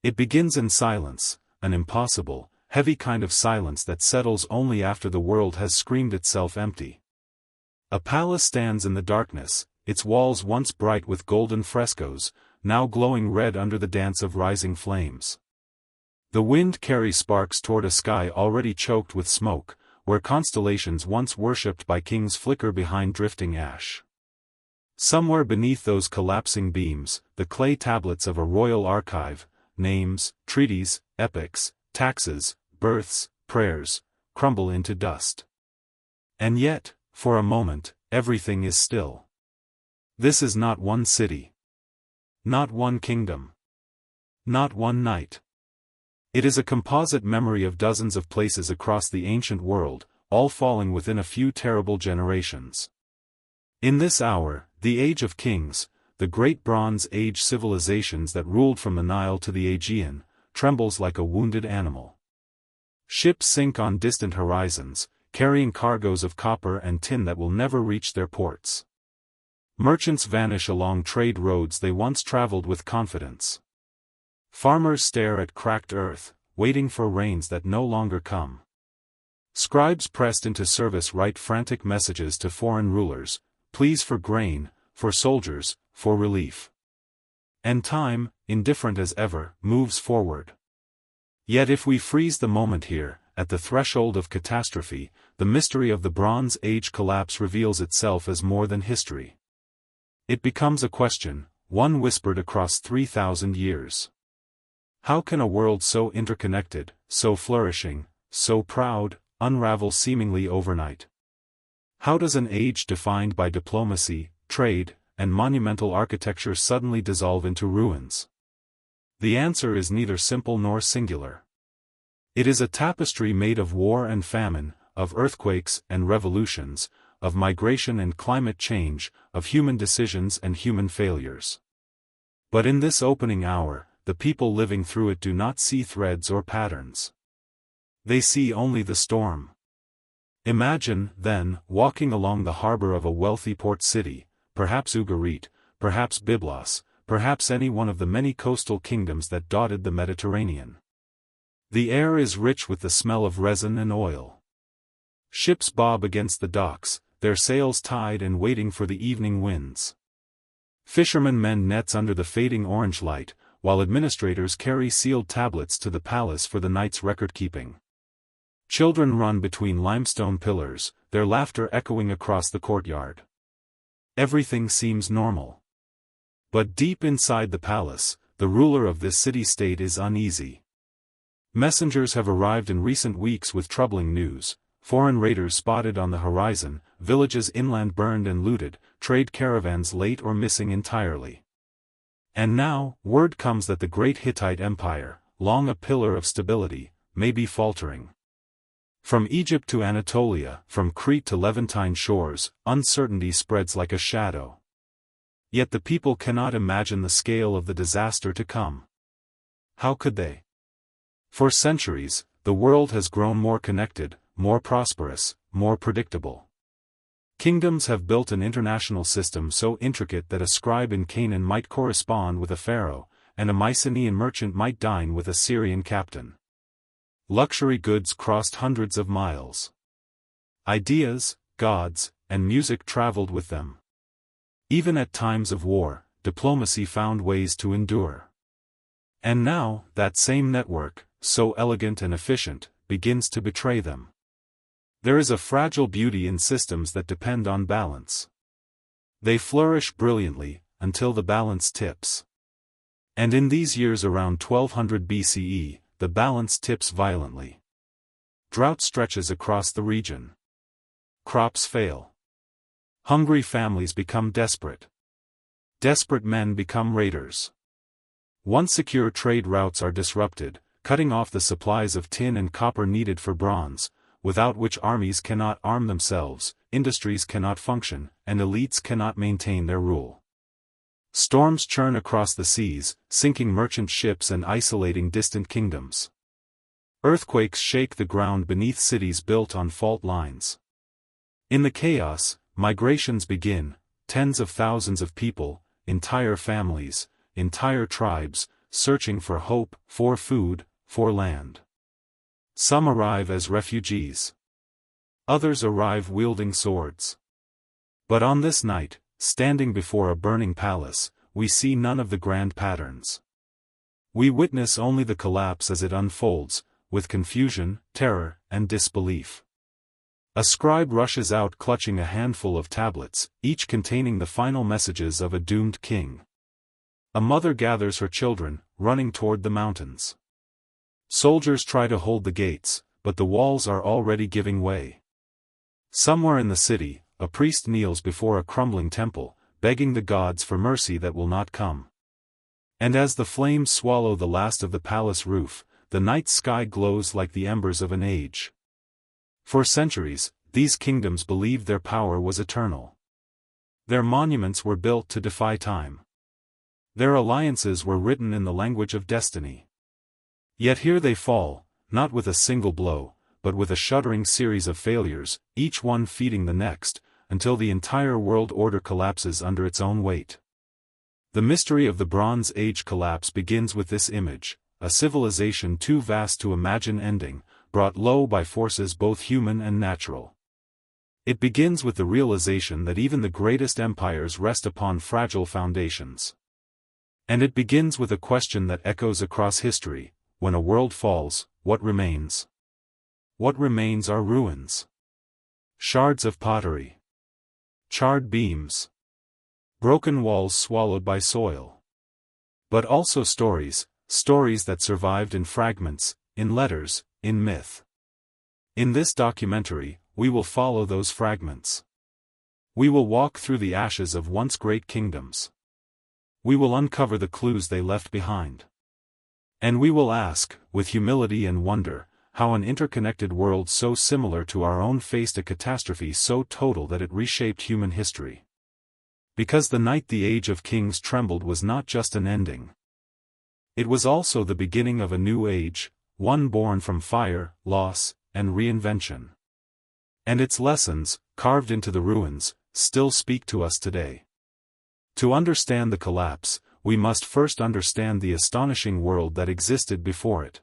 It begins in silence, an impossible, heavy kind of silence that settles only after the world has screamed itself empty. A palace stands in the darkness, its walls once bright with golden frescoes, now glowing red under the dance of rising flames. The wind carries sparks toward a sky already choked with smoke, where constellations once worshipped by kings flicker behind drifting ash. Somewhere beneath those collapsing beams, the clay tablets of a royal archive, names, treaties, epics, taxes, births, prayers, crumble into dust. And yet, for a moment, everything is still. This is not one city. Not one kingdom. Not one night. It is a composite memory of dozens of places across the ancient world, all falling within a few terrible generations. In this hour, the Age of Kings, the great Bronze Age civilizations that ruled from the Nile to the Aegean, trembles like a wounded animal. Ships sink on distant horizons, carrying cargoes of copper and tin that will never reach their ports. Merchants vanish along trade roads they once traveled with confidence. Farmers stare at cracked earth, waiting for rains that no longer come. Scribes pressed into service write frantic messages to foreign rulers, pleas for grain, for soldiers, for relief. And time, indifferent as ever, moves forward. Yet if we freeze the moment here, at the threshold of catastrophe, the mystery of the Bronze Age collapse reveals itself as more than history. It becomes a question, one whispered across 3,000 years. How can a world so interconnected, so flourishing, so proud, unravel seemingly overnight? How does an age defined by diplomacy, trade, and monumental architecture suddenly dissolve into ruins? The answer is neither simple nor singular. It is a tapestry made of war and famine, of earthquakes and revolutions, of migration and climate change, of human decisions and human failures. But in this opening hour, the people living through it do not see threads or patterns. They see only the storm. Imagine, then, walking along the harbor of a wealthy port city, perhaps Ugarit, perhaps Byblos, perhaps any one of the many coastal kingdoms that dotted the Mediterranean. The air is rich with the smell of resin and oil. Ships bob against the docks, their sails tied and waiting for the evening winds. Fishermen mend nets under the fading orange light, while administrators carry sealed tablets to the palace for the night's record-keeping. Children run between limestone pillars, their laughter echoing across the courtyard. Everything seems normal. But deep inside the palace, the ruler of this city-state is uneasy. Messengers have arrived in recent weeks with troubling news: foreign raiders spotted on the horizon, villages inland burned and looted, trade caravans late or missing entirely. And now, word comes that the great Hittite Empire, long a pillar of stability, may be faltering. From Egypt to Anatolia, from Crete to Levantine shores, uncertainty spreads like a shadow. Yet the people cannot imagine the scale of the disaster to come. How could they? For centuries, the world has grown more connected, more prosperous, more predictable. Kingdoms have built an international system so intricate that a scribe in Canaan might correspond with a pharaoh, and a Mycenaean merchant might dine with a Syrian captain. Luxury goods crossed hundreds of miles. Ideas, gods, and music traveled with them. Even at times of war, diplomacy found ways to endure. And now, that same network, so elegant and efficient, begins to betray them. There is a fragile beauty in systems that depend on balance. They flourish brilliantly, until the balance tips. And in these years around 1200 BCE, the balance tips violently. Drought stretches across the region. Crops fail. Hungry families become desperate. Desperate men become raiders. Once secure trade routes are disrupted, cutting off the supplies of tin and copper needed for bronze, without which armies cannot arm themselves, industries cannot function, and elites cannot maintain their rule. Storms churn across the seas, sinking merchant ships and isolating distant kingdoms. Earthquakes shake the ground beneath cities built on fault lines. In the chaos, migrations begin, tens of thousands of people, entire families, entire tribes, searching for hope, for food, for land. Some arrive as refugees. Others arrive wielding swords. But on this night, standing before a burning palace, we see none of the grand patterns. We witness only the collapse as it unfolds, with confusion, terror, and disbelief. A scribe rushes out clutching a handful of tablets, each containing the final messages of a doomed king. A mother gathers her children, running toward the mountains. Soldiers try to hold the gates, but the walls are already giving way. Somewhere in the city, a priest kneels before a crumbling temple, begging the gods for mercy that will not come. And as the flames swallow the last of the palace roof, the night sky glows like the embers of an age. For centuries, these kingdoms believed their power was eternal. Their monuments were built to defy time. Their alliances were written in the language of destiny. Yet here they fall, not with a single blow, but with a shuddering series of failures, each one feeding the next, until the entire world order collapses under its own weight. The mystery of the Bronze Age collapse begins with this image, a civilization too vast to imagine ending, brought low by forces both human and natural. It begins with the realization that even the greatest empires rest upon fragile foundations. And it begins with a question that echoes across history: when a world falls, what remains? What remains are ruins. Shards of pottery. Charred beams. Broken walls swallowed by soil. But also stories that survived in fragments, in letters, in myth. In this documentary, we will follow those fragments. We will walk through the ashes of once great kingdoms. We will uncover the clues they left behind. And we will ask, with humility and wonder, how an interconnected world so similar to our own faced a catastrophe so total that it reshaped human history. Because the night the Age of Kings trembled was not just an ending. It was also the beginning of a new age, one born from fire, loss, and reinvention. And its lessons, carved into the ruins, still speak to us today. To understand the collapse, we must first understand the astonishing world that existed before it.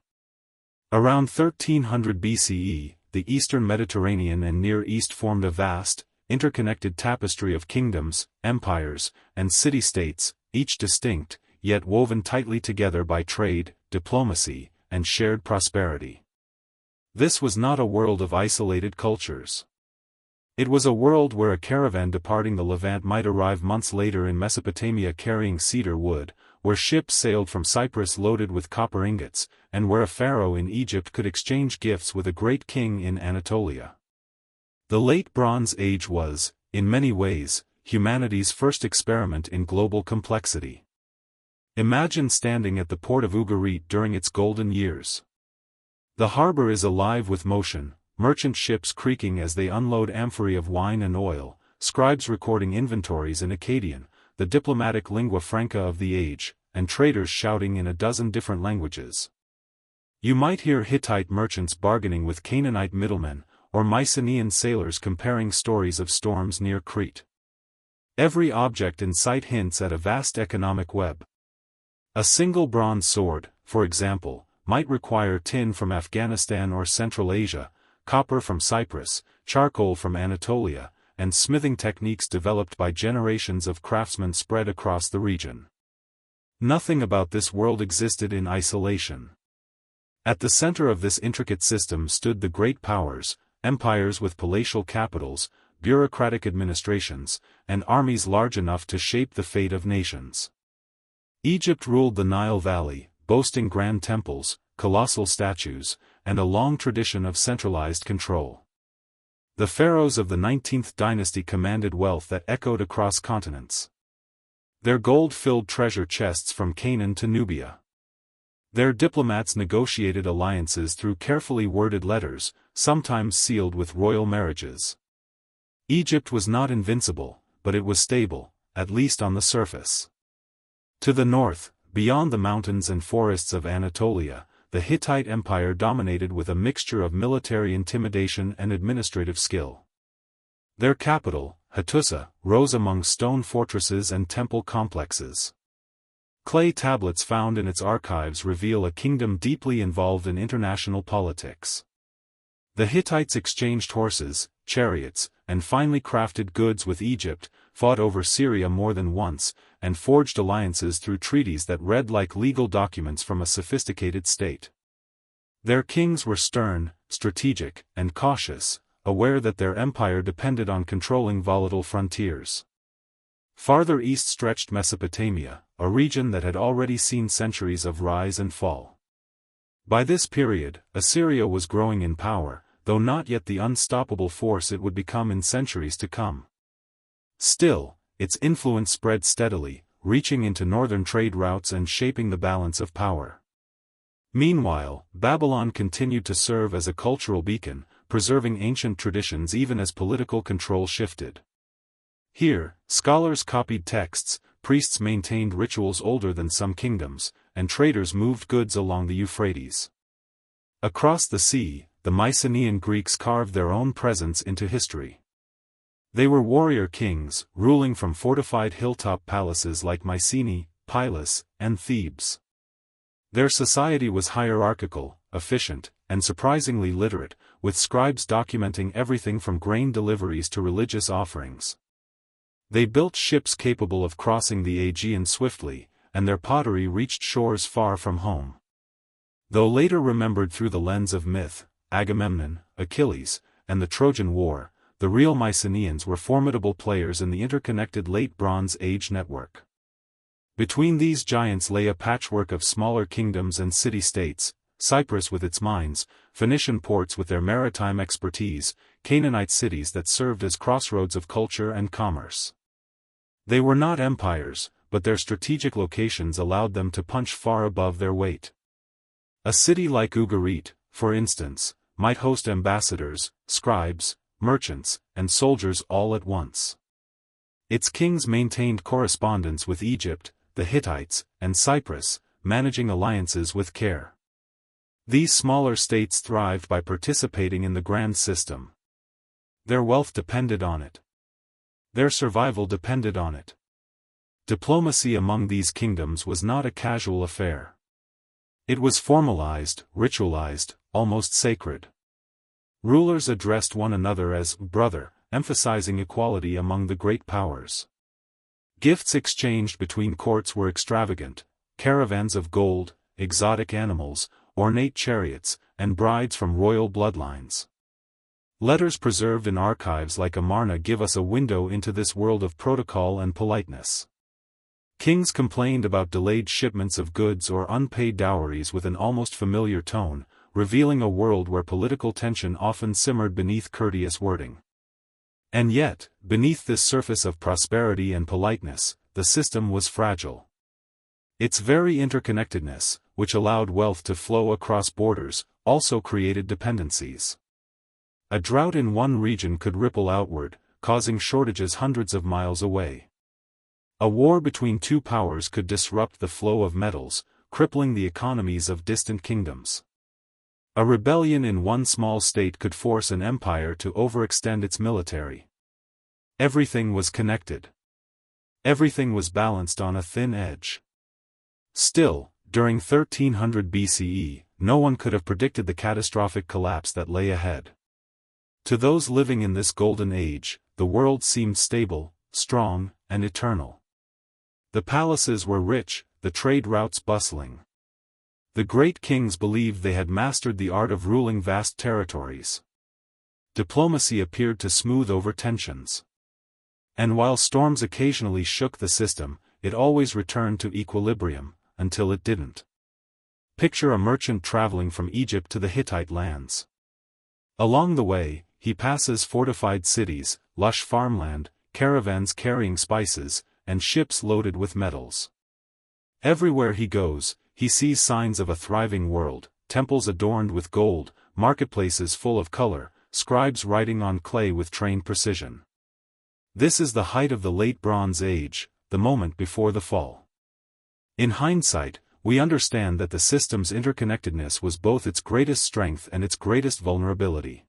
Around 1300 BCE, the Eastern Mediterranean and Near East formed a vast, interconnected tapestry of kingdoms, empires, and city-states, each distinct, yet woven tightly together by trade, diplomacy, and shared prosperity. This was not a world of isolated cultures. It was a world where a caravan departing the Levant might arrive months later in Mesopotamia carrying cedar wood, where ships sailed from Cyprus loaded with copper ingots, and where a pharaoh in Egypt could exchange gifts with a great king in Anatolia. The Late Bronze Age was, in many ways, humanity's first experiment in global complexity. Imagine standing at the port of Ugarit during its golden years. The harbor is alive with motion, merchant ships creaking as they unload amphorae of wine and oil, scribes recording inventories in Akkadian, the diplomatic lingua franca of the age, and traders shouting in a dozen different languages. You might hear Hittite merchants bargaining with Canaanite middlemen, or Mycenaean sailors comparing stories of storms near Crete. Every object in sight hints at a vast economic web. A single bronze sword, for example, might require tin from Afghanistan or Central Asia, copper from Cyprus, charcoal from Anatolia, and smithing techniques developed by generations of craftsmen spread across the region. Nothing about this world existed in isolation. At the center of this intricate system stood the great powers, empires with palatial capitals, bureaucratic administrations, and armies large enough to shape the fate of nations. Egypt ruled the Nile Valley, boasting grand temples, colossal statues, and a long tradition of centralized control. The pharaohs of the 19th dynasty commanded wealth that echoed across continents. Their gold-filled treasure chests from Canaan to Nubia. Their diplomats negotiated alliances through carefully worded letters, sometimes sealed with royal marriages. Egypt was not invincible, but it was stable, at least on the surface. To the north, beyond the mountains and forests of Anatolia, the Hittite Empire dominated with a mixture of military intimidation and administrative skill. Their capital, Hattusa, rose among stone fortresses and temple complexes. Clay tablets found in its archives reveal a kingdom deeply involved in international politics. The Hittites exchanged horses, chariots, and finely crafted goods with Egypt, fought over Syria more than once, and forged alliances through treaties that read like legal documents from a sophisticated state. Their kings were stern, strategic, and cautious, aware that their empire depended on controlling volatile frontiers. Farther east stretched Mesopotamia, a region that had already seen centuries of rise and fall. By this period, Assyria was growing in power, though not yet the unstoppable force it would become in centuries to come. Still, its influence spread steadily, reaching into northern trade routes and shaping the balance of power. Meanwhile, Babylon continued to serve as a cultural beacon, preserving ancient traditions even as political control shifted. Here, scholars copied texts, priests maintained rituals older than some kingdoms, and traders moved goods along the Euphrates. Across the sea, the Mycenaean Greeks carved their own presence into history. They were warrior kings, ruling from fortified hilltop palaces like Mycenae, Pylos, and Thebes. Their society was hierarchical, efficient, and surprisingly literate, with scribes documenting everything from grain deliveries to religious offerings. They built ships capable of crossing the Aegean swiftly, and their pottery reached shores far from home. Though later remembered through the lens of myth, Agamemnon, Achilles, and the Trojan War, the real Mycenaeans were formidable players in the interconnected Late Bronze Age network. Between these giants lay a patchwork of smaller kingdoms and city-states, Cyprus with its mines, Phoenician ports with their maritime expertise, Canaanite cities that served as crossroads of culture and commerce. They were not empires, but their strategic locations allowed them to punch far above their weight. A city like Ugarit, for instance, might host ambassadors, scribes, merchants, and soldiers all at once. Its kings maintained correspondence with Egypt, the Hittites, and Cyprus, managing alliances with care. These smaller states thrived by participating in the grand system. Their wealth depended on it. Their survival depended on it. Diplomacy among these kingdoms was not a casual affair. It was formalized, ritualized, almost sacred. Rulers addressed one another as brother, emphasizing equality among the great powers. Gifts exchanged between courts were extravagant: caravans of gold, exotic animals, ornate chariots, and brides from royal bloodlines. Letters preserved in archives like Amarna give us a window into this world of protocol and politeness. Kings complained about delayed shipments of goods or unpaid dowries with an almost familiar tone, revealing a world where political tension often simmered beneath courteous wording. And yet, beneath this surface of prosperity and politeness, the system was fragile. Its very interconnectedness, which allowed wealth to flow across borders, also created dependencies. A drought in one region could ripple outward, causing shortages hundreds of miles away. A war between two powers could disrupt the flow of metals, crippling the economies of distant kingdoms. A rebellion in one small state could force an empire to overextend its military. Everything was connected. Everything was balanced on a thin edge. Still, during 1300 BCE, no one could have predicted the catastrophic collapse that lay ahead. To those living in this golden age, the world seemed stable, strong, and eternal. The palaces were rich, the trade routes bustling. The great kings believed they had mastered the art of ruling vast territories. Diplomacy appeared to smooth over tensions. And while storms occasionally shook the system, it always returned to equilibrium, until it didn't. Picture a merchant traveling from Egypt to the Hittite lands. Along the way, he passes fortified cities, lush farmland, caravans carrying spices, and ships loaded with metals. Everywhere he goes, he sees signs of a thriving world: temples adorned with gold, marketplaces full of color, scribes writing on clay with trained precision. This is the height of the Late Bronze Age, the moment before the fall. In hindsight, we understand that the system's interconnectedness was both its greatest strength and its greatest vulnerability.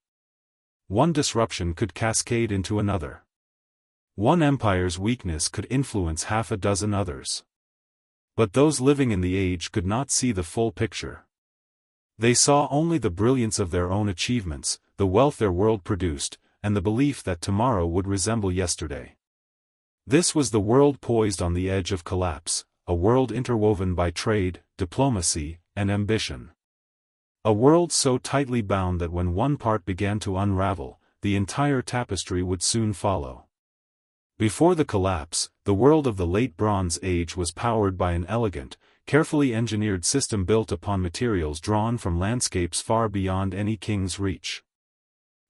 One disruption could cascade into another. One empire's weakness could influence half a dozen others. But those living in the age could not see the full picture. They saw only the brilliance of their own achievements, the wealth their world produced, and the belief that tomorrow would resemble yesterday. This was the world poised on the edge of collapse, a world interwoven by trade, diplomacy, and ambition. A world so tightly bound that when one part began to unravel, the entire tapestry would soon follow. Before the collapse, the world of the Late Bronze Age was powered by an elegant, carefully engineered system built upon materials drawn from landscapes far beyond any king's reach.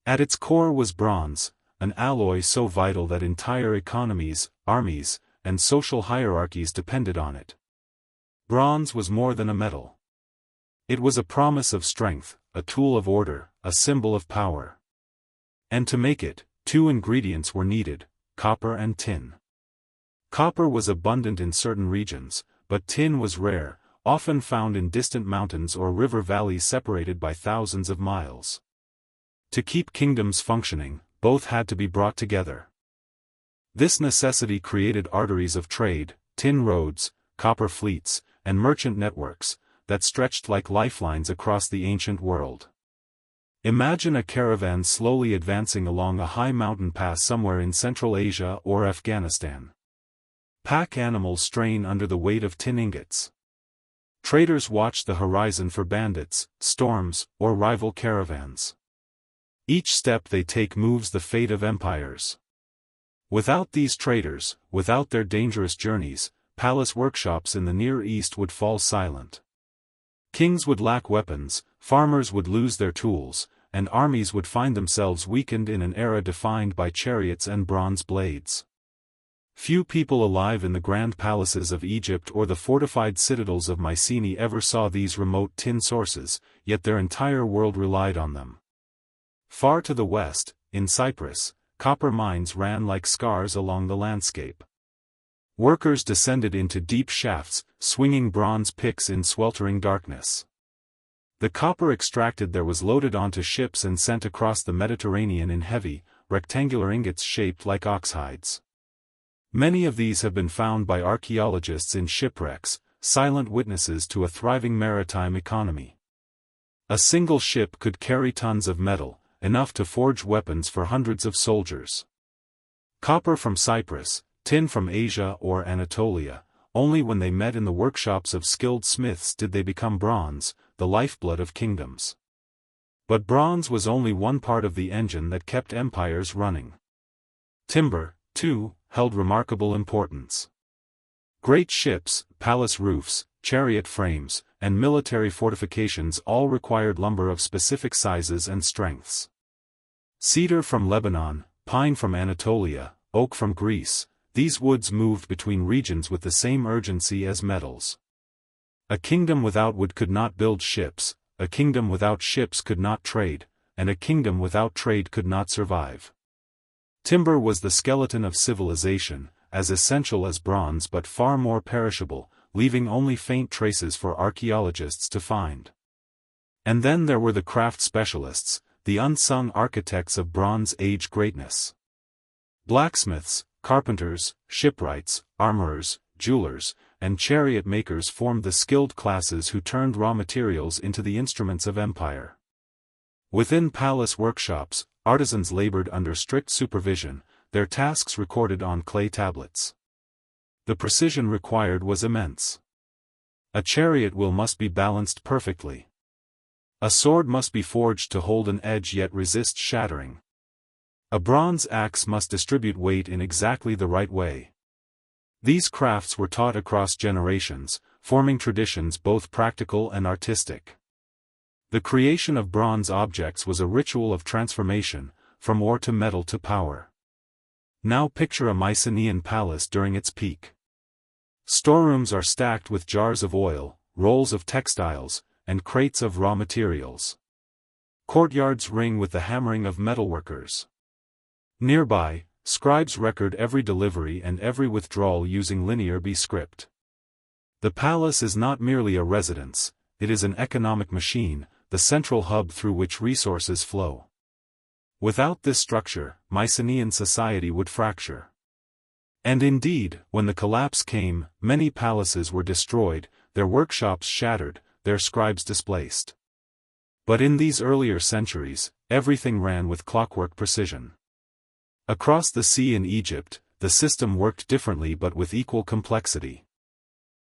At its core was bronze, an alloy so vital that entire economies, armies, and social hierarchies depended on it. Bronze was more than a metal. It was a promise of strength, a tool of order, a symbol of power. And to make it, two ingredients were needed: copper and tin. Copper was abundant in certain regions, but tin was rare, often found in distant mountains or river valleys separated by thousands of miles. To keep kingdoms functioning, both had to be brought together. This necessity created arteries of trade, tin roads, copper fleets, and merchant networks that stretched like lifelines across the ancient world. Imagine a caravan slowly advancing along a high mountain pass somewhere in Central Asia or Afghanistan. Pack animals strain under the weight of tin ingots. Traders watch the horizon for bandits, storms, or rival caravans. Each step they take moves the fate of empires. Without these traders, without their dangerous journeys, palace workshops in the Near East would fall silent. Kings would lack weapons, farmers would lose their tools, and armies would find themselves weakened in an era defined by chariots and bronze blades. Few people alive in the grand palaces of Egypt or the fortified citadels of Mycenae ever saw these remote tin sources, yet their entire world relied on them. Far to the west, in Cyprus, copper mines ran like scars along the landscape. Workers descended into deep shafts, swinging bronze picks in sweltering darkness. The copper extracted there was loaded onto ships and sent across the Mediterranean in heavy, rectangular ingots shaped like ox hides. Many of these have been found by archaeologists in shipwrecks, silent witnesses to a thriving maritime economy. A single ship could carry tons of metal, enough to forge weapons for hundreds of soldiers. Copper from Cyprus, tin from Asia or Anatolia, only when they met in the workshops of skilled smiths did they become bronze, the lifeblood of kingdoms. But bronze was only one part of the engine that kept empires running. Timber, too, held remarkable importance. Great ships, palace roofs, chariot frames, and military fortifications all required lumber of specific sizes and strengths. Cedar from Lebanon, pine from Anatolia, oak from Greece, these woods moved between regions with the same urgency as metals. A kingdom without wood could not build ships, a kingdom without ships could not trade, and a kingdom without trade could not survive. Timber was the skeleton of civilization, as essential as bronze but far more perishable, leaving only faint traces for archaeologists to find. And then there were the craft specialists, the unsung architects of Bronze Age greatness. Blacksmiths, carpenters, shipwrights, armorers, jewelers, and chariot makers formed the skilled classes who turned raw materials into the instruments of empire. Within palace workshops, artisans labored under strict supervision, their tasks recorded on clay tablets. The precision required was immense. A chariot wheel must be balanced perfectly. A sword must be forged to hold an edge yet resist shattering. A bronze axe must distribute weight in exactly the right way. These crafts were taught across generations, forming traditions both practical and artistic. The creation of bronze objects was a ritual of transformation, from ore to metal to power. Now picture a Mycenaean palace during its peak. Storerooms are stacked with jars of oil, rolls of textiles, and crates of raw materials. Courtyards ring with the hammering of metalworkers. Nearby, scribes record every delivery and every withdrawal using linear B script. The palace is not merely a residence, it is an economic machine, the central hub through which resources flow. Without this structure, Mycenaean society would fracture. And indeed, when the collapse came, many palaces were destroyed, their workshops shattered, their scribes displaced. But in these earlier centuries, everything ran with clockwork precision. Across the sea in Egypt, the system worked differently but with equal complexity.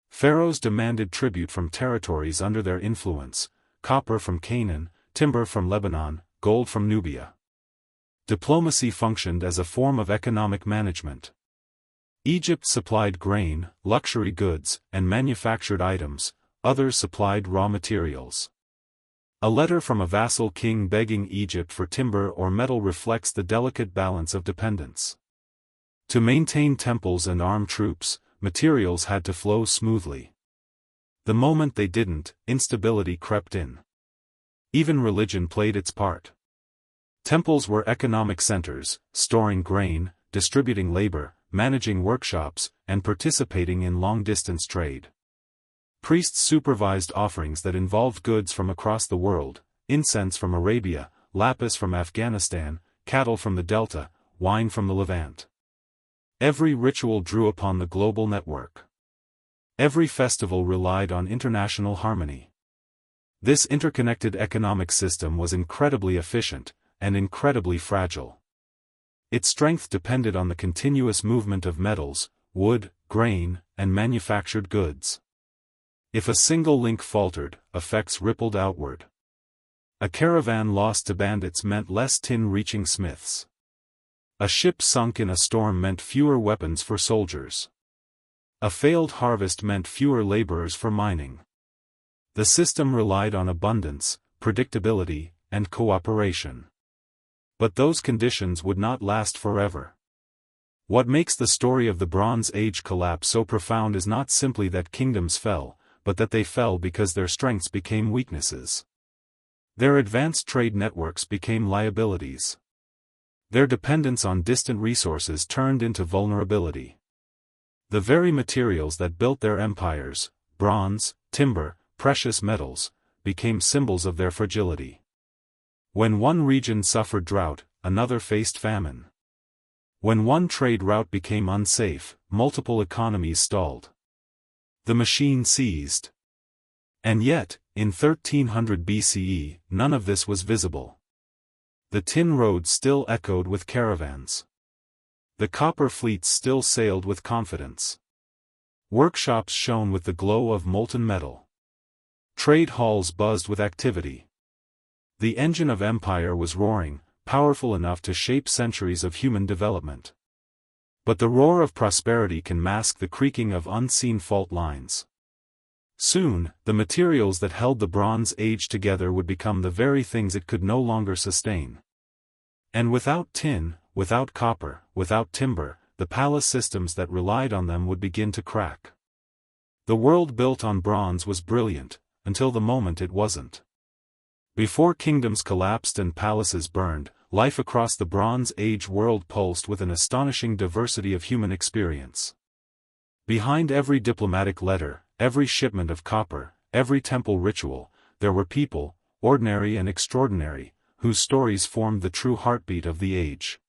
Pharaohs demanded tribute from territories under their influence: copper from Canaan, timber from Lebanon, gold from Nubia. Diplomacy functioned as a form of economic management. Egypt supplied grain, luxury goods, and manufactured items, others supplied raw materials. A letter from a vassal king begging Egypt for timber or metal reflects the delicate balance of dependence. To maintain temples and arm troops, materials had to flow smoothly. The moment they didn't, instability crept in. Even religion played its part. Temples were economic centers, storing grain, distributing labor, managing workshops, and participating in long-distance trade. Priests supervised offerings that involved goods from across the world: incense from Arabia, lapis from Afghanistan, cattle from the Delta, wine from the Levant. Every ritual drew upon the global network. Every festival relied on international harmony. This interconnected economic system was incredibly efficient, and incredibly fragile. Its strength depended on the continuous movement of metals, wood, grain, and manufactured goods. If a single link faltered, effects rippled outward. A caravan lost to bandits meant less tin reaching smiths. A ship sunk in a storm meant fewer weapons for soldiers. A failed harvest meant fewer laborers for mining. The system relied on abundance, predictability, and cooperation. But those conditions would not last forever. What makes the story of the Bronze Age collapse so profound is not simply that kingdoms fell, but that they fell because their strengths became weaknesses. Their advanced trade networks became liabilities. Their dependence on distant resources turned into vulnerability. The very materials that built their empires, bronze, timber, precious metals, became symbols of their fragility. When one region suffered drought, another faced famine. When one trade route became unsafe, multiple economies stalled. The machine seized. And yet, in 1300 BCE, none of this was visible. The tin roads still echoed with caravans. The copper fleets still sailed with confidence. Workshops shone with the glow of molten metal. Trade halls buzzed with activity. The engine of empire was roaring, powerful enough to shape centuries of human development. But the roar of prosperity can mask the creaking of unseen fault lines. Soon, the materials that held the Bronze Age together would become the very things it could no longer sustain. And without tin, without copper, without timber, the palace systems that relied on them would begin to crack. The world built on bronze was brilliant, until the moment it wasn't. Before kingdoms collapsed and palaces burned, life across the Bronze Age world pulsed with an astonishing diversity of human experience. Behind every diplomatic letter, every shipment of copper, every temple ritual, there were people, ordinary and extraordinary, whose stories formed the true heartbeat of the age.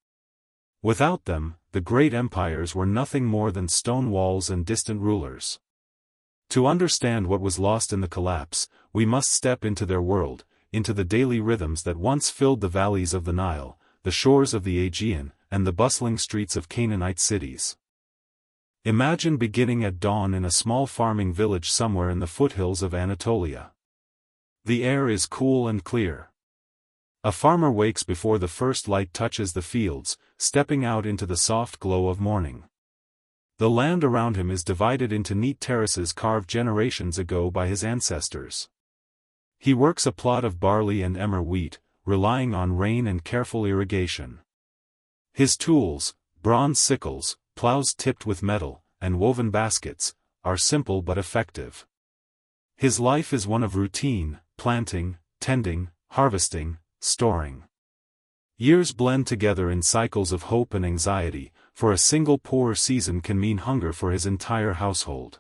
Without them, the great empires were nothing more than stone walls and distant rulers. To understand what was lost in the collapse, we must step into their world, into the daily rhythms that once filled the valleys of the Nile, the shores of the Aegean, and the bustling streets of Canaanite cities. Imagine beginning at dawn in a small farming village somewhere in the foothills of Anatolia. The air is cool and clear. A farmer wakes before the first light touches the fields, stepping out into the soft glow of morning. The land around him is divided into neat terraces carved generations ago by his ancestors. He works a plot of barley and emmer wheat, relying on rain and careful irrigation. His tools, bronze sickles, plows tipped with metal, and woven baskets, are simple but effective. His life is one of routine: planting, tending, harvesting, storing. Years blend together in cycles of hope and anxiety, for a single poor season can mean hunger for his entire household.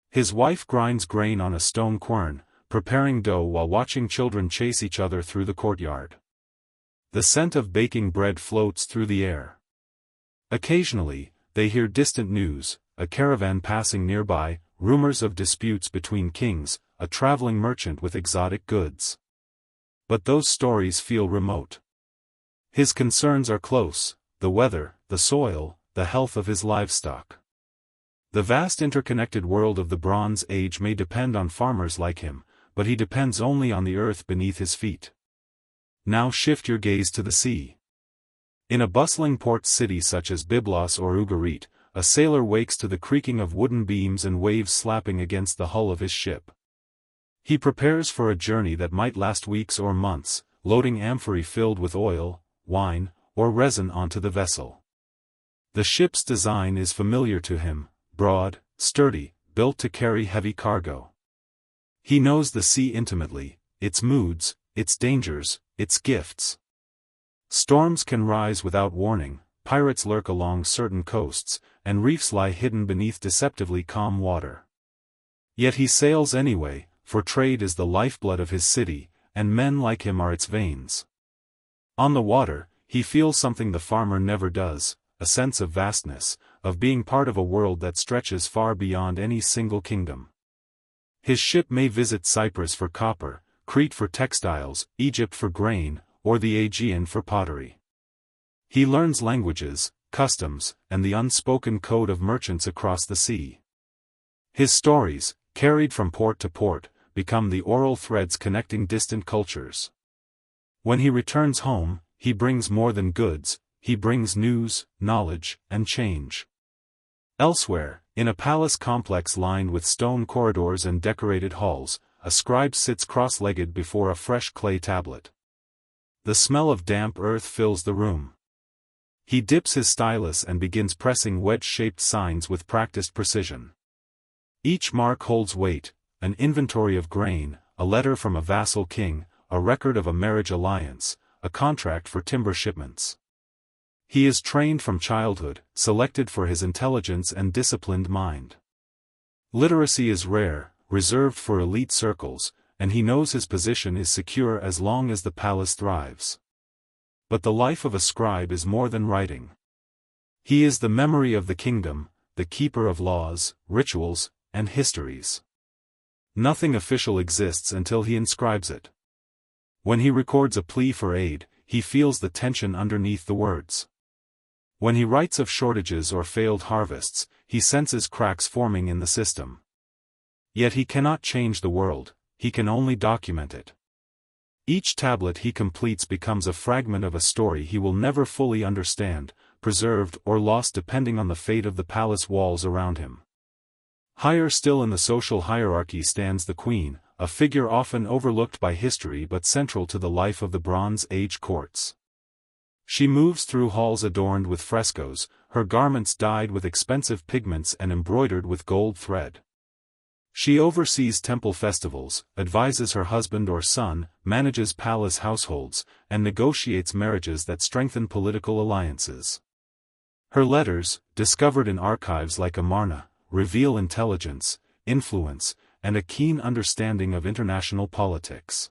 His wife grinds grain on a stone quern, preparing dough while watching children chase each other through the courtyard. The scent of baking bread floats through the air. Occasionally, they hear distant news, a caravan passing nearby, rumors of disputes between kings, a traveling merchant with exotic goods. But those stories feel remote. His concerns are close: the weather, the soil, the health of his livestock. The vast interconnected world of the Bronze Age may depend on farmers like him, but he depends only on the earth beneath his feet. Now shift your gaze to the sea. In a bustling port city such as Byblos or Ugarit, a sailor wakes to the creaking of wooden beams and waves slapping against the hull of his ship. He prepares for a journey that might last weeks or months, loading amphorae filled with oil, wine, or resin onto the vessel. The ship's design is familiar to him: broad, sturdy, built to carry heavy cargo. He knows the sea intimately, its moods, its dangers, its gifts. Storms can rise without warning, pirates lurk along certain coasts, and reefs lie hidden beneath deceptively calm water. Yet he sails anyway, for trade is the lifeblood of his city, and men like him are its veins. On the water, he feels something the farmer never does: a sense of vastness, of being part of a world that stretches far beyond any single kingdom. His ship may visit Cyprus for copper, Crete for textiles, Egypt for grain, or the Aegean for pottery. He learns languages, customs, and the unspoken code of merchants across the sea. His stories, carried from port to port, become the oral threads connecting distant cultures. When he returns home, he brings more than goods, he brings news, knowledge, and change. Elsewhere, in a palace complex lined with stone corridors and decorated halls, a scribe sits cross-legged before a fresh clay tablet. The smell of damp earth fills the room. He dips his stylus and begins pressing wedge-shaped signs with practiced precision. Each mark holds weight: an inventory of grain, a letter from a vassal king, a record of a marriage alliance, a contract for timber shipments. He is trained from childhood, selected for his intelligence and disciplined mind. Literacy is rare, reserved for elite circles, and he knows his position is secure as long as the palace thrives. But the life of a scribe is more than writing. He is the memory of the kingdom, the keeper of laws, rituals, and histories. Nothing official exists until he inscribes it. When he records a plea for aid, he feels the tension underneath the words. When he writes of shortages or failed harvests, he senses cracks forming in the system. Yet he cannot change the world, he can only document it. Each tablet he completes becomes a fragment of a story he will never fully understand, preserved or lost depending on the fate of the palace walls around him. Higher still in the social hierarchy stands the queen, a figure often overlooked by history but central to the life of the Bronze Age courts. She moves through halls adorned with frescoes, her garments dyed with expensive pigments and embroidered with gold thread. She oversees temple festivals, advises her husband or son, manages palace households, and negotiates marriages that strengthen political alliances. Her letters, discovered in archives like Amarna, reveal intelligence, influence, and a keen understanding of international politics.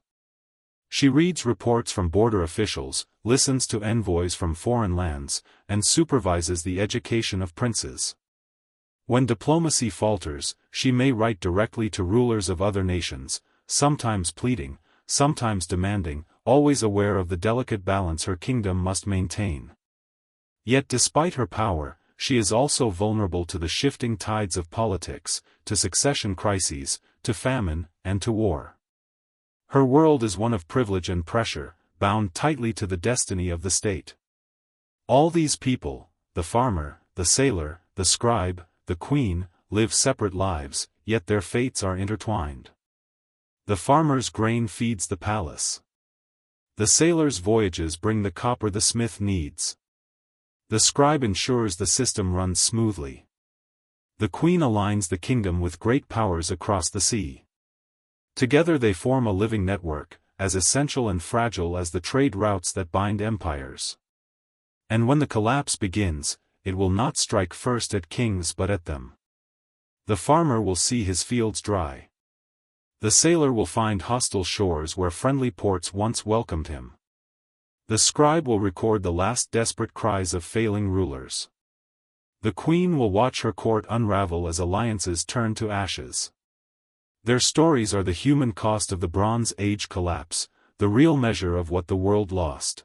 She reads reports from border officials, listens to envoys from foreign lands, and supervises the education of princes. When diplomacy falters, she may write directly to rulers of other nations, sometimes pleading, sometimes demanding, always aware of the delicate balance her kingdom must maintain. Yet despite her power, she is also vulnerable to the shifting tides of politics, to succession crises, to famine, and to war. Her world is one of privilege and pressure, bound tightly to the destiny of the state. All these people, the farmer, the sailor, the scribe, the queen, live separate lives, yet their fates are intertwined. The farmer's grain feeds the palace. The sailor's voyages bring the copper the smith needs. The scribe ensures the system runs smoothly. The queen aligns the kingdom with great powers across the sea. Together they form a living network, as essential and fragile as the trade routes that bind empires. And when the collapse begins, it will not strike first at kings but at them. The farmer will see his fields dry. The sailor will find hostile shores where friendly ports once welcomed him. The scribe will record the last desperate cries of failing rulers. The queen will watch her court unravel as alliances turn to ashes. Their stories are the human cost of the Bronze Age collapse, the real measure of what the world lost.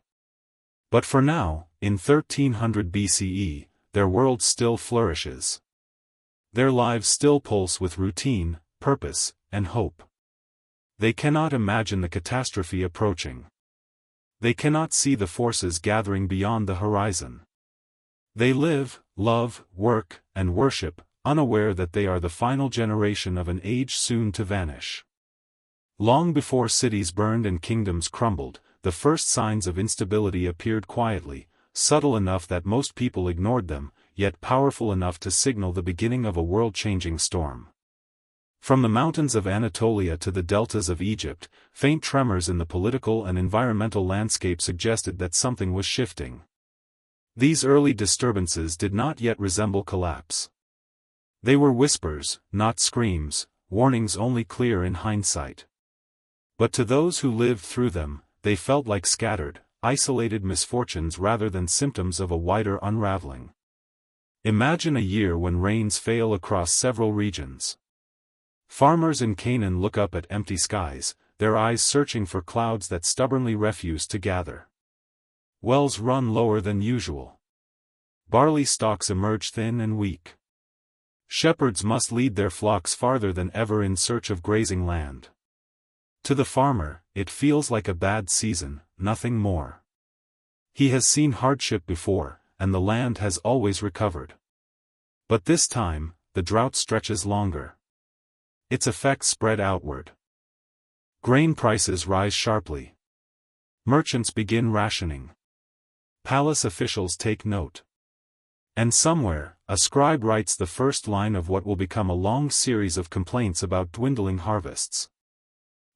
But for now, in 1300 BCE, their world still flourishes. Their lives still pulse with routine, purpose, and hope. They cannot imagine the catastrophe approaching. They cannot see the forces gathering beyond the horizon. They live, love, work, and worship, unaware that they are the final generation of an age soon to vanish. Long before cities burned and kingdoms crumbled, the first signs of instability appeared quietly, subtle enough that most people ignored them, yet powerful enough to signal the beginning of a world-changing storm. From the mountains of Anatolia to the deltas of Egypt, faint tremors in the political and environmental landscape suggested that something was shifting. These early disturbances did not yet resemble collapse. They were whispers, not screams, warnings only clear in hindsight. But to those who lived through them, they felt like scattered, isolated misfortunes rather than symptoms of a wider unraveling. Imagine a year when rains fail across several regions. Farmers in Canaan look up at empty skies, their eyes searching for clouds that stubbornly refuse to gather. Wells run lower than usual. Barley stalks emerge thin and weak. Shepherds must lead their flocks farther than ever in search of grazing land. To the farmer, it feels like a bad season, nothing more. He has seen hardship before, and the land has always recovered. But this time, the drought stretches longer. Its effects spread outward. Grain prices rise sharply. Merchants begin rationing. Palace officials take note. And somewhere, a scribe writes the first line of what will become a long series of complaints about dwindling harvests.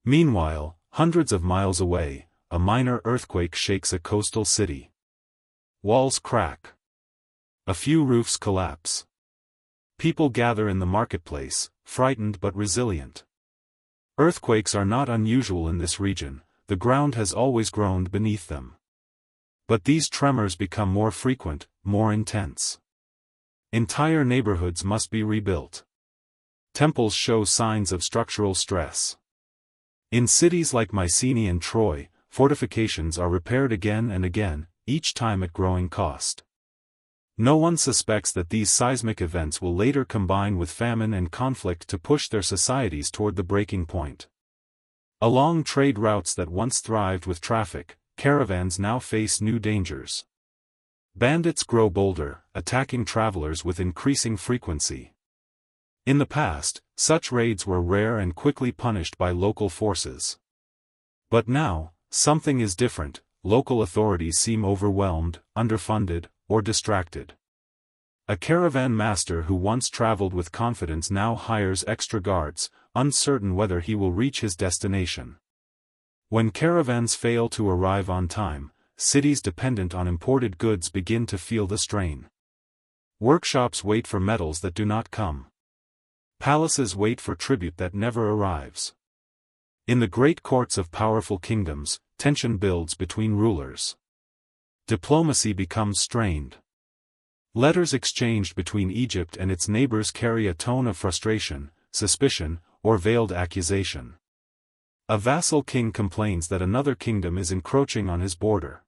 Meanwhile, hundreds of miles away, a minor earthquake shakes a coastal city. Walls crack. A few roofs collapse. People gather in the marketplace, frightened but resilient. Earthquakes are not unusual in this region, the ground has always groaned beneath them. But these tremors become more frequent, more intense. Entire neighborhoods must be rebuilt. Temples show signs of structural stress. In cities like Mycenae and Troy, fortifications are repaired again and again, each time at growing cost. No one suspects that these seismic events will later combine with famine and conflict to push their societies toward the breaking point. Along trade routes that once thrived with traffic, caravans now face new dangers. Bandits grow bolder, attacking travelers with increasing frequency. In the past, such raids were rare and quickly punished by local forces. But now, something is different. Local authorities seem overwhelmed, underfunded, or distracted. A caravan master who once traveled with confidence now hires extra guards, uncertain whether he will reach his destination. When caravans fail to arrive on time, cities dependent on imported goods begin to feel the strain. Workshops wait for metals that do not come. Palaces wait for tribute that never arrives. In the great courts of powerful kingdoms, tension builds between rulers. Diplomacy becomes strained. Letters exchanged between Egypt and its neighbors carry a tone of frustration, suspicion, or veiled accusation. A vassal king complains that another kingdom is encroaching on his border.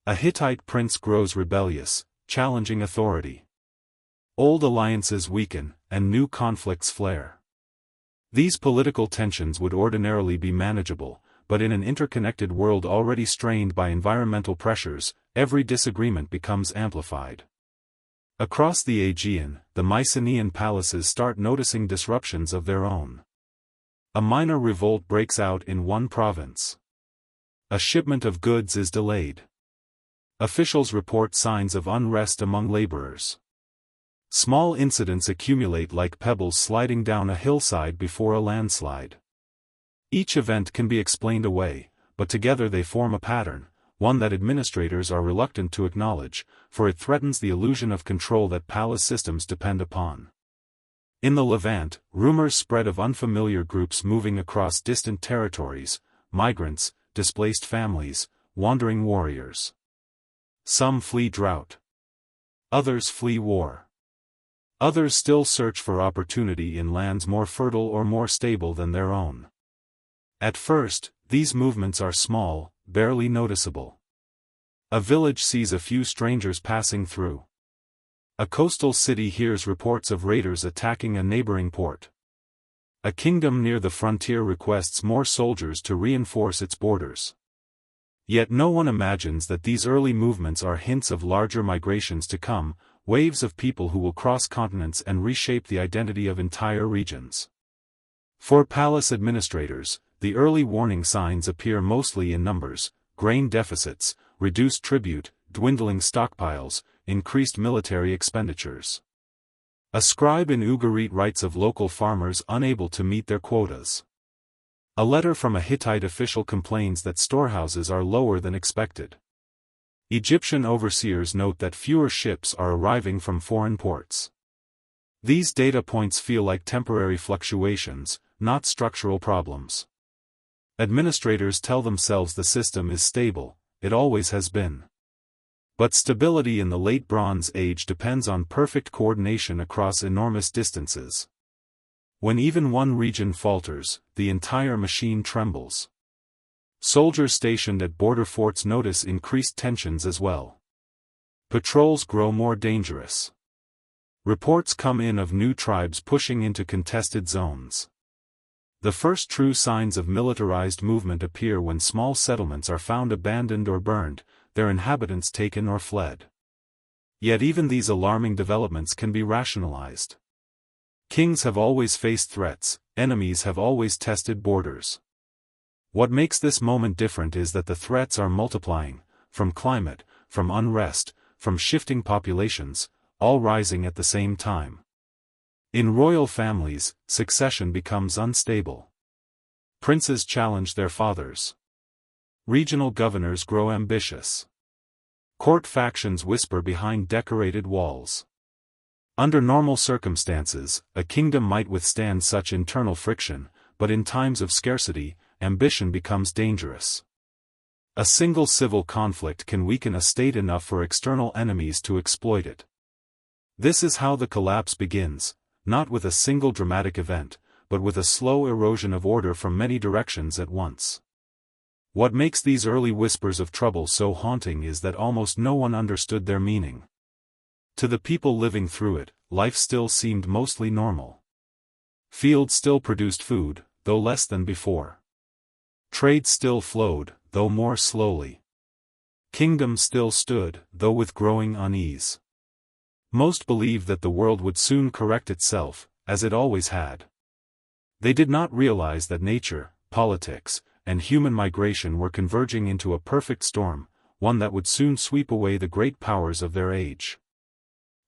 A Hittite prince grows rebellious, challenging authority. Old alliances weaken, and new conflicts flare. These political tensions would ordinarily be manageable, but in an interconnected world already strained by environmental pressures, every disagreement becomes amplified. Across the Aegean, the Mycenaean palaces start noticing disruptions of their own. A minor revolt breaks out in one province. A shipment of goods is delayed. Officials report signs of unrest among laborers. Small incidents accumulate like pebbles sliding down a hillside before a landslide. Each event can be explained away, but together they form a pattern, one that administrators are reluctant to acknowledge, for it threatens the illusion of control that palace systems depend upon. In the Levant, rumors spread of unfamiliar groups moving across distant territories, migrants, displaced families, wandering warriors. Some flee drought. Others flee war. Others still search for opportunity in lands more fertile or more stable than their own. At first, these movements are small, barely noticeable. A village sees a few strangers passing through. A coastal city hears reports of raiders attacking a neighboring port. A kingdom near the frontier requests more soldiers to reinforce its borders. Yet no one imagines that these early movements are hints of larger migrations to come, waves of people who will cross continents and reshape the identity of entire regions. For palace administrators, the early warning signs appear mostly in numbers: grain deficits, reduced tribute, dwindling stockpiles, increased military expenditures. A scribe in Ugarit writes of local farmers unable to meet their quotas. A letter from a Hittite official complains that storehouses are lower than expected. Egyptian overseers note that fewer ships are arriving from foreign ports. These data points feel like temporary fluctuations, not structural problems. Administrators tell themselves the system is stable, it always has been. But stability in the Late Bronze Age depends on perfect coordination across enormous distances. When even one region falters, the entire machine trembles. Soldiers stationed at border forts notice increased tensions as well. Patrols grow more dangerous. Reports come in of new tribes pushing into contested zones. The first true signs of militarized movement appear when small settlements are found abandoned or burned, their inhabitants taken or fled. Yet even these alarming developments can be rationalized. Kings have always faced threats, enemies have always tested borders. What makes this moment different is that the threats are multiplying, from climate, from unrest, from shifting populations, all rising at the same time. In royal families, succession becomes unstable. Princes challenge their fathers. Regional governors grow ambitious. Court factions whisper behind decorated walls. Under normal circumstances, a kingdom might withstand such internal friction, but in times of scarcity, ambition becomes dangerous. A single civil conflict can weaken a state enough for external enemies to exploit it. This is how the collapse begins, not with a single dramatic event, but with a slow erosion of order from many directions at once. What makes these early whispers of trouble so haunting is that almost no one understood their meaning. To the people living through it, life still seemed mostly normal. Fields still produced food, though less than before. Trade still flowed, though more slowly. Kingdoms still stood, though with growing unease. Most believed that the world would soon correct itself, as it always had. They did not realize that nature, politics, and human migration were converging into a perfect storm, one that would soon sweep away the great powers of their age.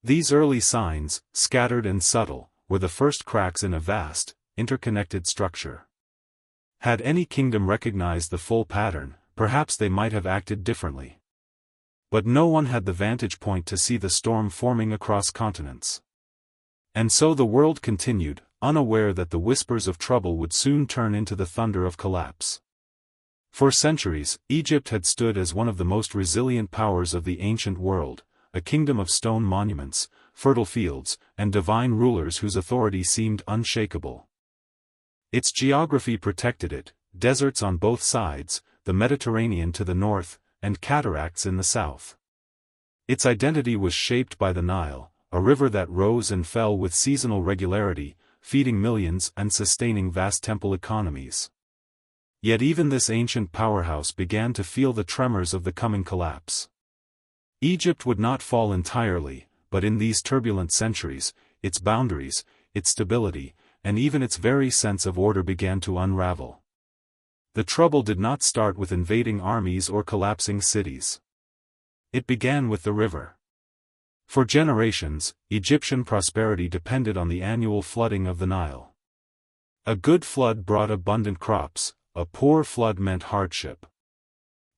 These early signs, scattered and subtle, were the first cracks in a vast, interconnected structure. Had any kingdom recognized the full pattern, perhaps they might have acted differently. But no one had the vantage point to see the storm forming across continents. And so the world continued, unaware that the whispers of trouble would soon turn into the thunder of collapse. For centuries, Egypt had stood as one of the most resilient powers of the ancient world, a kingdom of stone monuments, fertile fields, and divine rulers whose authority seemed unshakable. Its geography protected it: deserts on both sides, the Mediterranean to the north, and cataracts in the south. Its identity was shaped by the Nile, a river that rose and fell with seasonal regularity, feeding millions and sustaining vast temple economies. Yet even this ancient powerhouse began to feel the tremors of the coming collapse. Egypt would not fall entirely, but in these turbulent centuries, its boundaries, its stability, and even its very sense of order began to unravel. The trouble did not start with invading armies or collapsing cities. It began with the river. For generations, Egyptian prosperity depended on the annual flooding of the Nile. A good flood brought abundant crops, a poor flood meant hardship.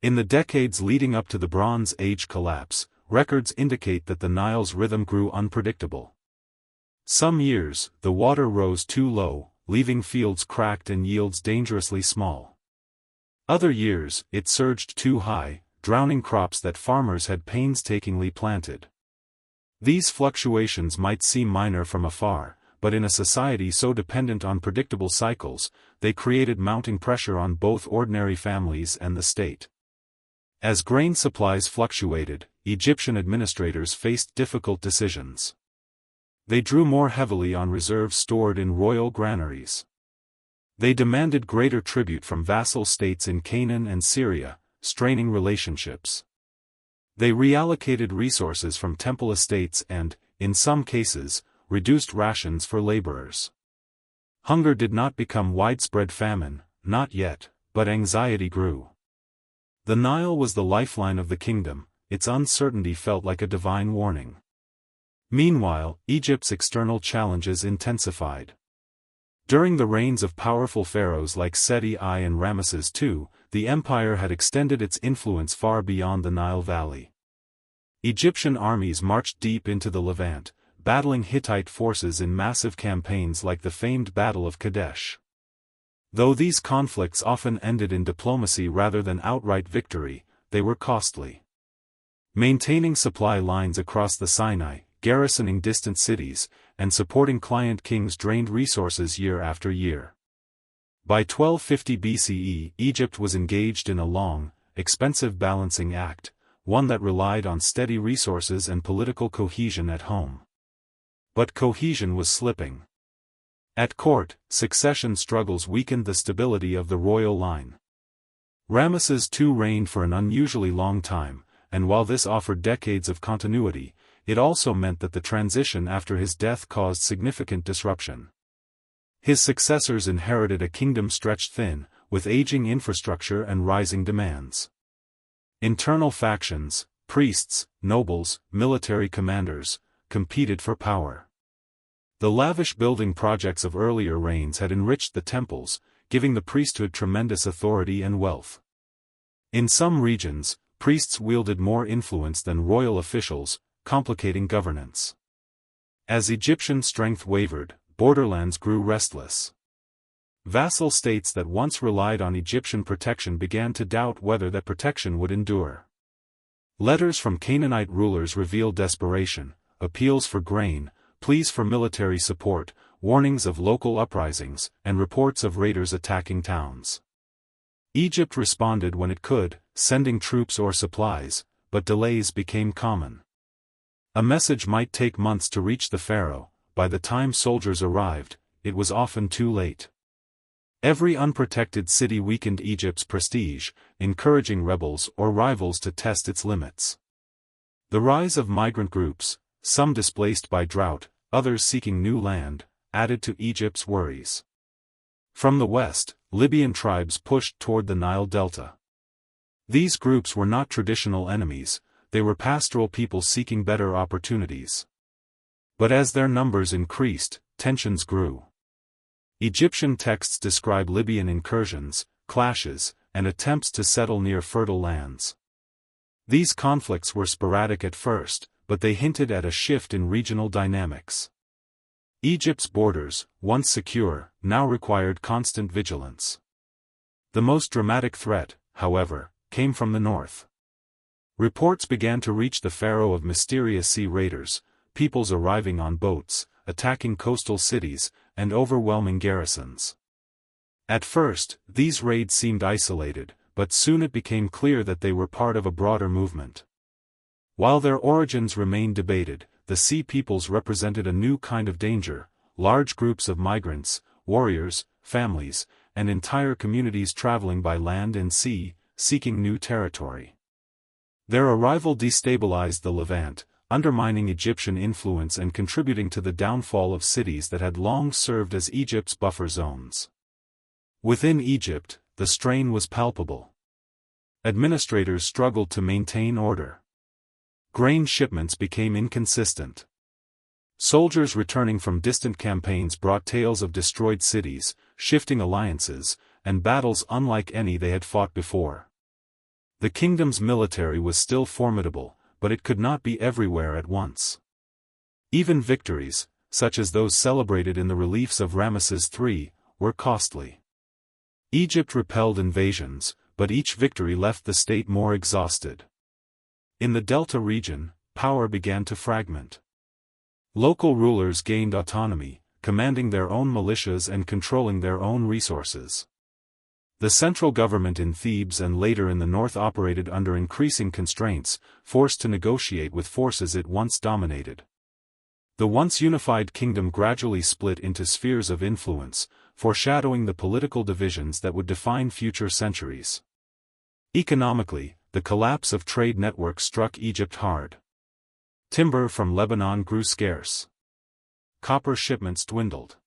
In the decades leading up to the Bronze Age collapse, records indicate that the Nile's rhythm grew unpredictable. Some years, the water rose too low, leaving fields cracked and yields dangerously small. Other years, it surged too high, drowning crops that farmers had painstakingly planted. These fluctuations might seem minor from afar, but in a society so dependent on predictable cycles, they created mounting pressure on both ordinary families and the state. As grain supplies fluctuated, Egyptian administrators faced difficult decisions. They drew more heavily on reserves stored in royal granaries. They demanded greater tribute from vassal states in Canaan and Syria, straining relationships. They reallocated resources from temple estates and, in some cases, reduced rations for laborers. Hunger did not become widespread famine, not yet, but anxiety grew. The Nile was the lifeline of the kingdom, its uncertainty felt like a divine warning. Meanwhile, Egypt's external challenges intensified. During the reigns of powerful pharaohs like Seti I and Ramesses II, the empire had extended its influence far beyond the Nile Valley. Egyptian armies marched deep into the Levant, battling Hittite forces in massive campaigns like the famed Battle of Kadesh. Though these conflicts often ended in diplomacy rather than outright victory, they were costly. Maintaining supply lines across the Sinai, garrisoning distant cities, and supporting client kings drained resources year after year. By 1250 BCE, Egypt was engaged in a long, expensive balancing act, one that relied on steady resources and political cohesion at home. But cohesion was slipping. At court, succession struggles weakened the stability of the royal line. Ramesses II reigned for an unusually long time, and while this offered decades of continuity, it also meant that the transition after his death caused significant disruption. His successors inherited a kingdom stretched thin, with aging infrastructure and rising demands. Internal factions, priests, nobles, military commanders, competed for power. The lavish building projects of earlier reigns had enriched the temples, giving the priesthood tremendous authority and wealth. In some regions, priests wielded more influence than royal officials, complicating governance. As Egyptian strength wavered, borderlands grew restless. Vassal states that once relied on Egyptian protection began to doubt whether that protection would endure. Letters from Canaanite rulers revealed desperation, appeals for grain, pleas for military support, warnings of local uprisings, and reports of raiders attacking towns. Egypt responded when it could, sending troops or supplies, but delays became common. A message might take months to reach the pharaoh. By the time soldiers arrived, it was often too late. Every unprotected city weakened Egypt's prestige, encouraging rebels or rivals to test its limits. The rise of migrant groups, some displaced by drought, others seeking new land, added to Egypt's worries. From the west, Libyan tribes pushed toward the Nile Delta. These groups were not traditional enemies, they were pastoral people seeking better opportunities. But as their numbers increased, tensions grew. Egyptian texts describe Libyan incursions, clashes, and attempts to settle near fertile lands. These conflicts were sporadic at first, but they hinted at a shift in regional dynamics. Egypt's borders, once secure, now required constant vigilance. The most dramatic threat, however, came from the north. Reports began to reach the pharaoh of mysterious sea raiders, peoples arriving on boats, attacking coastal cities, and overwhelming garrisons. At first, these raids seemed isolated, but soon it became clear that they were part of a broader movement. While their origins remained debated, the sea peoples represented a new kind of danger, large groups of migrants, warriors, families, and entire communities traveling by land and sea, seeking new territory. Their arrival destabilized the Levant, undermining Egyptian influence and contributing to the downfall of cities that had long served as Egypt's buffer zones. Within Egypt, the strain was palpable. Administrators struggled to maintain order. Grain shipments became inconsistent. Soldiers returning from distant campaigns brought tales of destroyed cities, shifting alliances, and battles unlike any they had fought before. The kingdom's military was still formidable, but it could not be everywhere at once. Even victories, such as those celebrated in the reliefs of Ramesses III, were costly. Egypt repelled invasions, but each victory left the state more exhausted. In the Delta region, power began to fragment. Local rulers gained autonomy, commanding their own militias and controlling their own resources. The central government in Thebes and later in the north operated under increasing constraints, forced to negotiate with forces it once dominated. The once unified kingdom gradually split into spheres of influence, foreshadowing the political divisions that would define future centuries. Economically, the collapse of trade networks struck Egypt hard. Timber from Lebanon grew scarce. Copper shipments dwindled.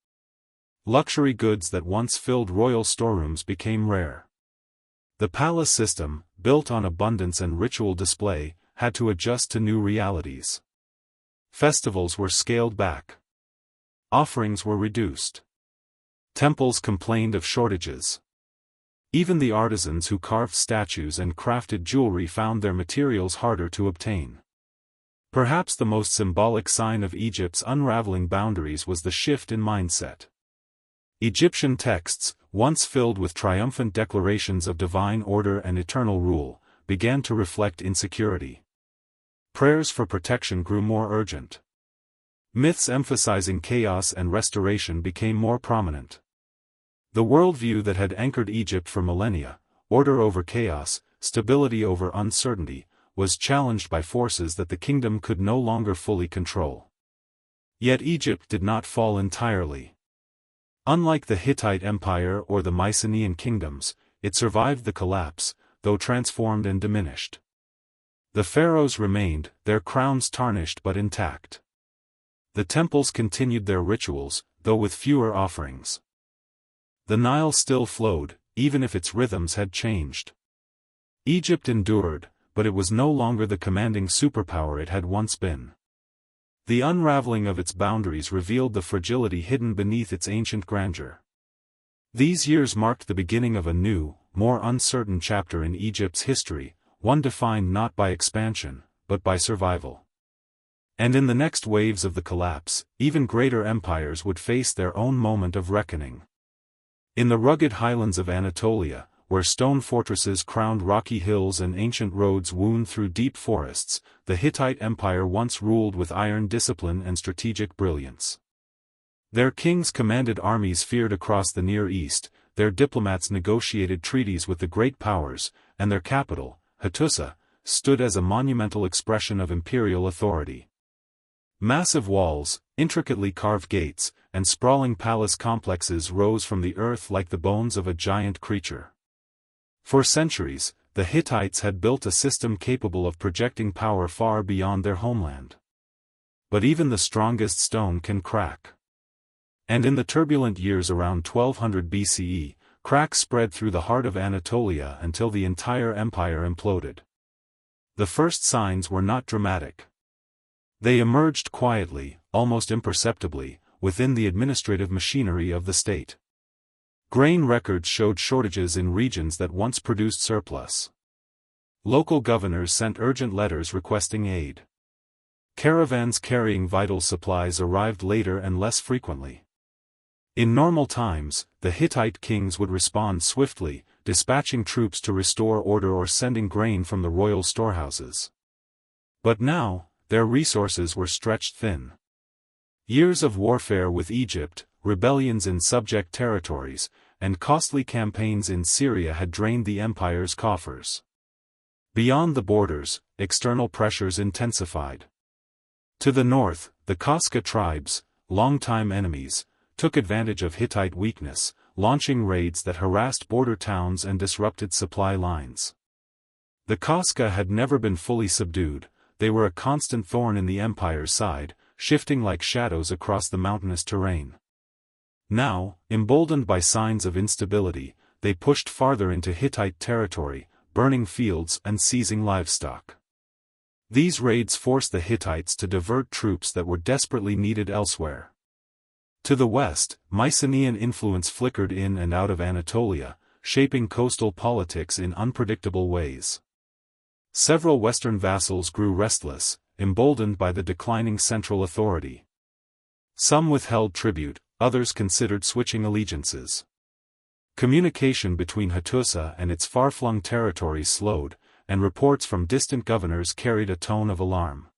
Luxury goods that once filled royal storerooms became rare. The palace system, built on abundance and ritual display, had to adjust to new realities. Festivals were scaled back. Offerings were reduced. Temples complained of shortages. Even the artisans who carved statues and crafted jewelry found their materials harder to obtain. Perhaps the most symbolic sign of Egypt's unraveling boundaries was the shift in mindset. Egyptian texts, once filled with triumphant declarations of divine order and eternal rule, began to reflect insecurity. Prayers for protection grew more urgent. Myths emphasizing chaos and restoration became more prominent. The worldview that had anchored Egypt for millennia, order over chaos, stability over uncertainty, was challenged by forces that the kingdom could no longer fully control. Yet Egypt did not fall entirely. Unlike the Hittite Empire or the Mycenaean kingdoms, it survived the collapse, though transformed and diminished. The pharaohs remained, their crowns tarnished but intact. The temples continued their rituals, though with fewer offerings. The Nile still flowed, even if its rhythms had changed. Egypt endured, but it was no longer the commanding superpower it had once been. The unraveling of its boundaries revealed the fragility hidden beneath its ancient grandeur. These years marked the beginning of a new, more uncertain chapter in Egypt's history, one defined not by expansion, but by survival. And in the next waves of the collapse, even greater empires would face their own moment of reckoning. In the rugged highlands of Anatolia, where stone fortresses crowned rocky hills and ancient roads wound through deep forests, the Hittite Empire once ruled with iron discipline and strategic brilliance. Their kings commanded armies feared across the Near East, their diplomats negotiated treaties with the great powers, and their capital, Hattusa, stood as a monumental expression of imperial authority. Massive walls, intricately carved gates, and sprawling palace complexes rose from the earth like the bones of a giant creature. For centuries, the Hittites had built a system capable of projecting power far beyond their homeland. But even the strongest stone can crack. And in the turbulent years around 1200 BCE, cracks spread through the heart of Anatolia until the entire empire imploded. The first signs were not dramatic. They emerged quietly, almost imperceptibly, within the administrative machinery of the state. Grain records showed shortages in regions that once produced surplus. Local governors sent urgent letters requesting aid. Caravans carrying vital supplies arrived later and less frequently. In normal times, the Hittite kings would respond swiftly, dispatching troops to restore order or sending grain from the royal storehouses. But now, their resources were stretched thin. Years of warfare with Egypt, rebellions in subject territories, and costly campaigns in Syria had drained the empire's coffers. Beyond the borders, external pressures intensified. To the north, the Koska tribes, longtime enemies, took advantage of Hittite weakness, launching raids that harassed border towns and disrupted supply lines. The Koska had never been fully subdued, they were a constant thorn in the empire's side, shifting like shadows across the mountainous terrain. Now, emboldened by signs of instability, they pushed farther into Hittite territory, burning fields and seizing livestock. These raids forced the Hittites to divert troops that were desperately needed elsewhere. To the west, Mycenaean influence flickered in and out of Anatolia, shaping coastal politics in unpredictable ways. Several western vassals grew restless, emboldened by the declining central authority. Some withheld tribute, others considered switching allegiances. Communication between Hattusa and its far-flung territories slowed, and reports from distant governors carried a tone of alarm.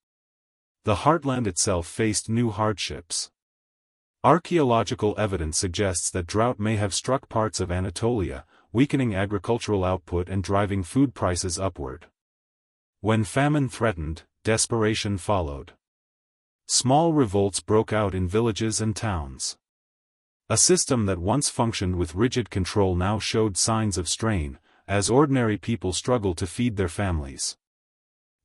The heartland itself faced new hardships. Archaeological evidence suggests that drought may have struck parts of Anatolia, weakening agricultural output and driving food prices upward. When famine threatened, desperation followed. Small revolts broke out in villages and towns. A system that once functioned with rigid control now showed signs of strain, as ordinary people struggled to feed their families.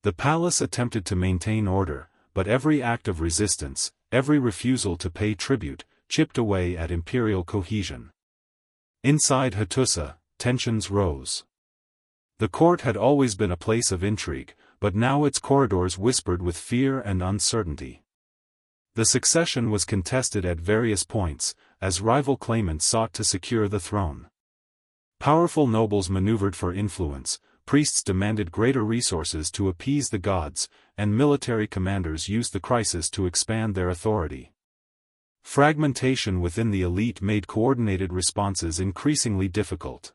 The palace attempted to maintain order, but every act of resistance, every refusal to pay tribute, chipped away at imperial cohesion. Inside Hattusa, tensions rose. The court had always been a place of intrigue, but now its corridors whispered with fear and uncertainty. The succession was contested at various points, as rival claimants sought to secure the throne. Powerful nobles maneuvered for influence, priests demanded greater resources to appease the gods, and military commanders used the crisis to expand their authority. Fragmentation within the elite made coordinated responses increasingly difficult.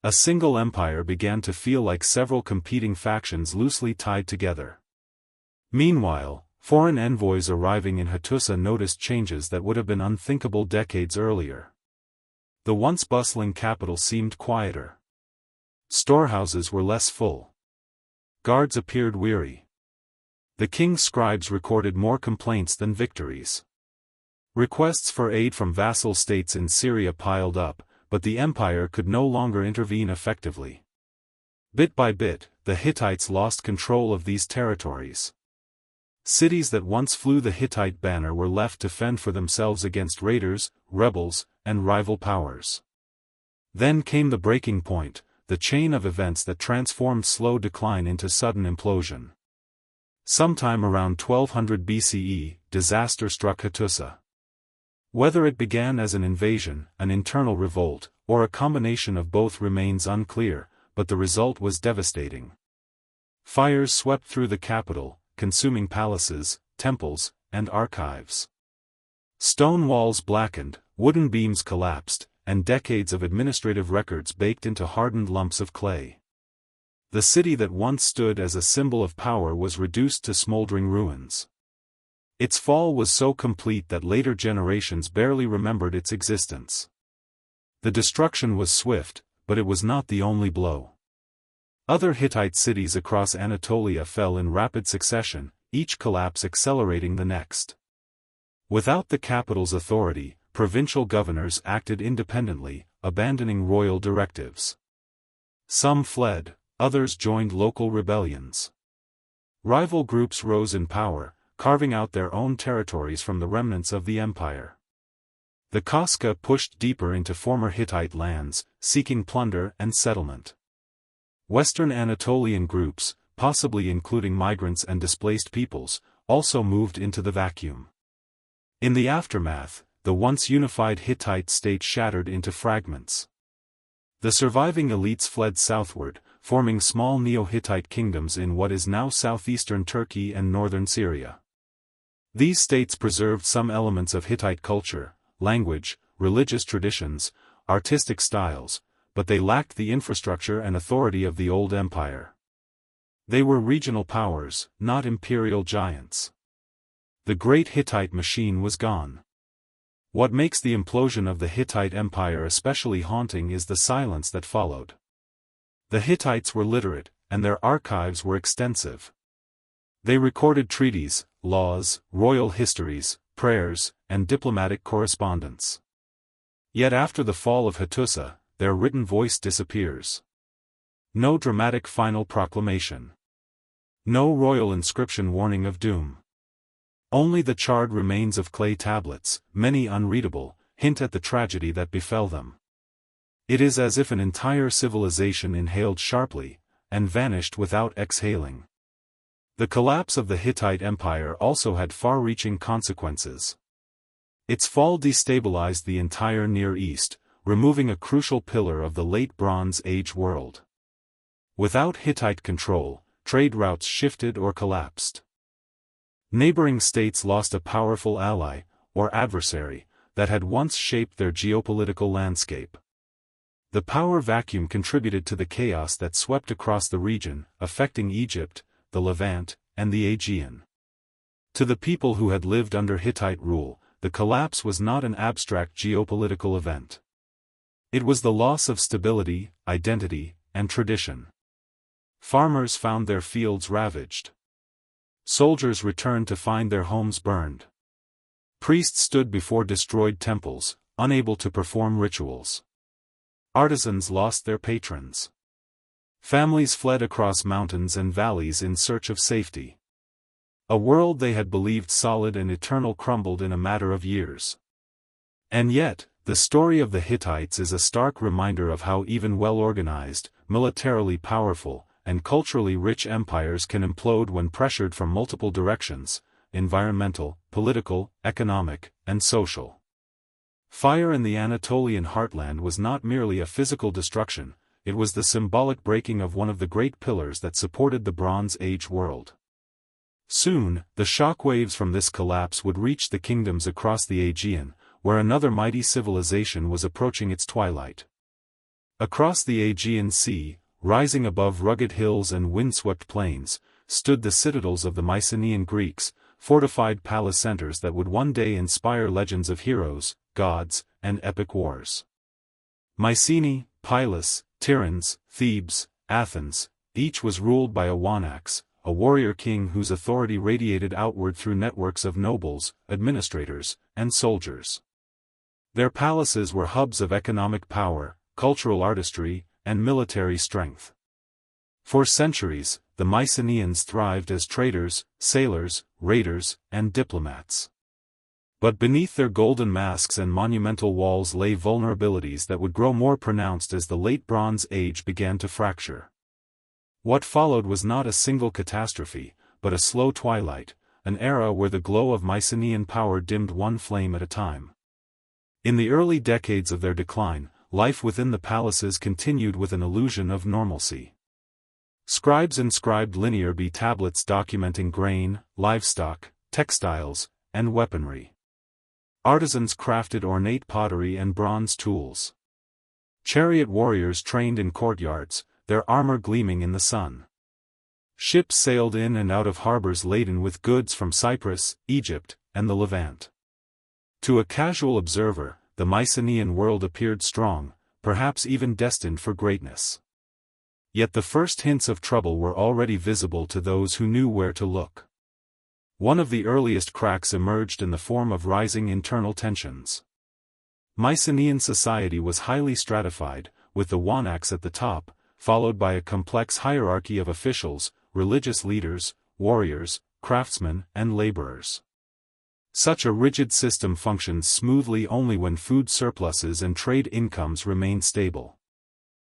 A single empire began to feel like several competing factions loosely tied together. Meanwhile, foreign envoys arriving in Hattusa noticed changes that would have been unthinkable decades earlier. The once bustling capital seemed quieter. Storehouses were less full. Guards appeared weary. The king's scribes recorded more complaints than victories. Requests for aid from vassal states in Syria piled up, but the empire could no longer intervene effectively. Bit by bit, the Hittites lost control of these territories. Cities that once flew the Hittite banner were left to fend for themselves against raiders, rebels, and rival powers. Then came the breaking point, the chain of events that transformed slow decline into sudden implosion. Sometime around 1200 BCE, disaster struck Hattusa. Whether it began as an invasion, an internal revolt, or a combination of both remains unclear, but the result was devastating. Fires swept through the capital, consuming palaces, temples, and archives. Stone walls blackened, wooden beams collapsed, and decades of administrative records baked into hardened lumps of clay. The city that once stood as a symbol of power was reduced to smoldering ruins. Its fall was so complete that later generations barely remembered its existence. The destruction was swift, but it was not the only blow. Other Hittite cities across Anatolia fell in rapid succession, each collapse accelerating the next. Without the capital's authority, provincial governors acted independently, abandoning royal directives. Some fled, others joined local rebellions. Rival groups rose in power, carving out their own territories from the remnants of the empire. The Koska pushed deeper into former Hittite lands, seeking plunder and settlement. Western Anatolian groups, possibly including migrants and displaced peoples, also moved into the vacuum. In the aftermath, the once unified Hittite state shattered into fragments. The surviving elites fled southward, forming small Neo-Hittite kingdoms in what is now southeastern Turkey and northern Syria. These states preserved some elements of Hittite culture, language, religious traditions, artistic styles, but they lacked the infrastructure and authority of the old empire. They were regional powers, not imperial giants. The great Hittite machine was gone. What makes the implosion of the Hittite Empire especially haunting is the silence that followed. The Hittites were literate, and their archives were extensive. They recorded treaties, laws, royal histories, prayers, and diplomatic correspondence. Yet after the fall of Hattusa, their written voice disappears. No dramatic final proclamation. No royal inscription warning of doom. Only the charred remains of clay tablets, many unreadable, hint at the tragedy that befell them. It is as if an entire civilization inhaled sharply, and vanished without exhaling. The collapse of the Hittite Empire also had far-reaching consequences. Its fall destabilized the entire Near East, removing a crucial pillar of the late Bronze Age world. Without Hittite control, trade routes shifted or collapsed. Neighboring states lost a powerful ally, or adversary, that had once shaped their geopolitical landscape. The power vacuum contributed to the chaos that swept across the region, affecting Egypt, the Levant, and the Aegean. To the people who had lived under Hittite rule, the collapse was not an abstract geopolitical event. It was the loss of stability, identity, and tradition. Farmers found their fields ravaged. Soldiers returned to find their homes burned. Priests stood before destroyed temples, unable to perform rituals. Artisans lost their patrons. Families fled across mountains and valleys in search of safety. A world they had believed solid and eternal crumbled in a matter of years. And yet, the story of the Hittites is a stark reminder of how even well-organized, militarily powerful, and culturally rich empires can implode when pressured from multiple directions: environmental, political, economic, and social. Fire in the Anatolian heartland was not merely a physical destruction, it was the symbolic breaking of one of the great pillars that supported the Bronze Age world. Soon, the shockwaves from this collapse would reach the kingdoms across the Aegean, where another mighty civilization was approaching its twilight. Across the Aegean Sea, rising above rugged hills and windswept plains, stood the citadels of the Mycenaean Greeks, fortified palace centers that would one day inspire legends of heroes, gods, and epic wars. Mycenae, Pylos, Tiryns, Thebes, Athens, each was ruled by a Wanax, a warrior king whose authority radiated outward through networks of nobles, administrators, and soldiers. Their palaces were hubs of economic power, cultural artistry, and military strength. For centuries, the Mycenaeans thrived as traders, sailors, raiders, and diplomats. But beneath their golden masks and monumental walls lay vulnerabilities that would grow more pronounced as the late Bronze Age began to fracture. What followed was not a single catastrophe, but a slow twilight, an era where the glow of Mycenaean power dimmed one flame at a time. In the early decades of their decline, life within the palaces continued with an illusion of normalcy. Scribes inscribed linear B tablets documenting grain, livestock, textiles, and weaponry. Artisans crafted ornate pottery and bronze tools. Chariot warriors trained in courtyards, their armor gleaming in the sun. Ships sailed in and out of harbors laden with goods from Cyprus, Egypt, and the Levant. To a casual observer, the Mycenaean world appeared strong, perhaps even destined for greatness. Yet the first hints of trouble were already visible to those who knew where to look. One of the earliest cracks emerged in the form of rising internal tensions. Mycenaean society was highly stratified, with the Wanax at the top, followed by a complex hierarchy of officials, religious leaders, warriors, craftsmen, and laborers. Such a rigid system functioned smoothly only when food surpluses and trade incomes remained stable.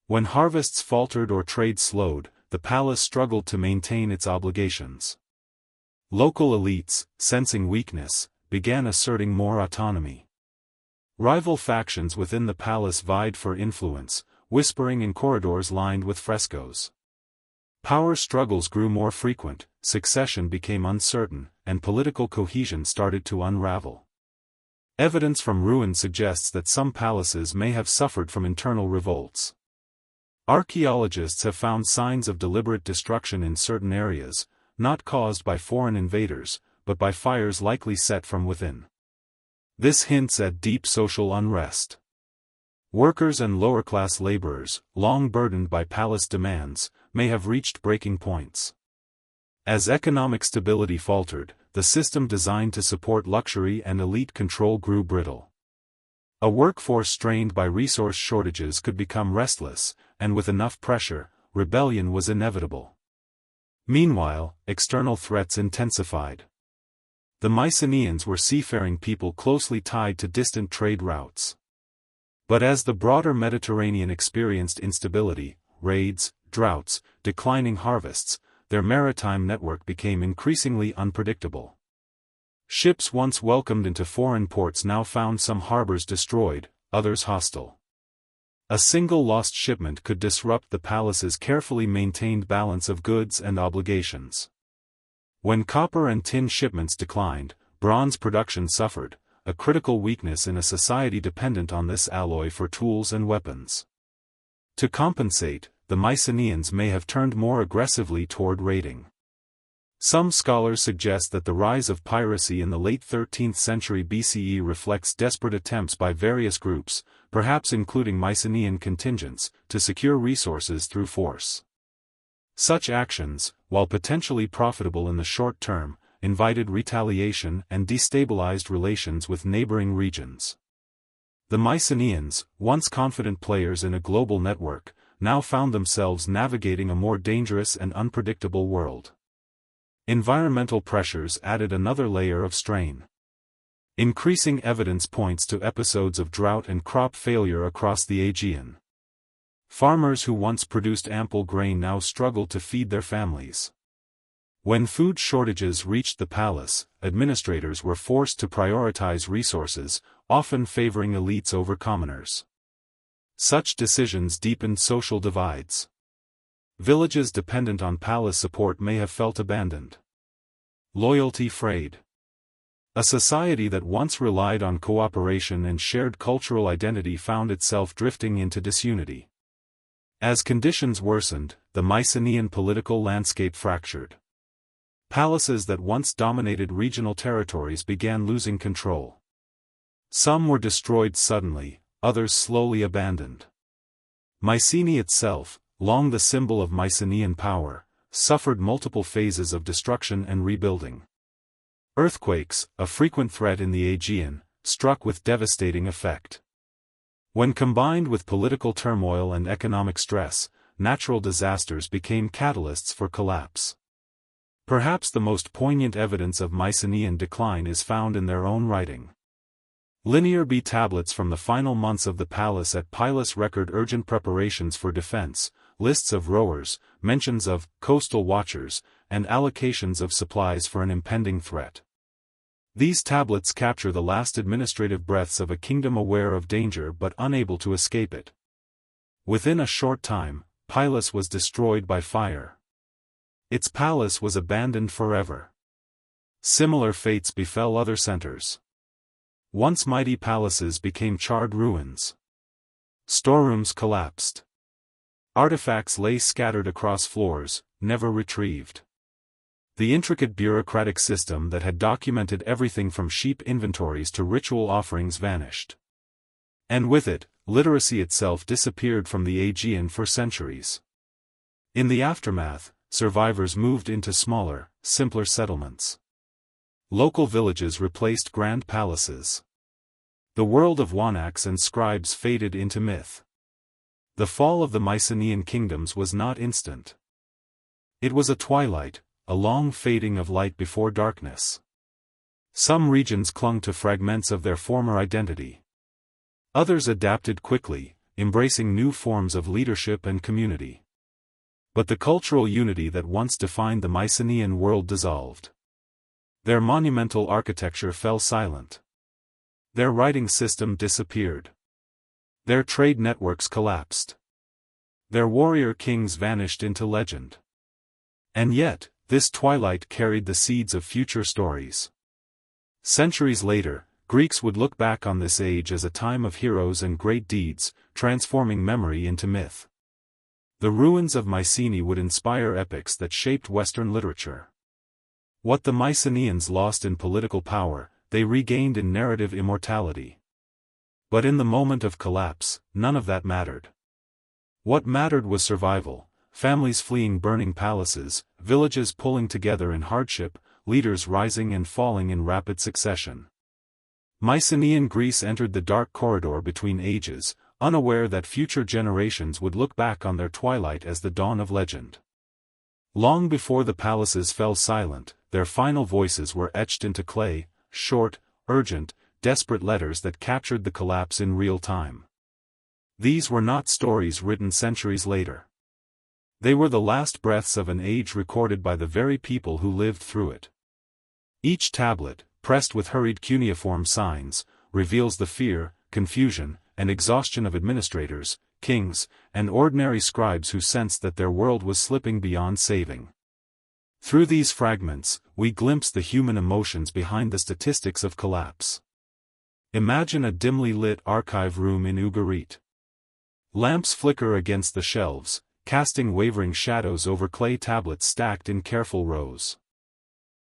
When harvests faltered or trade slowed, the palace struggled to maintain its obligations. Local elites, sensing weakness, began asserting more autonomy. Rival factions within the palace vied for influence, whispering in corridors lined with frescoes. Power struggles grew more frequent, succession became uncertain, and political cohesion started to unravel. Evidence from ruins suggests that some palaces may have suffered from internal revolts. Archaeologists have found signs of deliberate destruction in certain areas, not caused by foreign invaders, but by fires likely set from within. This hints at deep social unrest. Workers and lower-class laborers, long burdened by palace demands, may have reached breaking points. As economic stability faltered, the system designed to support luxury and elite control grew brittle. A workforce strained by resource shortages could become restless, and with enough pressure, rebellion was inevitable. Meanwhile, external threats intensified. The Mycenaeans were seafaring people closely tied to distant trade routes. But as the broader Mediterranean experienced instability, raids, droughts, declining harvests, their maritime network became increasingly unpredictable. Ships once welcomed into foreign ports now found some harbors destroyed, others hostile. A single lost shipment could disrupt the palace's carefully maintained balance of goods and obligations. When copper and tin shipments declined, bronze production suffered, a critical weakness in a society dependent on this alloy for tools and weapons. To compensate, the Mycenaeans may have turned more aggressively toward raiding. Some scholars suggest that the rise of piracy in the late 13th century BCE reflects desperate attempts by various groups, perhaps including Mycenaean contingents, to secure resources through force. Such actions, while potentially profitable in the short term, invited retaliation and destabilized relations with neighboring regions. The Mycenaeans, once confident players in a global network, now found themselves navigating a more dangerous and unpredictable world. Environmental pressures added another layer of strain. Increasing evidence points to episodes of drought and crop failure across the Aegean. Farmers who once produced ample grain now struggled to feed their families. When food shortages reached the palace, administrators were forced to prioritize resources, often favoring elites over commoners. Such decisions deepened social divides. Villages dependent on palace support may have felt abandoned. Loyalty frayed. A society that once relied on cooperation and shared cultural identity found itself drifting into disunity. As conditions worsened, the Mycenaean political landscape fractured. Palaces that once dominated regional territories began losing control. Some were destroyed suddenly, others slowly abandoned. Mycenae itself, long the symbol of Mycenaean power, suffered multiple phases of destruction and rebuilding. Earthquakes, a frequent threat in the Aegean, struck with devastating effect. When combined with political turmoil and economic stress, natural disasters became catalysts for collapse. Perhaps the most poignant evidence of Mycenaean decline is found in their own writing. Linear B tablets from the final months of the palace at Pylos record urgent preparations for defense, lists of rowers, mentions of coastal watchers, and allocations of supplies for an impending threat. These tablets capture the last administrative breaths of a kingdom aware of danger but unable to escape it. Within a short time, Pylos was destroyed by fire. Its palace was abandoned forever. Similar fates befell other centers. Once mighty palaces became charred ruins. Storerooms collapsed. Artifacts lay scattered across floors, never retrieved. The intricate bureaucratic system that had documented everything from sheep inventories to ritual offerings vanished. And with it, literacy itself disappeared from the Aegean for centuries. In the aftermath, survivors moved into smaller, simpler settlements. Local villages replaced grand palaces. The world of wanaks and scribes faded into myth. The fall of the Mycenaean kingdoms was not instant. It was a twilight, a long fading of light before darkness. Some regions clung to fragments of their former identity. Others adapted quickly, embracing new forms of leadership and community. But the cultural unity that once defined the Mycenaean world dissolved. Their monumental architecture fell silent. Their writing system disappeared. Their trade networks collapsed. Their warrior kings vanished into legend. And yet, this twilight carried the seeds of future stories. Centuries later, Greeks would look back on this age as a time of heroes and great deeds, transforming memory into myth. The ruins of Mycenae would inspire epics that shaped Western literature. What the Mycenaeans lost in political power, they regained in narrative immortality. But in the moment of collapse, none of that mattered. What mattered was survival, families fleeing burning palaces, villages pulling together in hardship, leaders rising and falling in rapid succession. Mycenaean Greece entered the dark corridor between ages, unaware that future generations would look back on their twilight as the dawn of legend. Long before the palaces fell silent, their final voices were etched into clay, short, urgent, desperate letters that captured the collapse in real time. These were not stories written centuries later. They were the last breaths of an age recorded by the very people who lived through it. Each tablet, pressed with hurried cuneiform signs, reveals the fear, confusion, and exhaustion of administrators, kings, and ordinary scribes who sensed that their world was slipping beyond saving. Through these fragments, we glimpse the human emotions behind the statistics of collapse. Imagine a dimly lit archive room in Ugarit. Lamps flicker against the shelves, casting wavering shadows over clay tablets stacked in careful rows.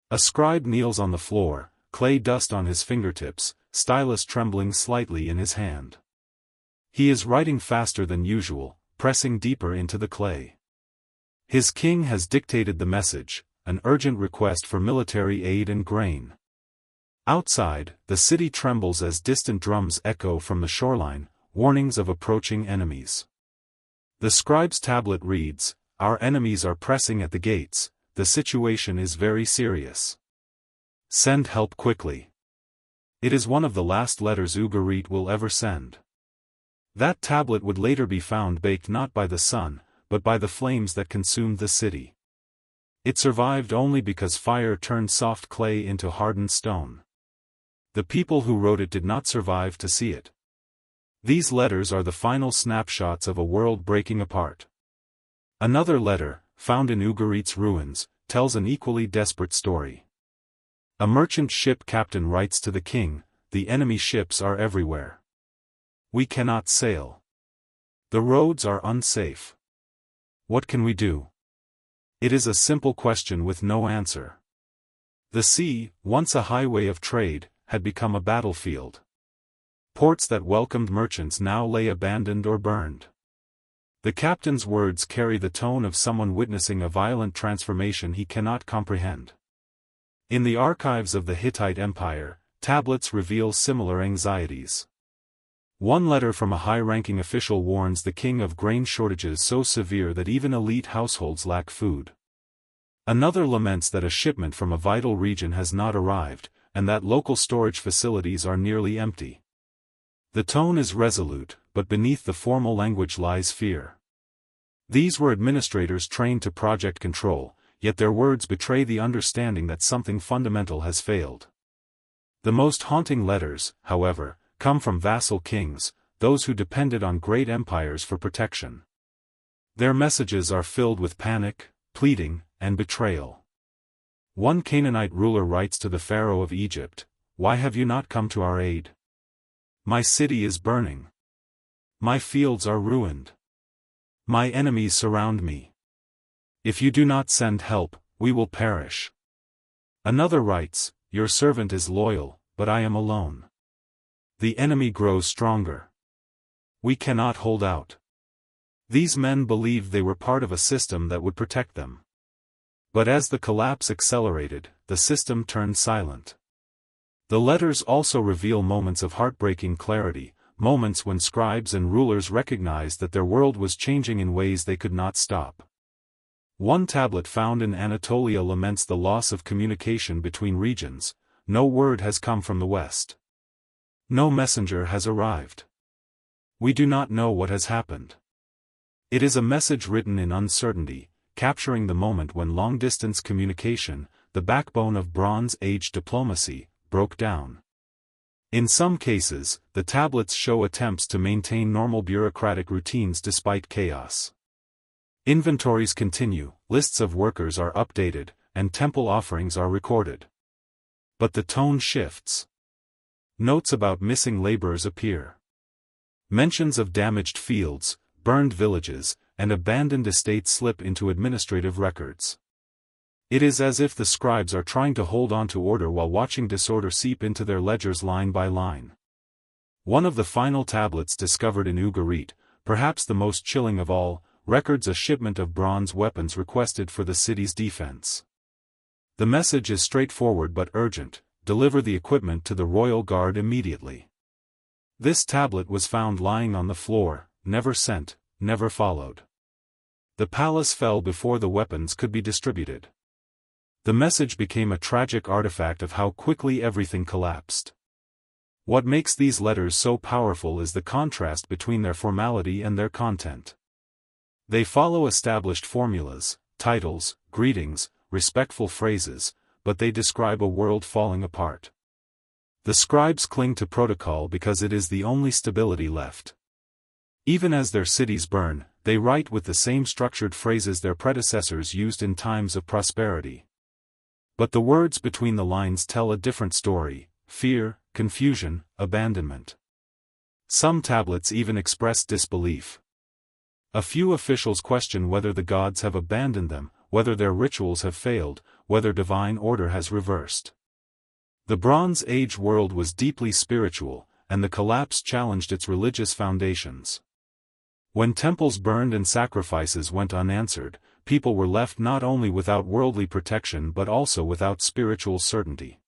A scribe kneels on the floor, clay dust on his fingertips, stylus trembling slightly in his hand. He is writing faster than usual, pressing deeper into the clay. His king has dictated the message, an urgent request for military aid and grain. Outside, the city trembles as distant drums echo from the shoreline, warnings of approaching enemies. The scribe's tablet reads, "Our enemies are pressing at the gates, the situation is very serious. Send help quickly." It is one of the last letters Ugarit will ever send. That tablet would later be found baked not by the sun, but by the flames that consumed the city. It survived only because fire turned soft clay into hardened stone. The people who wrote it did not survive to see it. These letters are the final snapshots of a world breaking apart. Another letter, found in Ugarit's ruins, tells an equally desperate story. A merchant ship captain writes to the king, "The enemy ships are everywhere. We cannot sail. The roads are unsafe. What can we do?" It is a simple question with no answer. The sea, once a highway of trade, had become a battlefield. Ports that welcomed merchants now lay abandoned or burned. The captain's words carry the tone of someone witnessing a violent transformation he cannot comprehend. In the archives of the Hittite Empire, tablets reveal similar anxieties. One letter from a high-ranking official warns the king of grain shortages so severe that even elite households lack food. Another laments that a shipment from a vital region has not arrived, and that local storage facilities are nearly empty. The tone is resolute, but beneath the formal language lies fear. These were administrators trained to project control, yet their words betray the understanding that something fundamental has failed. The most haunting letters, however, come from vassal kings, those who depended on great empires for protection. Their messages are filled with panic, pleading, and betrayal. One Canaanite ruler writes to the Pharaoh of Egypt, "Why have you not come to our aid? My city is burning. My fields are ruined. My enemies surround me. If you do not send help, we will perish." Another writes, "Your servant is loyal, but I am alone. The enemy grows stronger. We cannot hold out." These men believed they were part of a system that would protect them. But as the collapse accelerated, the system turned silent. The letters also reveal moments of heartbreaking clarity, moments when scribes and rulers recognized that their world was changing in ways they could not stop. One tablet found in Anatolia laments the loss of communication between regions. No word has come from the west. No messenger has arrived. We do not know what has happened. It is a message written in uncertainty, capturing the moment when long-distance communication, the backbone of Bronze Age diplomacy, broke down. In some cases, the tablets show attempts to maintain normal bureaucratic routines despite chaos. Inventories continue, lists of workers are updated, and temple offerings are recorded. But the tone shifts. Notes about missing laborers appear. Mentions of damaged fields, burned villages, and abandoned estates slip into administrative records. It is as if the scribes are trying to hold on to order while watching disorder seep into their ledgers line by line. One of the final tablets discovered in Ugarit, perhaps the most chilling of all, records a shipment of bronze weapons requested for the city's defense. The message is straightforward but urgent: deliver the equipment to the royal guard immediately. This tablet was found lying on the floor, never sent, never followed. The palace fell before the weapons could be distributed. The message became a tragic artifact of how quickly everything collapsed. What makes these letters so powerful is the contrast between their formality and their content. They follow established formulas, titles, greetings, respectful phrases, but they describe a world falling apart. The scribes cling to protocol because it is the only stability left. Even as their cities burn, they write with the same structured phrases their predecessors used in times of prosperity. But the words between the lines tell a different story: fear, confusion, abandonment. Some tablets even express disbelief. A few officials question whether the gods have abandoned them, whether their rituals have failed, whether divine order has reversed. The Bronze Age world was deeply spiritual, and the collapse challenged its religious foundations. When temples burned and sacrifices went unanswered, people were left not only without worldly protection but also without spiritual certainty.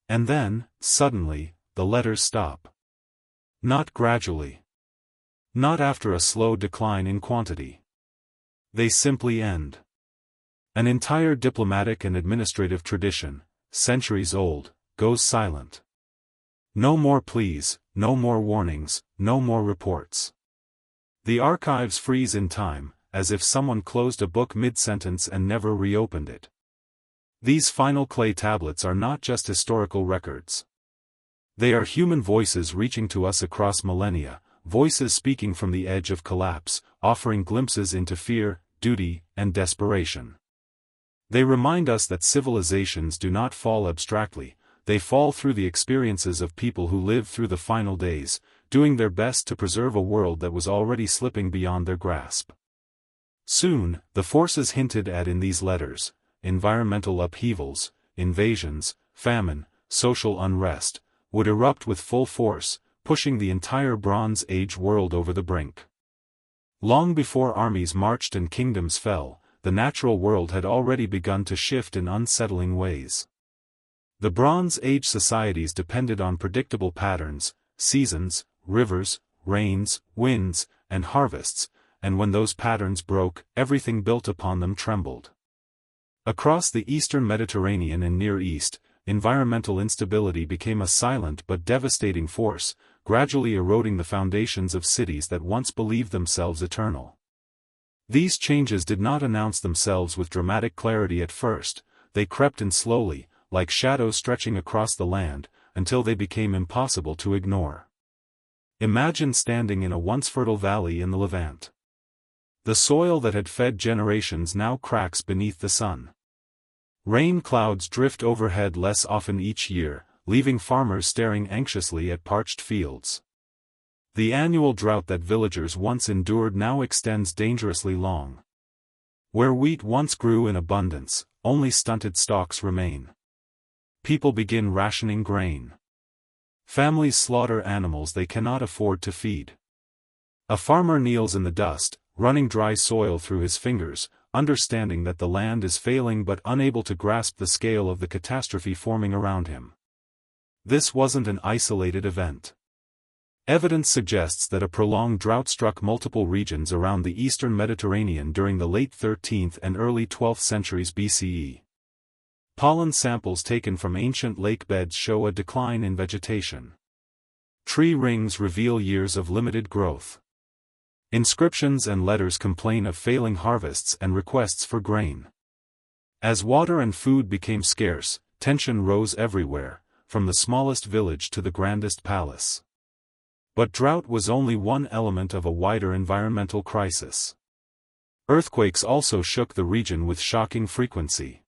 And then, suddenly, the letters stop. Not gradually. Not after a slow decline in quantity. They simply end. An entire diplomatic and administrative tradition, centuries old, goes silent. No more pleas, no more warnings, no more reports. The archives freeze in time, as if someone closed a book mid-sentence and never reopened it. These final clay tablets are not just historical records. They are human voices reaching to us across millennia, voices speaking from the edge of collapse, offering glimpses into fear, duty, and desperation. They remind us that civilizations do not fall abstractly, they fall through the experiences of people who lived through the final days, doing their best to preserve a world that was already slipping beyond their grasp. Soon, the forces hinted at in these letters, environmental upheavals, invasions, famine, social unrest, would erupt with full force, pushing the entire Bronze Age world over the brink. Long before armies marched and kingdoms fell, the natural world had already begun to shift in unsettling ways. The Bronze Age societies depended on predictable patterns, seasons, rivers, rains, winds, and harvests, and when those patterns broke, everything built upon them trembled. Across the eastern Mediterranean and Near East, environmental instability became a silent but devastating force, gradually eroding the foundations of cities that once believed themselves eternal. These changes did not announce themselves with dramatic clarity at first, they crept in slowly, like shadows stretching across the land, until they became impossible to ignore. Imagine standing in a once fertile valley in the Levant. The soil that had fed generations now cracks beneath the sun. Rain clouds drift overhead less often each year, leaving farmers staring anxiously at parched fields. The annual drought that villagers once endured now extends dangerously long. Where wheat once grew in abundance, only stunted stalks remain. People begin rationing grain. Families slaughter animals they cannot afford to feed. A farmer kneels in the dust, running dry soil through his fingers, understanding that the land is failing but unable to grasp the scale of the catastrophe forming around him. This wasn't an isolated event. Evidence suggests that a prolonged drought struck multiple regions around the eastern Mediterranean during the late 13th and early 12th centuries BCE. Pollen samples taken from ancient lake beds show a decline in vegetation. Tree rings reveal years of limited growth. Inscriptions and letters complain of failing harvests and requests for grain. As water and food became scarce, tension rose everywhere, from the smallest village to the grandest palace. But drought was only one element of a wider environmental crisis. Earthquakes also shook the region with shocking frequency.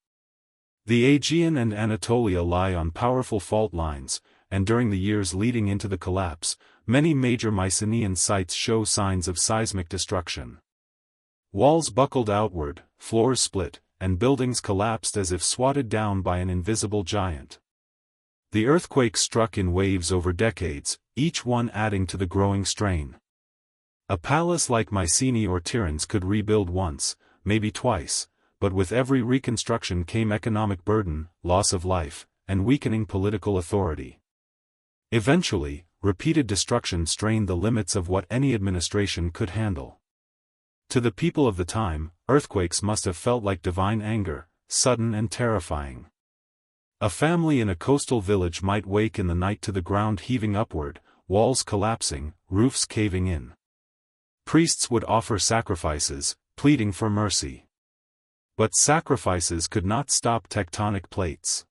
The Aegean and Anatolia lie on powerful fault lines, and during the years leading into the collapse, many major Mycenaean sites show signs of seismic destruction. Walls buckled outward, floors split, and buildings collapsed as if swatted down by an invisible giant. The earthquake struck in waves over decades, each one adding to the growing strain. A palace like Mycenae or Tiryns could rebuild once, maybe twice, but with every reconstruction came economic burden, loss of life, and weakening political authority. Eventually, repeated destruction strained the limits of what any administration could handle. To the people of the time, earthquakes must have felt like divine anger, sudden and terrifying. A family in a coastal village might wake in the night to the ground heaving upward, walls collapsing, roofs caving in. Priests would offer sacrifices, pleading for mercy. But sacrifices could not stop tectonic plates.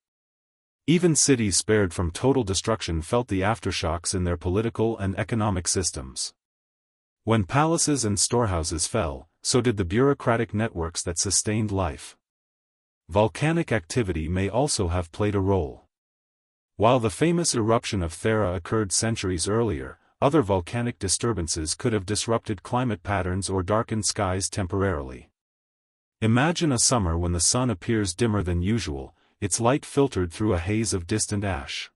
Even cities spared from total destruction felt the aftershocks in their political and economic systems. When palaces and storehouses fell, so did the bureaucratic networks that sustained life. Volcanic activity may also have played a role. While the famous eruption of Thera occurred centuries earlier, other volcanic disturbances could have disrupted climate patterns or darkened skies temporarily. Imagine a summer when the sun appears dimmer than usual, its light filtered through a haze of distant ash.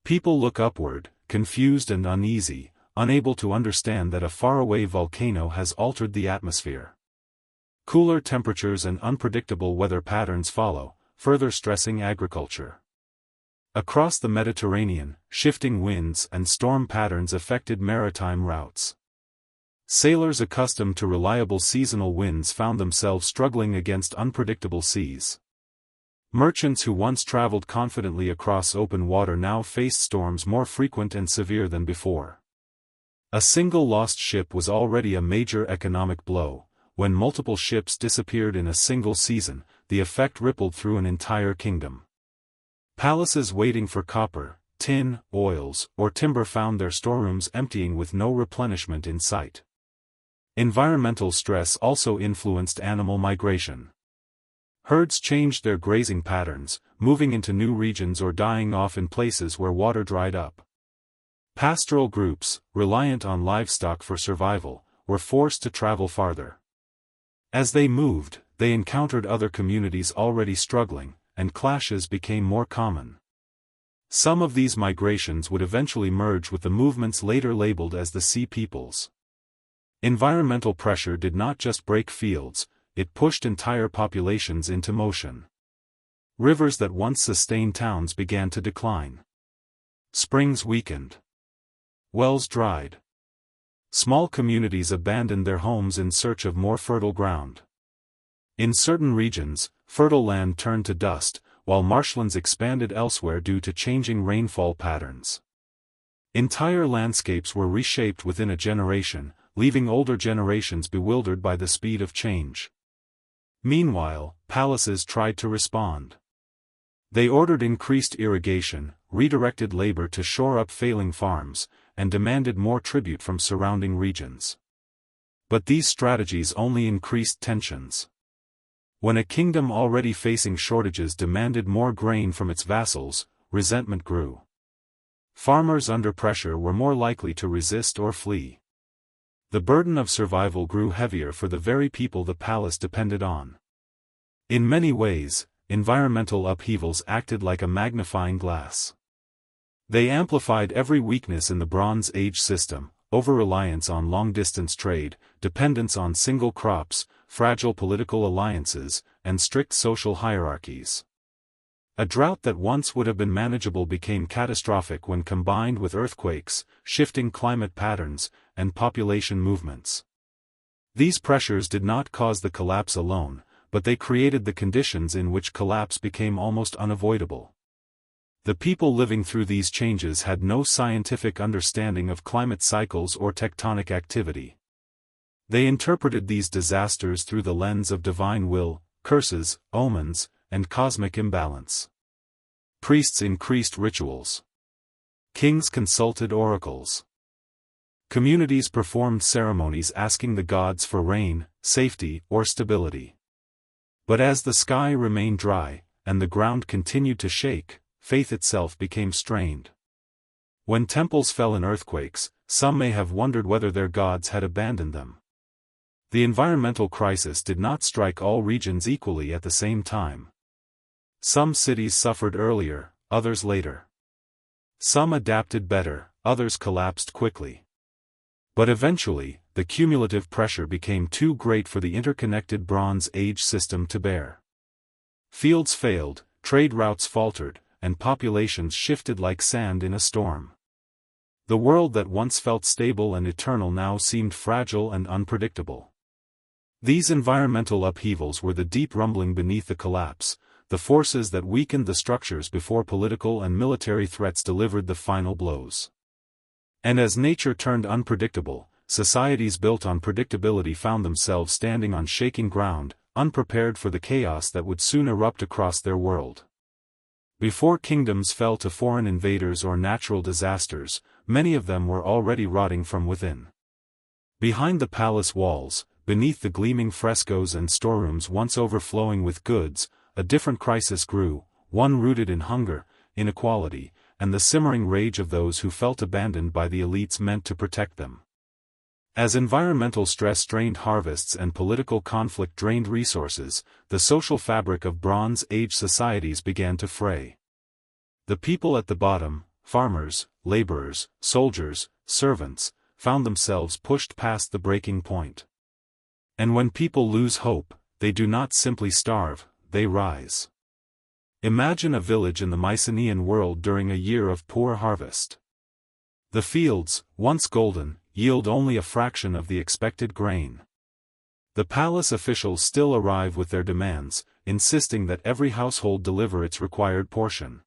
People look upward, confused and uneasy, unable to understand that a faraway volcano has altered the atmosphere. Cooler temperatures and unpredictable weather patterns follow, further stressing agriculture. Across the Mediterranean, shifting winds and storm patterns affected maritime routes. Sailors accustomed to reliable seasonal winds found themselves struggling against unpredictable seas. Merchants who once traveled confidently across open water now faced storms more frequent and severe than before. A single lost ship was already a major economic blow. When multiple ships disappeared in a single season, the effect rippled through an entire kingdom. Palaces waiting for copper, tin, oils, or timber found their storerooms emptying with no replenishment in sight. Environmental stress also influenced animal migration. Herds changed their grazing patterns, moving into new regions or dying off in places where water dried up. Pastoral groups, reliant on livestock for survival, were forced to travel farther. As they moved, they encountered other communities already struggling, and clashes became more common. Some of these migrations would eventually merge with the movements later labeled as the Sea Peoples. Environmental pressure did not just break fields, it pushed entire populations into motion. Rivers that once sustained towns began to decline. Springs weakened. Wells dried. Small communities abandoned their homes in search of more fertile ground. In certain regions, fertile land turned to dust, while marshlands expanded elsewhere due to changing rainfall patterns. Entire landscapes were reshaped within a generation, leaving older generations bewildered by the speed of change. Meanwhile, palaces tried to respond. They ordered increased irrigation, redirected labor to shore up failing farms, and demanded more tribute from surrounding regions. But these strategies only increased tensions. When a kingdom already facing shortages demanded more grain from its vassals, resentment grew. Farmers under pressure were more likely to resist or flee. The burden of survival grew heavier for the very people the palace depended on. In many ways, environmental upheavals acted like a magnifying glass. They amplified every weakness in the Bronze Age system: over-reliance on long-distance trade, dependence on single crops, fragile political alliances, and strict social hierarchies. A drought that once would have been manageable became catastrophic when combined with earthquakes, shifting climate patterns, and population movements. These pressures did not cause the collapse alone, but they created the conditions in which collapse became almost unavoidable. The people living through these changes had no scientific understanding of climate cycles or tectonic activity. They interpreted these disasters through the lens of divine will, curses, omens, and cosmic imbalance. Priests increased rituals. Kings consulted oracles. Communities performed ceremonies asking the gods for rain, safety, or stability. But as the sky remained dry, and the ground continued to shake, faith itself became strained. When temples fell in earthquakes, some may have wondered whether their gods had abandoned them. The environmental crisis did not strike all regions equally at the same time. Some cities suffered earlier, others later. Some adapted better, others collapsed quickly. But eventually, the cumulative pressure became too great for the interconnected Bronze Age system to bear. Fields failed, trade routes faltered, and populations shifted like sand in a storm. The world that once felt stable and eternal now seemed fragile and unpredictable. These environmental upheavals were the deep rumbling beneath the collapse, the forces that weakened the structures before political and military threats delivered the final blows. And as nature turned unpredictable, societies built on predictability found themselves standing on shaking ground, unprepared for the chaos that would soon erupt across their world. Before kingdoms fell to foreign invaders or natural disasters, many of them were already rotting from within. Behind the palace walls, beneath the gleaming frescoes and storerooms once overflowing with goods, a different crisis grew, one rooted in hunger, inequality, and the simmering rage of those who felt abandoned by the elites meant to protect them. As environmental stress strained harvests and political conflict drained resources, the social fabric of Bronze Age societies began to fray. The people at the bottom, farmers, laborers, soldiers, servants, found themselves pushed past the breaking point. And when people lose hope, they do not simply starve, they rise. Imagine a village in the Mycenaean world during a year of poor harvest. The fields, once golden, yield only a fraction of the expected grain. The palace officials still arrive with their demands, insisting that every household deliver its required portion.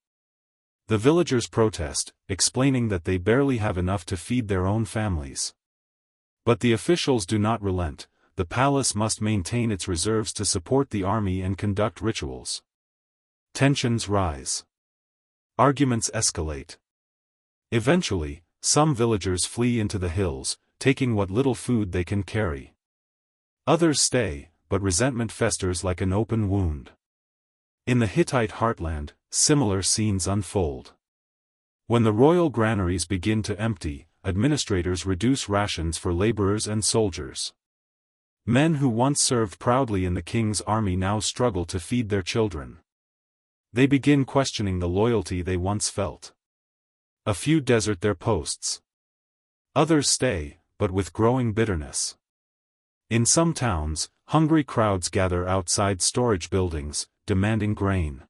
The villagers protest, explaining that they barely have enough to feed their own families. But the officials do not relent. The palace must maintain its reserves to support the army and conduct rituals. Tensions rise. Arguments escalate. Eventually, some villagers flee into the hills, taking what little food they can carry. Others stay, but resentment festers like an open wound. In the Hittite heartland, similar scenes unfold. When the royal granaries begin to empty, administrators reduce rations for laborers and soldiers. Men who once served proudly in the king's army now struggle to feed their children. They begin questioning the loyalty they once felt. A few desert their posts. Others stay, but with growing bitterness. In some towns, hungry crowds gather outside storage buildings, demanding grain.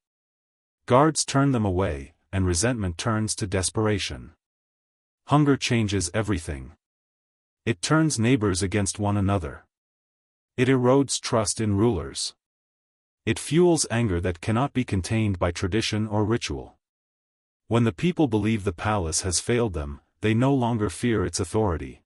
Guards turn them away, and resentment turns to desperation. Hunger changes everything. It turns neighbors against one another. It erodes trust in rulers. It fuels anger that cannot be contained by tradition or ritual. When the people believe the palace has failed them, they no longer fear its authority.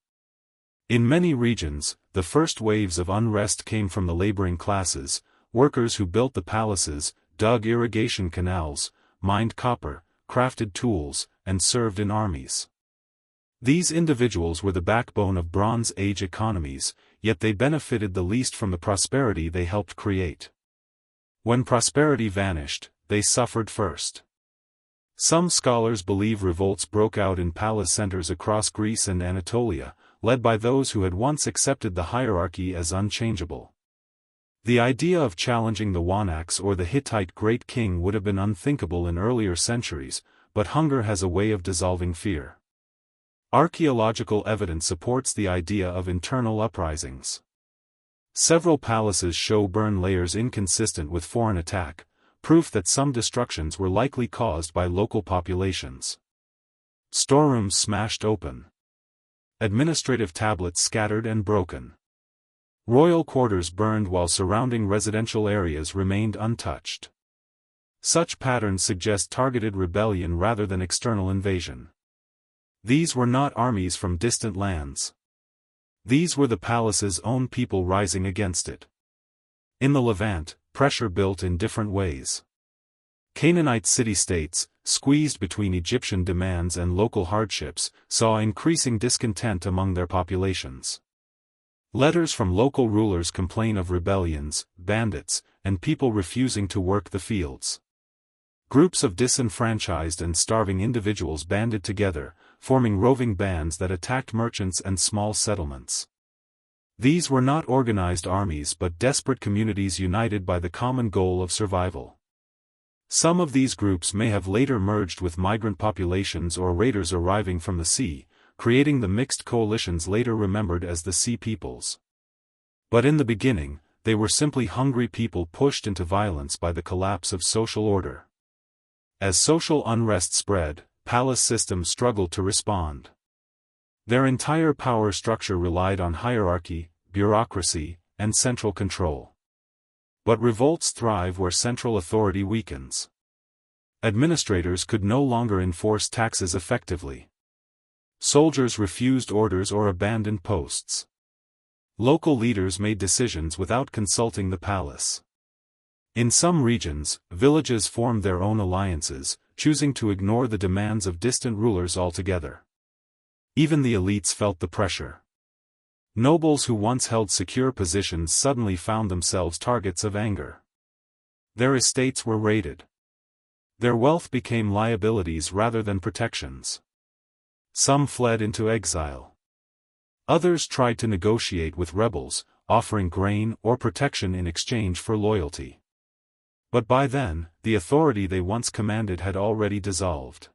In many regions, the first waves of unrest came from the laboring classes, workers who built the palaces, dug irrigation canals, mined copper, crafted tools, and served in armies. These individuals were the backbone of Bronze Age economies, yet they benefited the least from the prosperity they helped create. When prosperity vanished, they suffered first. Some scholars believe revolts broke out in palace centers across Greece and Anatolia, led by those who had once accepted the hierarchy as unchangeable. The idea of challenging the Wanax or the Hittite great king would have been unthinkable in earlier centuries, but hunger has a way of dissolving fear. Archaeological evidence supports the idea of internal uprisings. Several palaces show burn layers inconsistent with foreign attack, proof that some destructions were likely caused by local populations. Storerooms smashed open. Administrative tablets scattered and broken. Royal quarters burned while surrounding residential areas remained untouched. Such patterns suggest targeted rebellion rather than external invasion. These were not armies from distant lands. These were the palace's own people rising against it. In the Levant, pressure built in different ways. Canaanite city-states, squeezed between Egyptian demands and local hardships, saw increasing discontent among their populations. Letters from local rulers complain of rebellions, bandits, and people refusing to work the fields. Groups of disenfranchised and starving individuals banded together, forming roving bands that attacked merchants and small settlements. These were not organized armies but desperate communities united by the common goal of survival. Some of these groups may have later merged with migrant populations or raiders arriving from the sea, creating the mixed coalitions later remembered as the Sea Peoples. But in the beginning, they were simply hungry people pushed into violence by the collapse of social order. As social unrest spread, palace systems struggled to respond. Their entire power structure relied on hierarchy, bureaucracy, and central control. But revolts thrive where central authority weakens. Administrators could no longer enforce taxes effectively. Soldiers refused orders or abandoned posts. Local leaders made decisions without consulting the palace. In some regions, villages formed their own alliances, choosing to ignore the demands of distant rulers altogether. Even the elites felt the pressure. Nobles who once held secure positions suddenly found themselves targets of anger. Their estates were raided. Their wealth became liabilities rather than protections. Some fled into exile. Others tried to negotiate with rebels, offering grain or protection in exchange for loyalty. But by then, the authority they once commanded had already dissolved.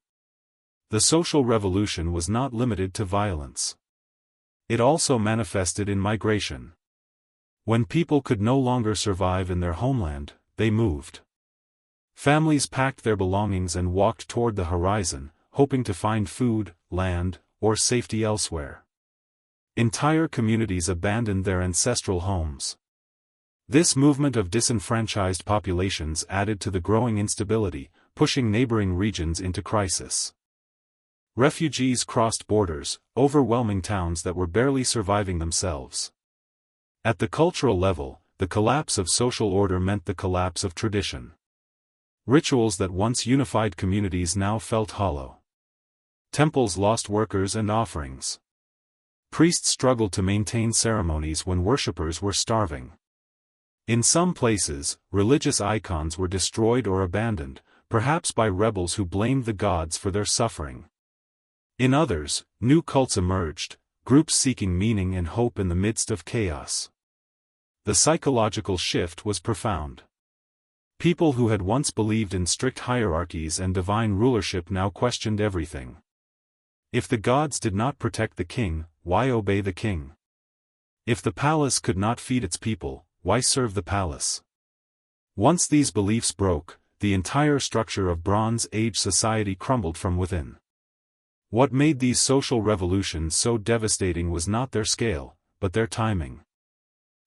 The social revolution was not limited to violence. It also manifested in migration. When people could no longer survive in their homeland, they moved. Families packed their belongings and walked toward the horizon, hoping to find food, land, or safety elsewhere. Entire communities abandoned their ancestral homes. This movement of disenfranchised populations added to the growing instability, pushing neighboring regions into crisis. Refugees crossed borders, overwhelming towns that were barely surviving themselves. At the cultural level, the collapse of social order meant the collapse of tradition. Rituals that once unified communities now felt hollow. Temples lost workers and offerings. Priests struggled to maintain ceremonies when worshippers were starving. In some places, religious icons were destroyed or abandoned, perhaps by rebels who blamed the gods for their suffering. In others, new cults emerged, groups seeking meaning and hope in the midst of chaos. The psychological shift was profound. People who had once believed in strict hierarchies and divine rulership now questioned everything. If the gods did not protect the king, why obey the king? If the palace could not feed its people, why serve the palace? Once these beliefs broke, the entire structure of Bronze Age society crumbled from within. What made these social revolutions so devastating was not their scale, but their timing.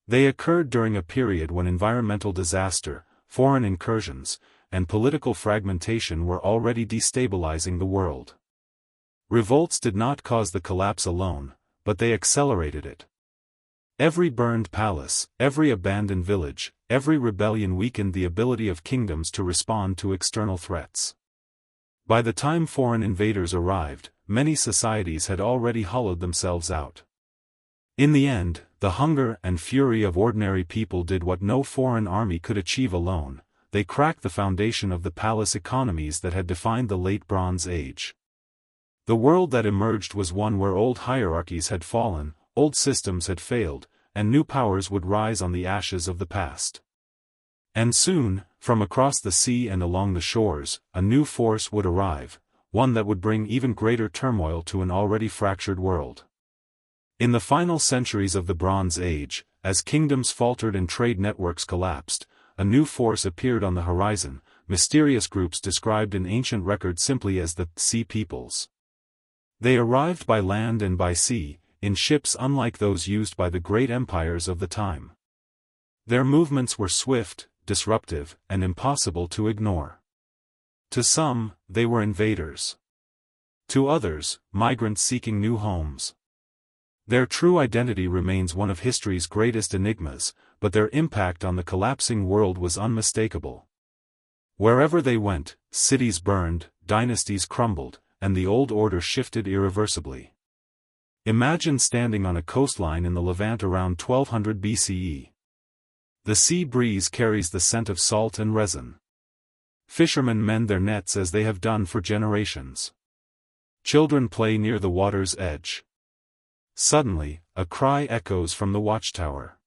They occurred during a period when environmental disaster, foreign incursions, and political fragmentation were already destabilizing the world. Revolts did not cause the collapse alone, but they accelerated it. Every burned palace, every abandoned village, every rebellion weakened the ability of kingdoms to respond to external threats. By the time foreign invaders arrived, many societies had already hollowed themselves out. In the end, the hunger and fury of ordinary people did what no foreign army could achieve alone: they cracked the foundation of the palace economies that had defined the late Bronze Age. The world that emerged was one where old hierarchies had fallen, old systems had failed, and new powers would rise on the ashes of the past. And soon, from across the sea and along the shores, a new force would arrive, one that would bring even greater turmoil to an already fractured world. In the final centuries of the Bronze Age, as kingdoms faltered and trade networks collapsed, a new force appeared on the horizon, mysterious groups described in ancient records simply as the Sea Peoples. They arrived by land and by sea, in ships unlike those used by the great empires of the time. Their movements were swift, disruptive, and impossible to ignore. To some, they were invaders. To others, migrants seeking new homes. Their true identity remains one of history's greatest enigmas, but their impact on the collapsing world was unmistakable. Wherever they went, cities burned, dynasties crumbled, and the old order shifted irreversibly. Imagine standing on a coastline in the Levant around 1200 BCE. The sea breeze carries the scent of salt and resin. Fishermen mend their nets as they have done for generations. Children play near the water's edge. Suddenly, a cry echoes from the watchtower.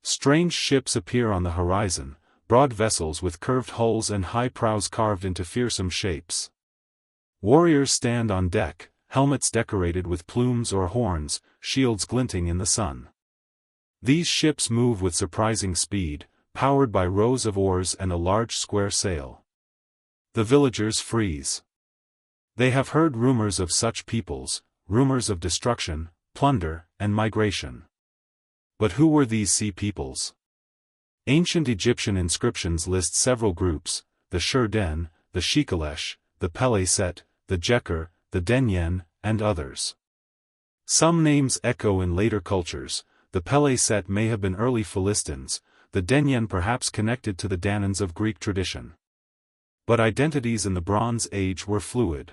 Strange ships appear on the horizon, broad vessels with curved hulls and high prows carved into fearsome shapes. Warriors stand on deck, helmets decorated with plumes or horns, shields glinting in the sun. These ships move with surprising speed, powered by rows of oars and a large square sail. The villagers freeze. They have heard rumors of such peoples, rumors of destruction, plunder, and migration. But who were these sea peoples? Ancient Egyptian inscriptions list several groups: the Shur-Den, the Shikalesh, the Pele-Set, the Jeker, the Denyen, and others. Some names echo in later cultures. The Pele-Set may have been early Philistines, the Denyen perhaps connected to the Danans of Greek tradition. But identities in the Bronze Age were fluid.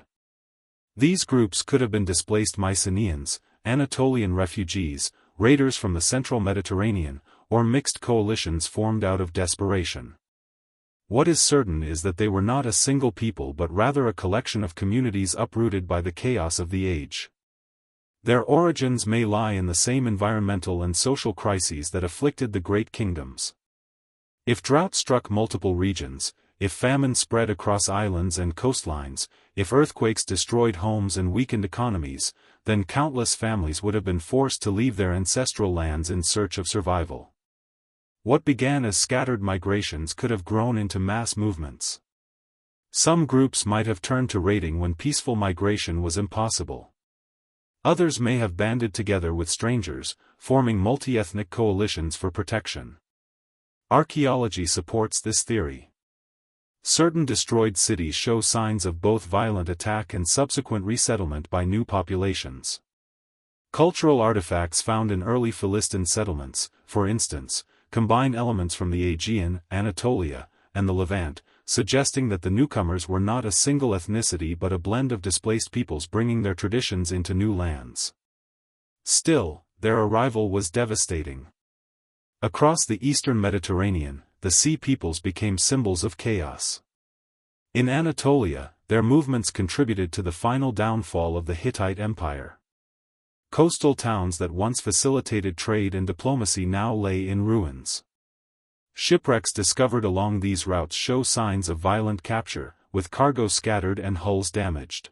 These groups could have been displaced Mycenaeans, Anatolian refugees, raiders from the central Mediterranean, or mixed coalitions formed out of desperation. What is certain is that they were not a single people but rather a collection of communities uprooted by the chaos of the age. Their origins may lie in the same environmental and social crises that afflicted the great kingdoms. If drought struck multiple regions, if famine spread across islands and coastlines, if earthquakes destroyed homes and weakened economies, then countless families would have been forced to leave their ancestral lands in search of survival. What began as scattered migrations could have grown into mass movements. Some groups might have turned to raiding when peaceful migration was impossible. Others may have banded together with strangers, forming multi-ethnic coalitions for protection. Archaeology supports this theory. Certain destroyed cities show signs of both violent attack and subsequent resettlement by new populations. Cultural artifacts found in early Philistine settlements, for instance, combine elements from the Aegean, Anatolia, and the Levant, suggesting that the newcomers were not a single ethnicity but a blend of displaced peoples bringing their traditions into new lands. Still, their arrival was devastating. Across the eastern Mediterranean, the sea peoples became symbols of chaos. In Anatolia, their movements contributed to the final downfall of the Hittite Empire. Coastal towns that once facilitated trade and diplomacy now lay in ruins. Shipwrecks discovered along these routes show signs of violent capture, with cargo scattered and hulls damaged.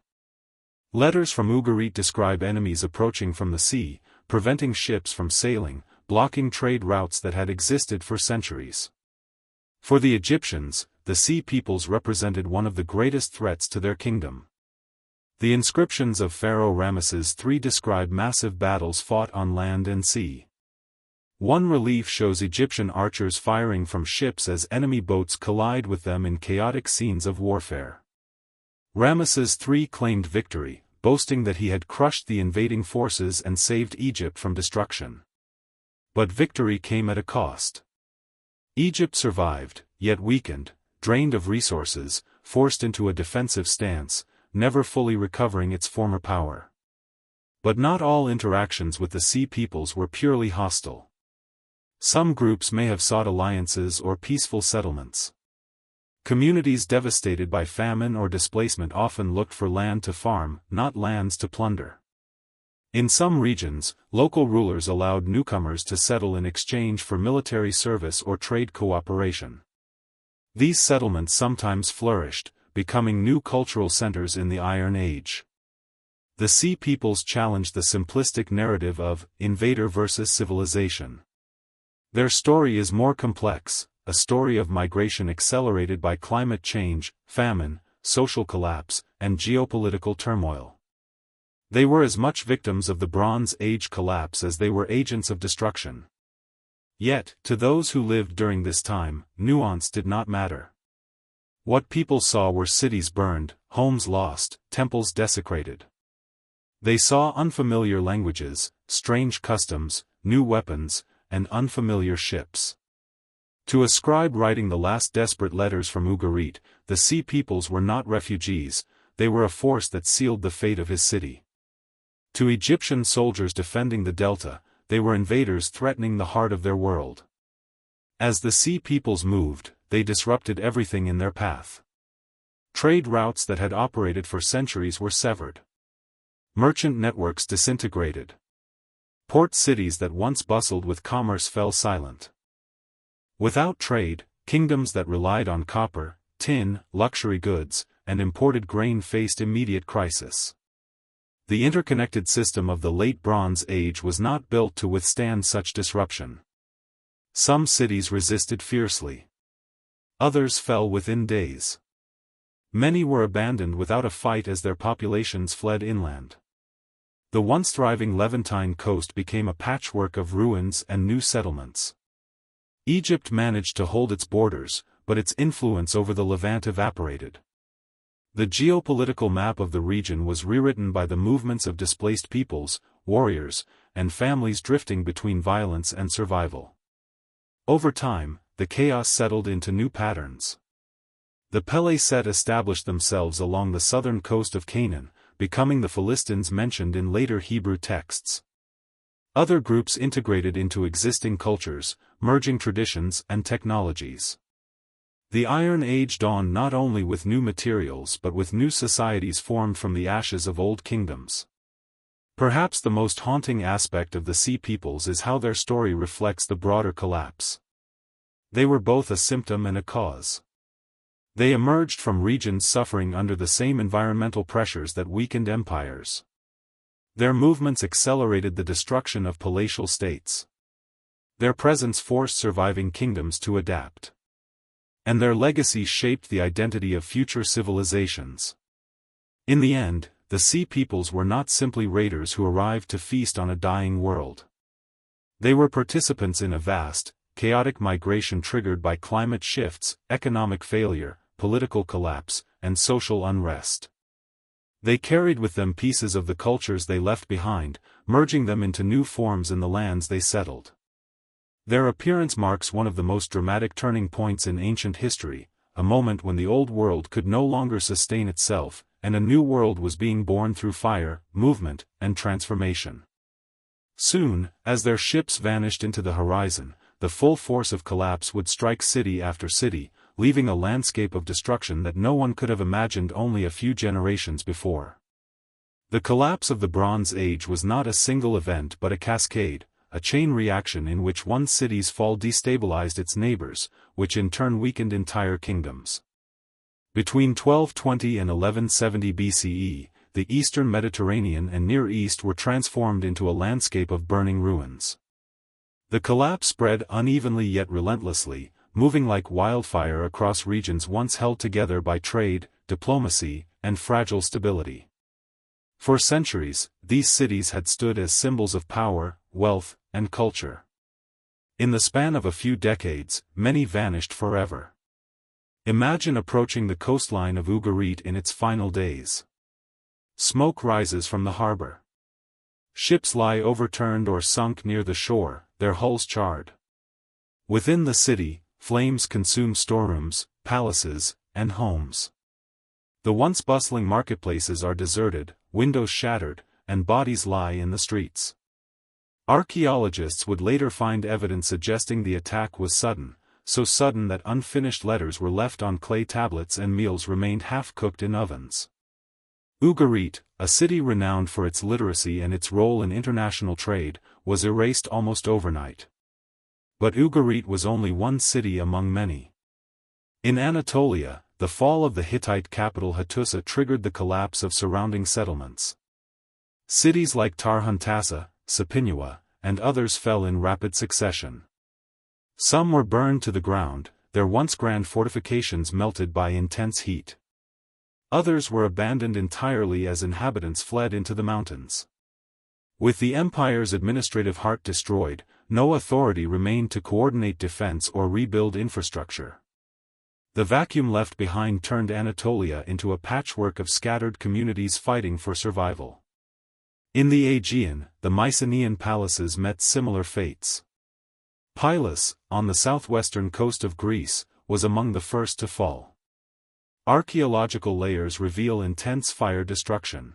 Letters from Ugarit describe enemies approaching from the sea, preventing ships from sailing, blocking trade routes that had existed for centuries. For the Egyptians, the sea peoples represented one of the greatest threats to their kingdom. The inscriptions of Pharaoh Ramesses III describe massive battles fought on land and sea. One relief shows Egyptian archers firing from ships as enemy boats collide with them in chaotic scenes of warfare. Ramesses III claimed victory, boasting that he had crushed the invading forces and saved Egypt from destruction. But victory came at a cost. Egypt survived, yet weakened, drained of resources, forced into a defensive stance, never fully recovering its former power. But not all interactions with the sea peoples were purely hostile. Some groups may have sought alliances or peaceful settlements. Communities devastated by famine or displacement often looked for land to farm, not lands to plunder. In some regions, local rulers allowed newcomers to settle in exchange for military service or trade cooperation. These settlements sometimes flourished, becoming new cultural centers in the Iron Age. The sea peoples challenged the simplistic narrative of invader versus civilization. Their story is more complex, a story of migration accelerated by climate change, famine, social collapse, and geopolitical turmoil. They were as much victims of the Bronze Age collapse as they were agents of destruction. Yet, to those who lived during this time, nuance did not matter. What people saw were cities burned, homes lost, temples desecrated. They saw unfamiliar languages, strange customs, new weapons, and unfamiliar ships. To a scribe writing the last desperate letters from Ugarit, the sea peoples were not refugees, they were a force that sealed the fate of his city. To Egyptian soldiers defending the delta, they were invaders threatening the heart of their world. As the sea peoples moved, they disrupted everything in their path. Trade routes that had operated for centuries were severed. Merchant networks disintegrated. Port cities that once bustled with commerce fell silent. Without trade, kingdoms that relied on copper, tin, luxury goods, and imported grain faced immediate crisis. The interconnected system of the Late Bronze Age was not built to withstand such disruption. Some cities resisted fiercely. Others fell within days. Many were abandoned without a fight as their populations fled inland. The once thriving Levantine coast became a patchwork of ruins and new settlements. Egypt managed to hold its borders, but its influence over the Levant evaporated. The geopolitical map of the region was rewritten by the movements of displaced peoples, warriors, and families drifting between violence and survival. Over time, the chaos settled into new patterns. The Peleset established themselves along the southern coast of Canaan, becoming the Philistines mentioned in later Hebrew texts. Other groups integrated into existing cultures, merging traditions and technologies. The Iron Age dawned not only with new materials but with new societies formed from the ashes of old kingdoms. Perhaps the most haunting aspect of the Sea Peoples is how their story reflects the broader collapse. They were both a symptom and a cause. They emerged from regions suffering under the same environmental pressures that weakened empires. Their movements accelerated the destruction of palatial states. Their presence forced surviving kingdoms to adapt. And their legacy shaped the identity of future civilizations. In the end, the Sea Peoples were not simply raiders who arrived to feast on a dying world. They were participants in a vast, chaotic migration triggered by climate shifts, economic failure, political collapse, and social unrest. They carried with them pieces of the cultures they left behind, merging them into new forms in the lands they settled. Their appearance marks one of the most dramatic turning points in ancient history, a moment when the old world could no longer sustain itself, and a new world was being born through fire, movement, and transformation. Soon, as their ships vanished into the horizon, the full force of collapse would strike city after city, leaving a landscape of destruction that no one could have imagined only a few generations before. The collapse of the Bronze Age was not a single event but a cascade, a chain reaction in which one city's fall destabilized its neighbors, which in turn weakened entire kingdoms. Between 1220 and 1170 BCE, the eastern Mediterranean and Near East were transformed into a landscape of burning ruins. The collapse spread unevenly yet relentlessly, moving like wildfire across regions once held together by trade, diplomacy, and fragile stability. For centuries, these cities had stood as symbols of power, wealth, and culture. In the span of a few decades, many vanished forever. Imagine approaching the coastline of Ugarit in its final days. Smoke rises from the harbor. Ships lie overturned or sunk near the shore, their hulls charred. Within the city, flames consume storerooms, palaces, and homes. The once bustling marketplaces are deserted, windows shattered, and bodies lie in the streets. Archaeologists would later find evidence suggesting the attack was sudden, so sudden that unfinished letters were left on clay tablets and meals remained half-cooked in ovens. Ugarit, a city renowned for its literacy and its role in international trade, was erased almost overnight. But Ugarit was only one city among many. In Anatolia, the fall of the Hittite capital Hattusa triggered the collapse of surrounding settlements. Cities like Tarhuntassa, Sapinua, and others fell in rapid succession. Some were burned to the ground, their once grand fortifications melted by intense heat. Others were abandoned entirely as inhabitants fled into the mountains. With the empire's administrative heart destroyed, no authority remained to coordinate defense or rebuild infrastructure. The vacuum left behind turned Anatolia into a patchwork of scattered communities fighting for survival. In the Aegean, the Mycenaean palaces met similar fates. Pylos, on the southwestern coast of Greece, was among the first to fall. Archaeological layers reveal intense fire destruction.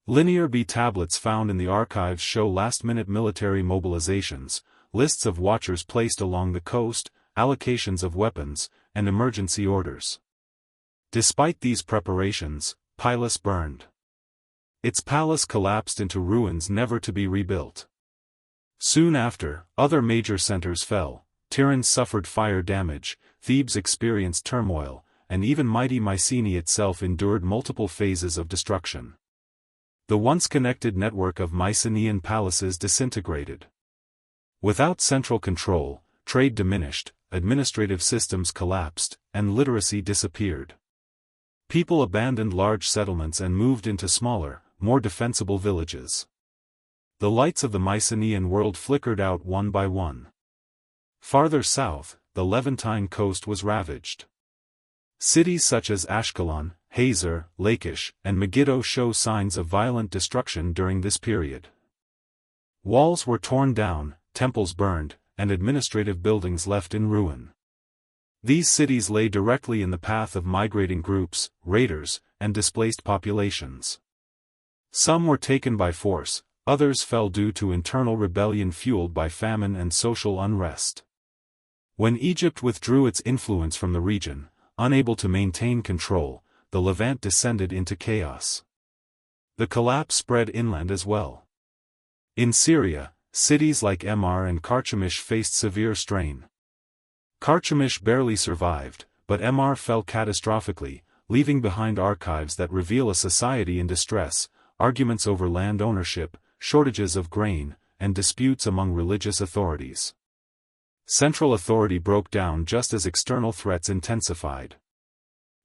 Linear B tablets found in the archives show last-minute military mobilizations, lists of watchers placed along the coast, allocations of weapons, and emergency orders. Despite these preparations, Pylos burned. Its palace collapsed into ruins never to be rebuilt. Soon after, other major centers fell, Tiryns suffered fire damage, Thebes experienced turmoil, and even mighty Mycenae itself endured multiple phases of destruction. The once connected network of Mycenaean palaces disintegrated. Without central control, trade diminished, administrative systems collapsed, and literacy disappeared. People abandoned large settlements and moved into smaller, more defensible villages. The lights of the Mycenaean world flickered out one by one. Farther south, the Levantine coast was ravaged. Cities such as Ashkelon, Hazor, Lachish, and Megiddo show signs of violent destruction during this period. Walls were torn down, temples burned, and administrative buildings left in ruin. These cities lay directly in the path of migrating groups, raiders, and displaced populations. Some were taken by force, others fell due to internal rebellion fueled by famine and social unrest. When Egypt withdrew its influence from the region, unable to maintain control, the Levant descended into chaos. The collapse spread inland as well. In Syria, cities like Emar and Carchemish faced severe strain. Carchemish barely survived, but Emar fell catastrophically, leaving behind archives that reveal a society in distress, arguments over land ownership, shortages of grain, and disputes among religious authorities. Central authority broke down just as external threats intensified.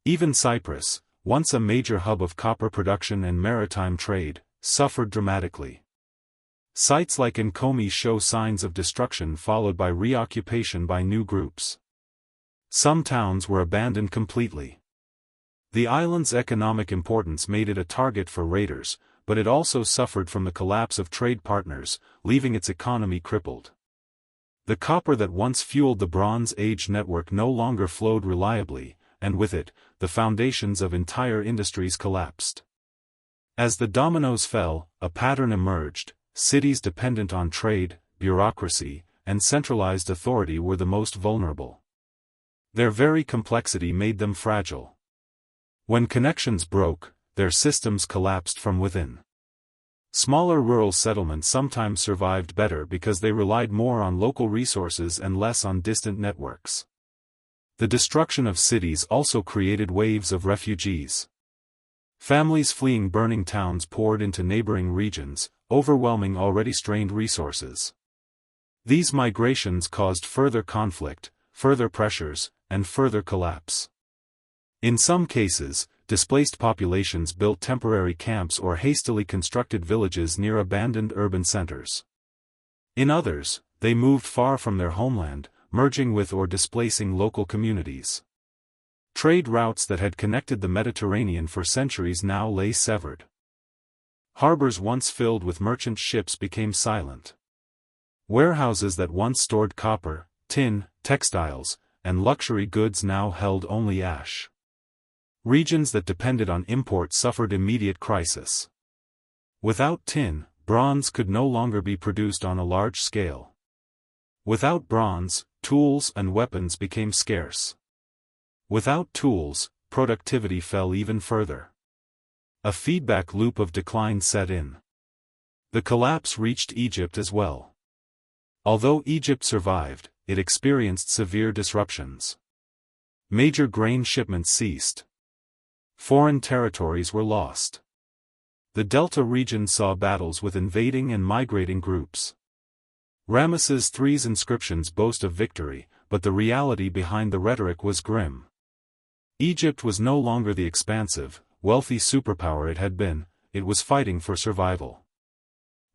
Even Cyprus, once a major hub of copper production and maritime trade, suffered dramatically. Sites like Nkomi show signs of destruction followed by reoccupation by new groups. Some towns were abandoned completely. The island's economic importance made it a target for raiders, but it also suffered from the collapse of trade partners, leaving its economy crippled. The copper that once fueled the Bronze Age network no longer flowed reliably, and with it, the foundations of entire industries collapsed. As the dominoes fell, a pattern emerged: cities dependent on trade, bureaucracy, and centralized authority were the most vulnerable. Their very complexity made them fragile. When connections broke, their systems collapsed from within. Smaller rural settlements sometimes survived better because they relied more on local resources and less on distant networks. The destruction of cities also created waves of refugees. Families fleeing burning towns poured into neighboring regions, overwhelming already strained resources. These migrations caused further conflict, further pressures, and further collapse. In some cases, displaced populations built temporary camps or hastily constructed villages near abandoned urban centers. In others, they moved far from their homeland, merging with or displacing local communities. Trade routes that had connected the Mediterranean for centuries now lay severed. Harbors once filled with merchant ships became silent. Warehouses that once stored copper, tin, textiles, and luxury goods now held only ash. Regions that depended on imports suffered immediate crisis. Without tin, bronze could no longer be produced on a large scale. Without bronze, tools and weapons became scarce. Without tools, productivity fell even further. A feedback loop of decline set in. The collapse reached Egypt as well. Although Egypt survived, it experienced severe disruptions. Major grain shipments ceased. Foreign territories were lost. The Delta region saw battles with invading and migrating groups. Ramesses III's inscriptions boast of victory, but the reality behind the rhetoric was grim. Egypt was no longer the expansive, wealthy superpower it had been, it was fighting for survival.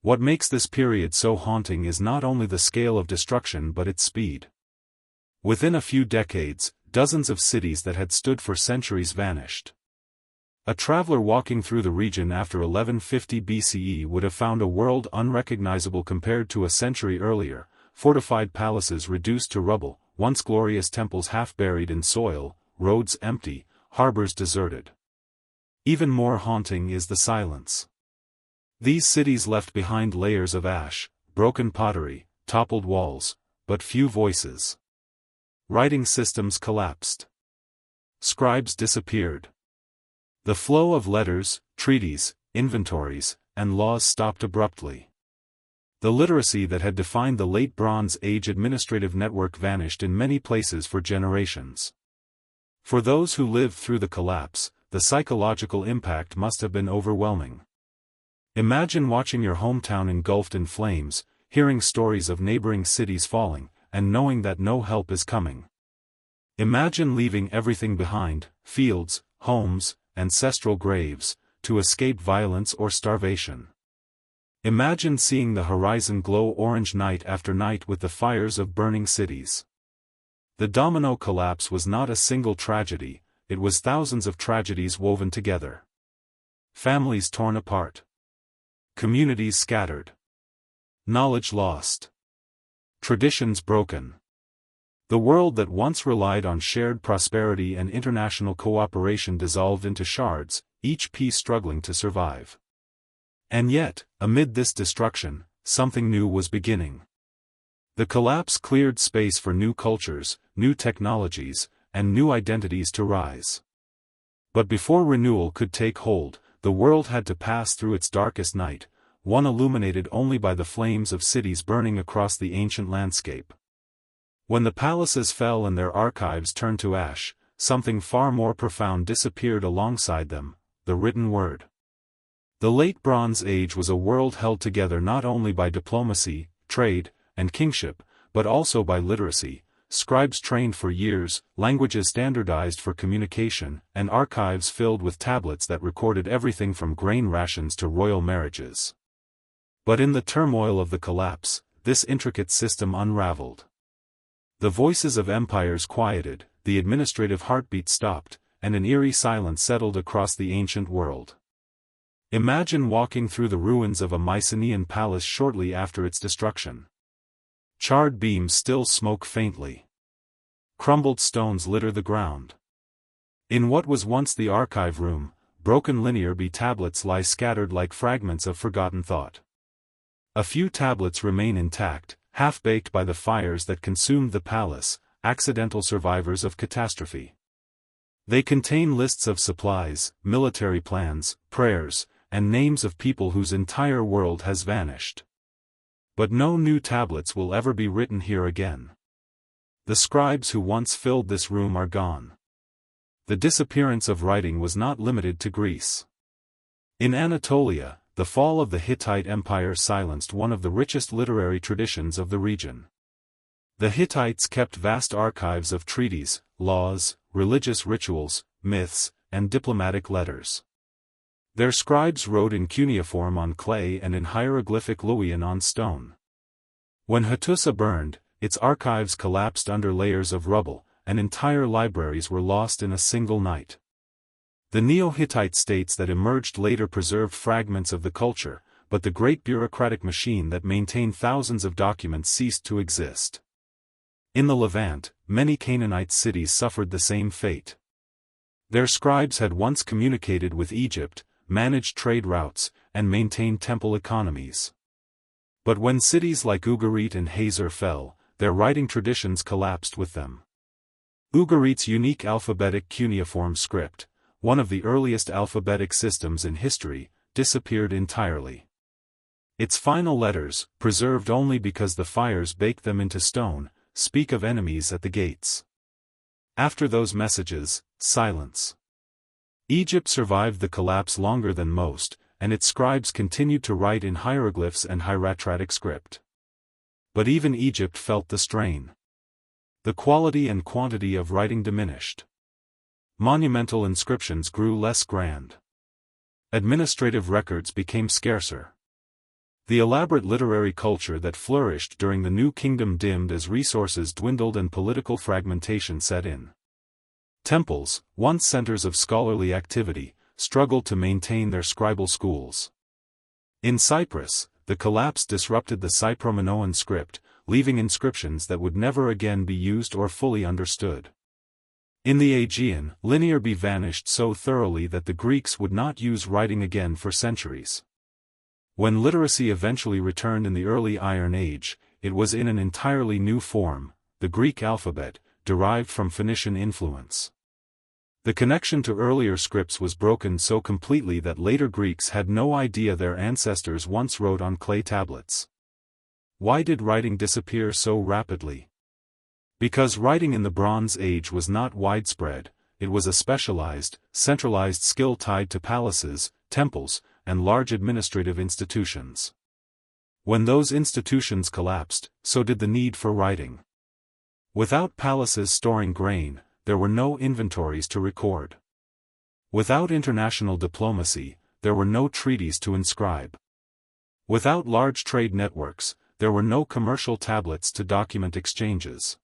What makes this period so haunting is not only the scale of destruction but its speed. Within a few decades, dozens of cities that had stood for centuries vanished. A traveler walking through the region after 1150 BCE would have found a world unrecognizable compared to a century earlier: fortified palaces reduced to rubble, once glorious temples half buried in soil, roads empty, harbors deserted. Even more haunting is the silence. These cities left behind layers of ash, broken pottery, toppled walls, but few voices. Writing systems collapsed. Scribes disappeared. The flow of letters, treaties, inventories, and laws stopped abruptly. The literacy that had defined the late Bronze Age administrative network vanished in many places for generations. For those who lived through the collapse, the psychological impact must have been overwhelming. Imagine watching your hometown engulfed in flames, hearing stories of neighboring cities falling, and knowing that no help is coming. Imagine leaving everything behind: fields, homes, ancestral graves, to escape violence or starvation. Imagine seeing the horizon glow orange night after night with the fires of burning cities. The domino collapse was not a single tragedy, it was thousands of tragedies woven together. Families torn apart. Communities scattered. Knowledge lost. Traditions broken. The world that once relied on shared prosperity and international cooperation dissolved into shards, each piece struggling to survive. And yet, amid this destruction, something new was beginning. The collapse cleared space for new cultures, new technologies, and new identities to rise. But before renewal could take hold, the world had to pass through its darkest night, one illuminated only by the flames of cities burning across the ancient landscape. When the palaces fell and their archives turned to ash, something far more profound disappeared alongside them: the written word. The Late Bronze Age was a world held together not only by diplomacy, trade, and kingship, but also by literacy, scribes trained for years, languages standardized for communication, and archives filled with tablets that recorded everything from grain rations to royal marriages. But in the turmoil of the collapse, this intricate system unraveled. The voices of empires quieted, the administrative heartbeat stopped, and an eerie silence settled across the ancient world. Imagine walking through the ruins of a Mycenaean palace shortly after its destruction. Charred beams still smoke faintly. Crumbled stones litter the ground. In what was once the archive room, broken linear B tablets lie scattered like fragments of forgotten thought. A few tablets remain intact, half-baked by the fires that consumed the palace, accidental survivors of catastrophe. They contain lists of supplies, military plans, prayers, and names of people whose entire world has vanished. But no new tablets will ever be written here again. The scribes who once filled this room are gone. The disappearance of writing was not limited to Greece. In Anatolia, the fall of the Hittite Empire silenced one of the richest literary traditions of the region. The Hittites kept vast archives of treaties, laws, religious rituals, myths, and diplomatic letters. Their scribes wrote in cuneiform on clay and in hieroglyphic Luwian on stone. When Hattusa burned, its archives collapsed under layers of rubble, and entire libraries were lost in a single night. The Neo-Hittite states that emerged later preserved fragments of the culture, but the great bureaucratic machine that maintained thousands of documents ceased to exist. In the Levant, many Canaanite cities suffered the same fate. Their scribes had once communicated with Egypt, managed trade routes, and maintained temple economies. But when cities like Ugarit and Hazor fell, their writing traditions collapsed with them. Ugarit's unique alphabetic cuneiform script, one of the earliest alphabetic systems in history, disappeared entirely. Its final letters, preserved only because the fires baked them into stone, speak of enemies at the gates. After those messages, silence. Egypt survived the collapse longer than most, and its scribes continued to write in hieroglyphs and hieratic script. But even Egypt felt the strain. The quality and quantity of writing diminished. Monumental inscriptions grew less grand. Administrative records became scarcer. The elaborate literary culture that flourished during the New Kingdom dimmed as resources dwindled and political fragmentation set in. Temples, once centers of scholarly activity, struggled to maintain their scribal schools. In Cyprus, the collapse disrupted the Cyprominoan script, leaving inscriptions that would never again be used or fully understood. In the Aegean, linear B vanished so thoroughly that the Greeks would not use writing again for centuries. When literacy eventually returned in the early Iron Age, it was in an entirely new form, the Greek alphabet, derived from Phoenician influence. The connection to earlier scripts was broken so completely that later Greeks had no idea their ancestors once wrote on clay tablets. Why did writing disappear so rapidly? Because writing in the Bronze Age was not widespread, it was a specialized, centralized skill tied to palaces, temples, and large administrative institutions. When those institutions collapsed, so did the need for writing. Without palaces storing grain, there were no inventories to record. Without international diplomacy, there were no treaties to inscribe. Without large trade networks, there were no commercial tablets to document exchanges.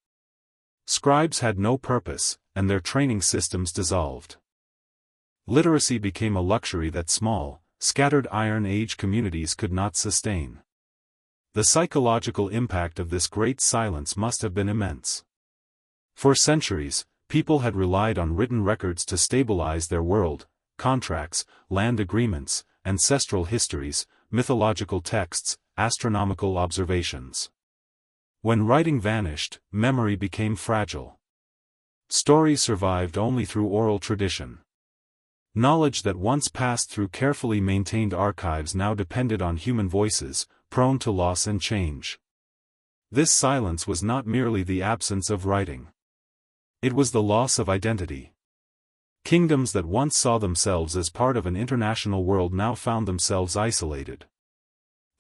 Scribes had no purpose, and their training systems dissolved. Literacy became a luxury that small, scattered Iron Age communities could not sustain. The psychological impact of this great silence must have been immense. For centuries, people had relied on written records to stabilize their world: contracts, land agreements, ancestral histories, mythological texts, astronomical observations. When writing vanished, memory became fragile. Stories survived only through oral tradition. Knowledge that once passed through carefully maintained archives now depended on human voices, prone to loss and change. This silence was not merely the absence of writing. It was the loss of identity. Kingdoms that once saw themselves as part of an international world now found themselves isolated.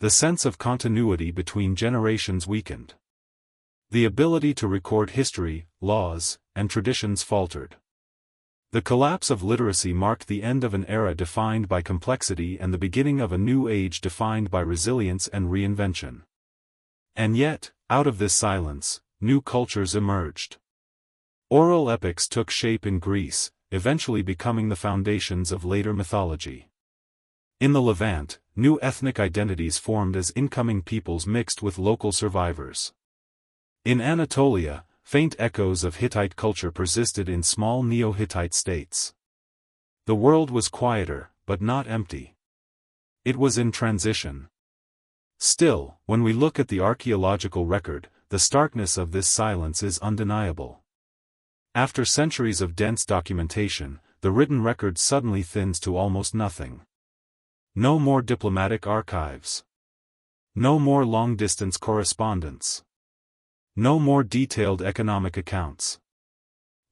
The sense of continuity between generations weakened. The ability to record history, laws, and traditions faltered. The collapse of literacy marked the end of an era defined by complexity and the beginning of a new age defined by resilience and reinvention. And yet, out of this silence, new cultures emerged. Oral epics took shape in Greece, eventually becoming the foundations of later mythology. In the Levant, new ethnic identities formed as incoming peoples mixed with local survivors. In Anatolia, faint echoes of Hittite culture persisted in small Neo-Hittite states. The world was quieter, but not empty. It was in transition. Still, when we look at the archaeological record, the starkness of this silence is undeniable. After centuries of dense documentation, the written record suddenly thins to almost nothing. No more diplomatic archives. No more long-distance correspondence. No more detailed economic accounts.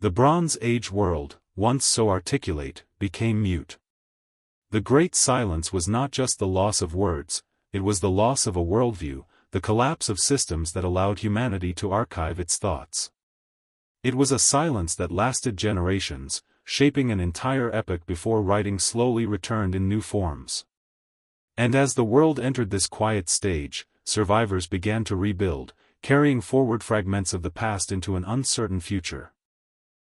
The Bronze Age world, once so articulate, became mute. The Great Silence was not just the loss of words, it was the loss of a worldview, the collapse of systems that allowed humanity to archive its thoughts. It was a silence that lasted generations, shaping an entire epoch before writing slowly returned in new forms. And as the world entered this quiet stage, survivors began to rebuild, carrying forward fragments of the past into an uncertain future.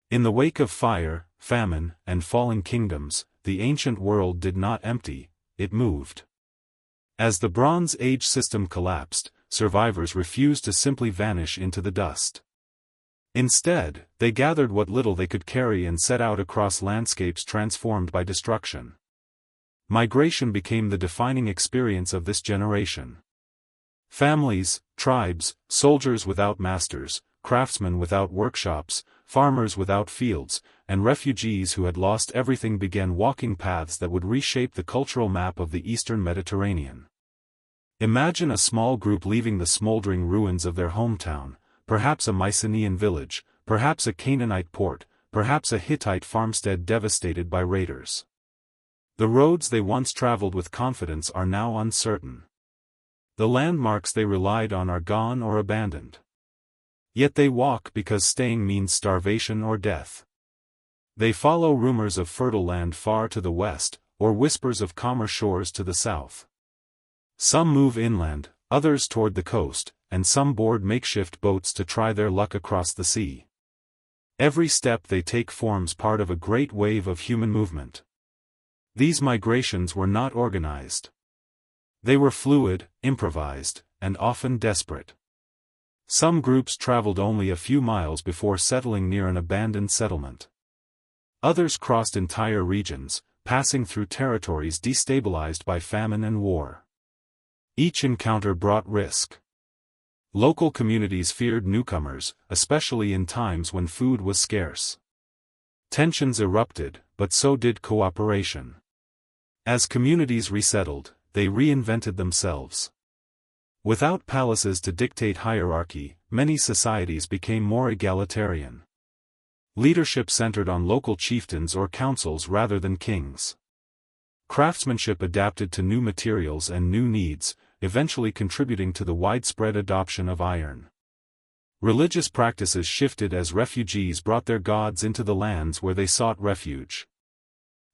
In the wake of fire, famine, and falling kingdoms, the ancient world did not empty, it moved. As the Bronze Age system collapsed, survivors refused to simply vanish into the dust. Instead, they gathered what little they could carry and set out across landscapes transformed by destruction. Migration became the defining experience of this generation. Families, tribes, soldiers without masters, craftsmen without workshops, farmers without fields, and refugees who had lost everything began walking paths that would reshape the cultural map of the Eastern Mediterranean. Imagine a small group leaving the smoldering ruins of their hometown, perhaps a Mycenaean village, perhaps a Canaanite port, perhaps a Hittite farmstead devastated by raiders. The roads they once traveled with confidence are now uncertain. The landmarks they relied on are gone or abandoned. Yet they walk because staying means starvation or death. They follow rumors of fertile land far to the west, or whispers of calmer shores to the south. Some move inland, others toward the coast, and some board makeshift boats to try their luck across the sea. Every step they take forms part of a great wave of human movement. These migrations were not organized. They were fluid, improvised, and often desperate. Some groups traveled only a few miles before settling near an abandoned settlement. Others crossed entire regions, passing through territories destabilized by famine and war. Each encounter brought risk. Local communities feared newcomers, especially in times when food was scarce. Tensions erupted, but so did cooperation. As communities resettled, they reinvented themselves. Without palaces to dictate hierarchy, many societies became more egalitarian. Leadership centered on local chieftains or councils rather than kings. Craftsmanship adapted to new materials and new needs, eventually contributing to the widespread adoption of iron. Religious practices shifted as refugees brought their gods into the lands where they sought refuge.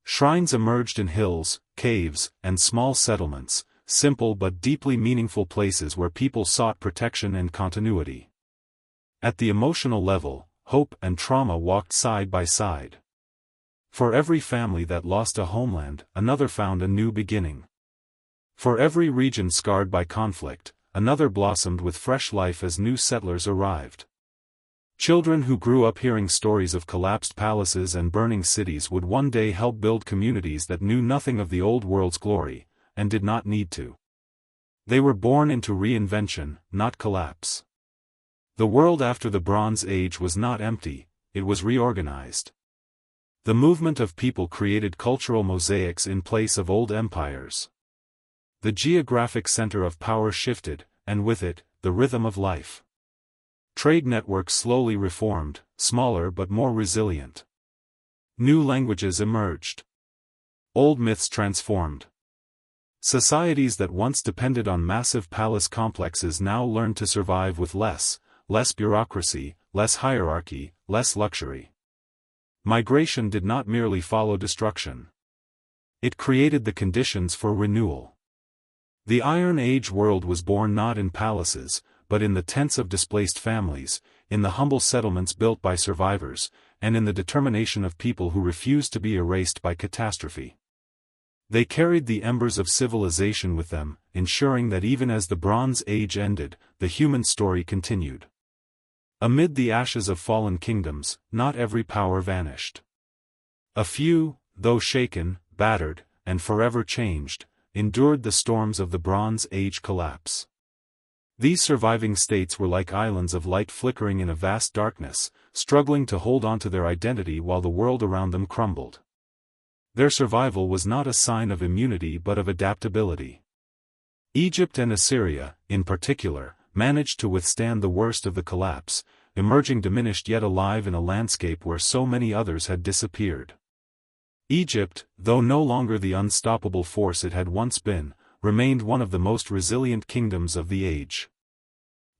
Shrines emerged in hills, caves, and small settlements, simple but deeply meaningful places where people sought protection and continuity. At the emotional level, hope and trauma walked side by side. For every family that lost a homeland, another found a new beginning. For every region scarred by conflict, another blossomed with fresh life as new settlers arrived. Children who grew up hearing stories of collapsed palaces and burning cities would one day help build communities that knew nothing of the old world's glory, and did not need to. They were born into reinvention, not collapse. The world after the Bronze Age was not empty, it was reorganized. The movement of people created cultural mosaics in place of old empires. The geographic center of power shifted, and with it, the rhythm of life. Trade networks slowly reformed, smaller but more resilient. New languages emerged. Old myths transformed. Societies that once depended on massive palace complexes now learned to survive with less bureaucracy, less hierarchy, less luxury. Migration did not merely follow destruction. It created the conditions for renewal. The Iron Age world was born not in palaces, but in the tents of displaced families, in the humble settlements built by survivors, and in the determination of people who refused to be erased by catastrophe. They carried the embers of civilization with them, ensuring that even as the Bronze Age ended, the human story continued. Amid the ashes of fallen kingdoms, not every power vanished. A few, though shaken, battered, and forever changed, endured the storms of the Bronze Age collapse. These surviving states were like islands of light flickering in a vast darkness, struggling to hold on to their identity while the world around them crumbled. Their survival was not a sign of immunity but of adaptability. Egypt and Assyria, in particular, managed to withstand the worst of the collapse, emerging diminished yet alive in a landscape where so many others had disappeared. Egypt, though no longer the unstoppable force it had once been, remained one of the most resilient kingdoms of the age.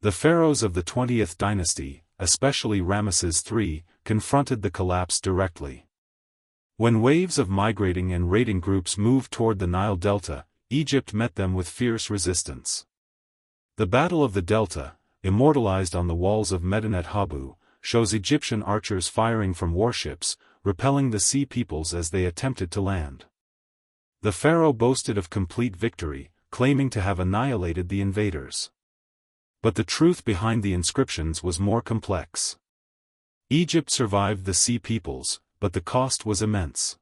The pharaohs of the 20th dynasty, especially Ramesses III, confronted the collapse directly. When waves of migrating and raiding groups moved toward the Nile Delta, Egypt met them with fierce resistance. The Battle of the Delta, immortalized on the walls of Medinet Habu, shows Egyptian archers firing from warships, repelling the sea peoples as they attempted to land. The pharaoh boasted of complete victory, claiming to have annihilated the invaders. But the truth behind the inscriptions was more complex. Egypt survived the sea peoples, but the cost was immense.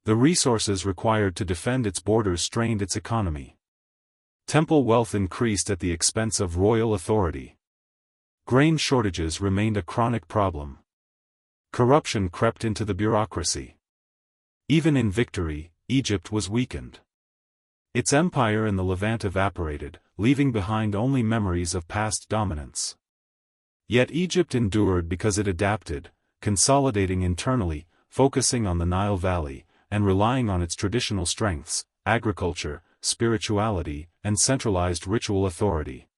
The resources required to defend its borders strained its economy. Temple wealth increased at the expense of royal authority. Grain shortages remained a chronic problem. Corruption crept into the bureaucracy. Even in victory, Egypt was weakened. Its empire in the Levant evaporated, leaving behind only memories of past dominance. Yet Egypt endured because it adapted, consolidating internally, focusing on the Nile Valley, and relying on its traditional strengths, agriculture, spirituality, and centralized ritual authority.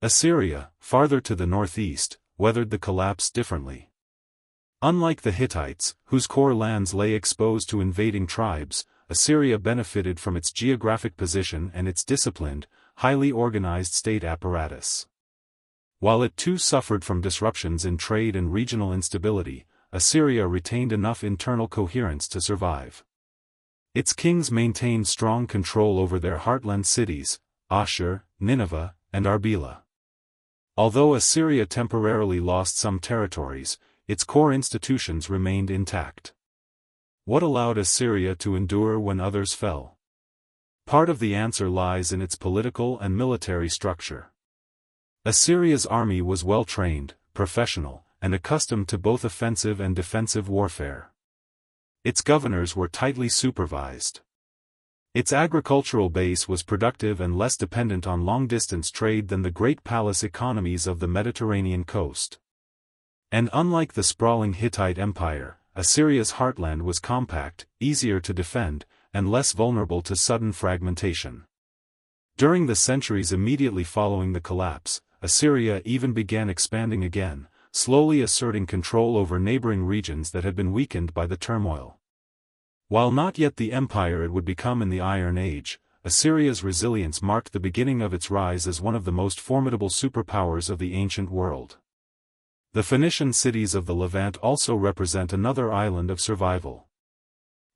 Assyria, farther to the northeast, weathered the collapse differently. Unlike the Hittites, whose core lands lay exposed to invading tribes, Assyria benefited from its geographic position and its disciplined, highly organized state apparatus. While it too suffered from disruptions in trade and regional instability, Assyria retained enough internal coherence to survive. Its kings maintained strong control over their heartland cities, Ashur, Nineveh, and Arbela. Although Assyria temporarily lost some territories, its core institutions remained intact. What allowed Assyria to endure when others fell? Part of the answer lies in its political and military structure. Assyria's army was well-trained, professional, and accustomed to both offensive and defensive warfare. Its governors were tightly supervised. Its agricultural base was productive and less dependent on long-distance trade than the great palace economies of the Mediterranean coast. And unlike the sprawling Hittite Empire, Assyria's heartland was compact, easier to defend, and less vulnerable to sudden fragmentation. During the centuries immediately following the collapse, Assyria even began expanding again, slowly asserting control over neighboring regions that had been weakened by the turmoil. While not yet the empire it would become in the Iron Age, Assyria's resilience marked the beginning of its rise as one of the most formidable superpowers of the ancient world. The Phoenician cities of the Levant also represent another island of survival.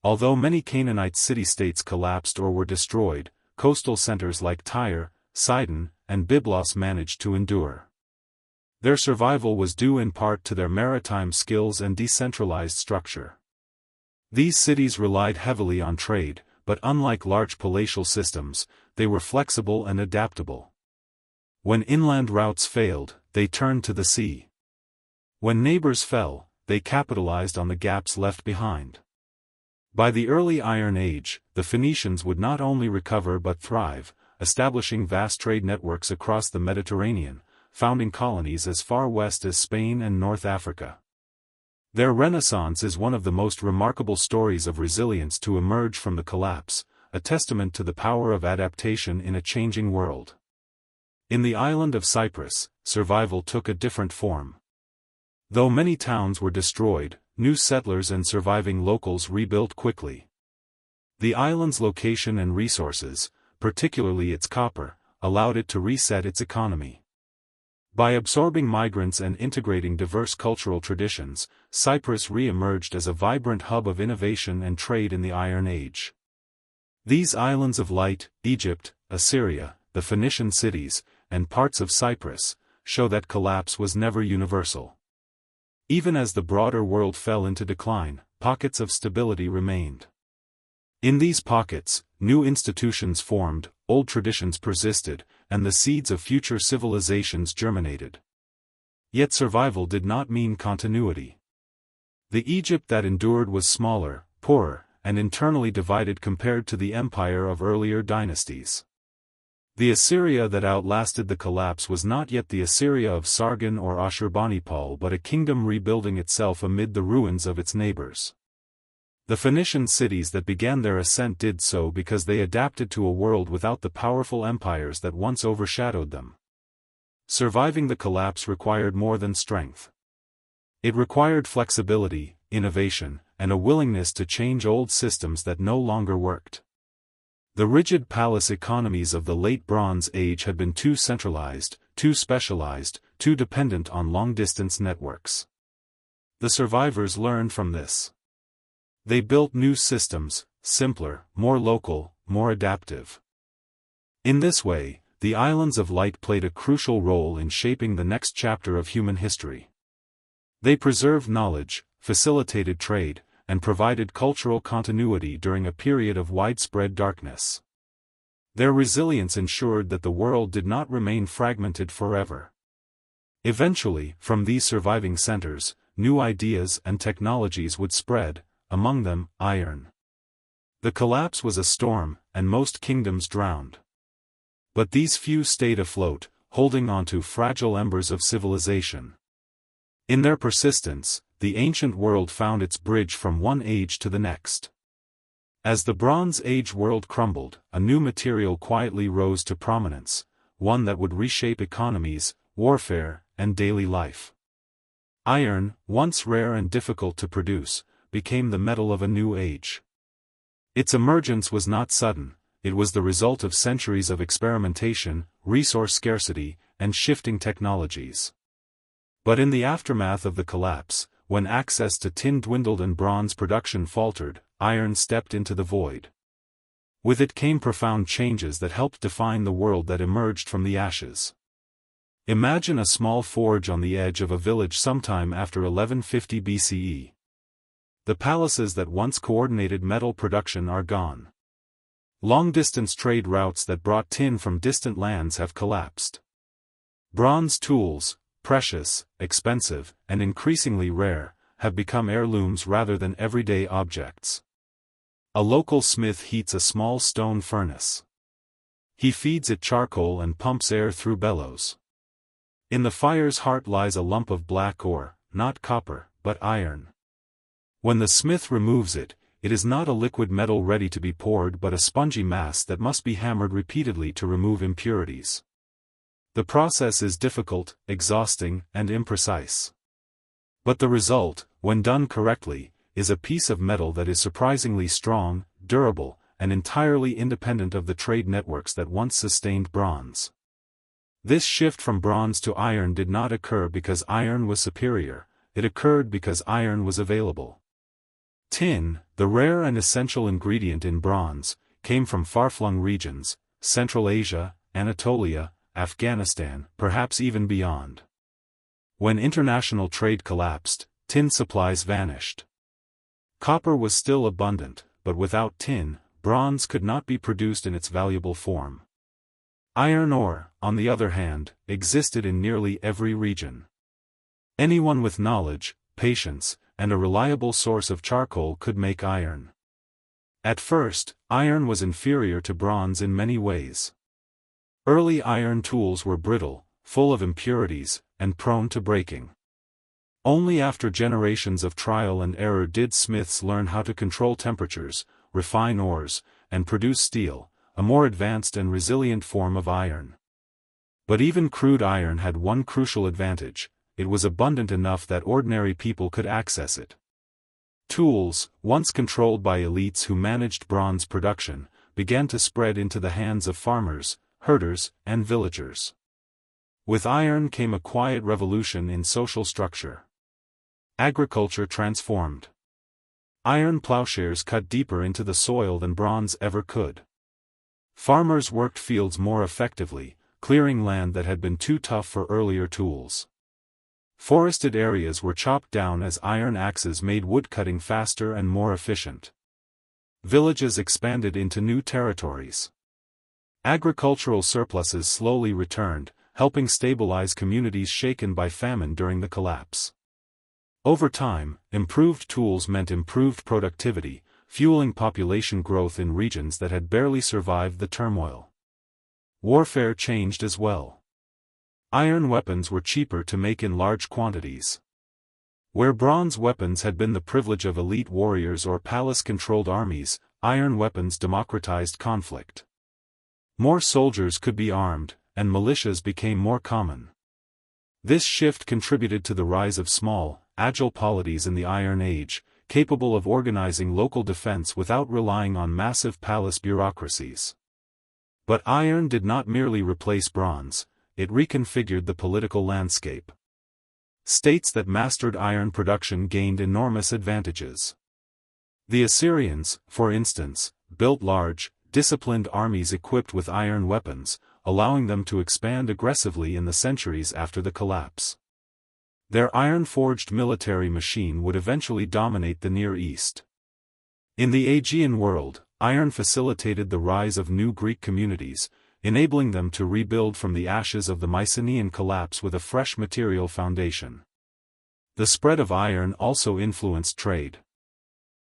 Although many Canaanite city-states collapsed or were destroyed, coastal centers like Tyre, Sidon, and Byblos managed to endure. Their survival was due in part to their maritime skills and decentralized structure. These cities relied heavily on trade, but unlike large palatial systems, they were flexible and adaptable. When inland routes failed, they turned to the sea. When neighbors fell, they capitalized on the gaps left behind. By the early Iron Age, the Phoenicians would not only recover but thrive, establishing vast trade networks across the Mediterranean, founding colonies as far west as Spain and North Africa. Their renaissance is one of the most remarkable stories of resilience to emerge from the collapse, a testament to the power of adaptation in a changing world. In the island of Cyprus, survival took a different form. Though many towns were destroyed, new settlers and surviving locals rebuilt quickly. The island's location and resources, particularly its copper, allowed it to reset its economy. By absorbing migrants and integrating diverse cultural traditions, Cyprus re-emerged as a vibrant hub of innovation and trade in the Iron Age. These islands of light, Egypt, Assyria, the Phoenician cities, and parts of Cyprus, show that collapse was never universal. Even as the broader world fell into decline, pockets of stability remained. In these pockets, new institutions formed, old traditions persisted, and the seeds of future civilizations germinated. Yet survival did not mean continuity. The Egypt that endured was smaller, poorer, and internally divided compared to the empire of earlier dynasties. The Assyria that outlasted the collapse was not yet the Assyria of Sargon or Ashurbanipal but a kingdom rebuilding itself amid the ruins of its neighbors. The Phoenician cities that began their ascent did so because they adapted to a world without the powerful empires that once overshadowed them. Surviving the collapse required more than strength. It required flexibility, innovation, and a willingness to change old systems that no longer worked. The rigid palace economies of the Late Bronze Age had been too centralized, too specialized, too dependent on long-distance networks. The survivors learned from this. They built new systems, simpler, more local, more adaptive. In this way, the Islands of Light played a crucial role in shaping the next chapter of human history. They preserved knowledge, facilitated trade, and provided cultural continuity during a period of widespread darkness. Their resilience ensured that the world did not remain fragmented forever. Eventually, from these surviving centers, new ideas and technologies would spread, among them, iron. The collapse was a storm, and most kingdoms drowned. But these few stayed afloat, holding on to fragile embers of civilization. In their persistence, the ancient world found its bridge from one age to the next. As the Bronze Age world crumbled, a new material quietly rose to prominence, one that would reshape economies, warfare, and daily life. Iron, once rare and difficult to produce, became the metal of a new age. Its emergence was not sudden, it was the result of centuries of experimentation, resource scarcity, and shifting technologies. But in the aftermath of the collapse, when access to tin dwindled and bronze production faltered, iron stepped into the void. With it came profound changes that helped define the world that emerged from the ashes. Imagine a small forge on the edge of a village sometime after 1150 BCE. The palaces that once coordinated metal production are gone. Long-distance trade routes that brought tin from distant lands have collapsed. Bronze tools, precious, expensive, and increasingly rare, have become heirlooms rather than everyday objects. A local smith heats a small stone furnace. He feeds it charcoal and pumps air through bellows. In the fire's heart lies a lump of black ore, not copper, but iron. When the smith removes it, it is not a liquid metal ready to be poured but a spongy mass that must be hammered repeatedly to remove impurities. The process is difficult, exhausting, and imprecise. But the result, when done correctly, is a piece of metal that is surprisingly strong, durable, and entirely independent of the trade networks that once sustained bronze. This shift from bronze to iron did not occur because iron was superior, it occurred because iron was available. Tin, the rare and essential ingredient in bronze, came from far-flung regions, Central Asia, Anatolia, Afghanistan, perhaps even beyond. When international trade collapsed, tin supplies vanished. Copper was still abundant, but without tin, bronze could not be produced in its valuable form. Iron ore, on the other hand, existed in nearly every region. Anyone with knowledge, patience, and a reliable source of charcoal could make iron. At first, iron was inferior to bronze in many ways. Early iron tools were brittle, full of impurities, and prone to breaking. Only after generations of trial and error did smiths learn how to control temperatures, refine ores, and produce steel, a more advanced and resilient form of iron. But even crude iron had one crucial advantage: it was abundant enough that ordinary people could access it. Tools, once controlled by elites who managed bronze production, began to spread into the hands of farmers, herders, and villagers. With iron came a quiet revolution in social structure. Agriculture transformed. Iron plowshares cut deeper into the soil than bronze ever could. Farmers worked fields more effectively, clearing land that had been too tough for earlier tools. Forested areas were chopped down as iron axes made woodcutting faster and more efficient. Villages expanded into new territories. Agricultural surpluses slowly returned, helping stabilize communities shaken by famine during the collapse. Over time, improved tools meant improved productivity, fueling population growth in regions that had barely survived the turmoil. Warfare changed as well. Iron weapons were cheaper to make in large quantities. Where bronze weapons had been the privilege of elite warriors or palace-controlled armies, iron weapons democratized conflict. More soldiers could be armed, and militias became more common. This shift contributed to the rise of small, agile polities in the Iron Age, capable of organizing local defense without relying on massive palace bureaucracies. But iron did not merely replace bronze, it reconfigured the political landscape. States that mastered iron production gained enormous advantages. The Assyrians, for instance, built large, disciplined armies equipped with iron weapons, allowing them to expand aggressively in the centuries after the collapse. Their iron-forged military machine would eventually dominate the Near East. In the Aegean world, iron facilitated the rise of new Greek communities, enabling them to rebuild from the ashes of the Mycenaean collapse with a fresh material foundation. The spread of iron also influenced trade.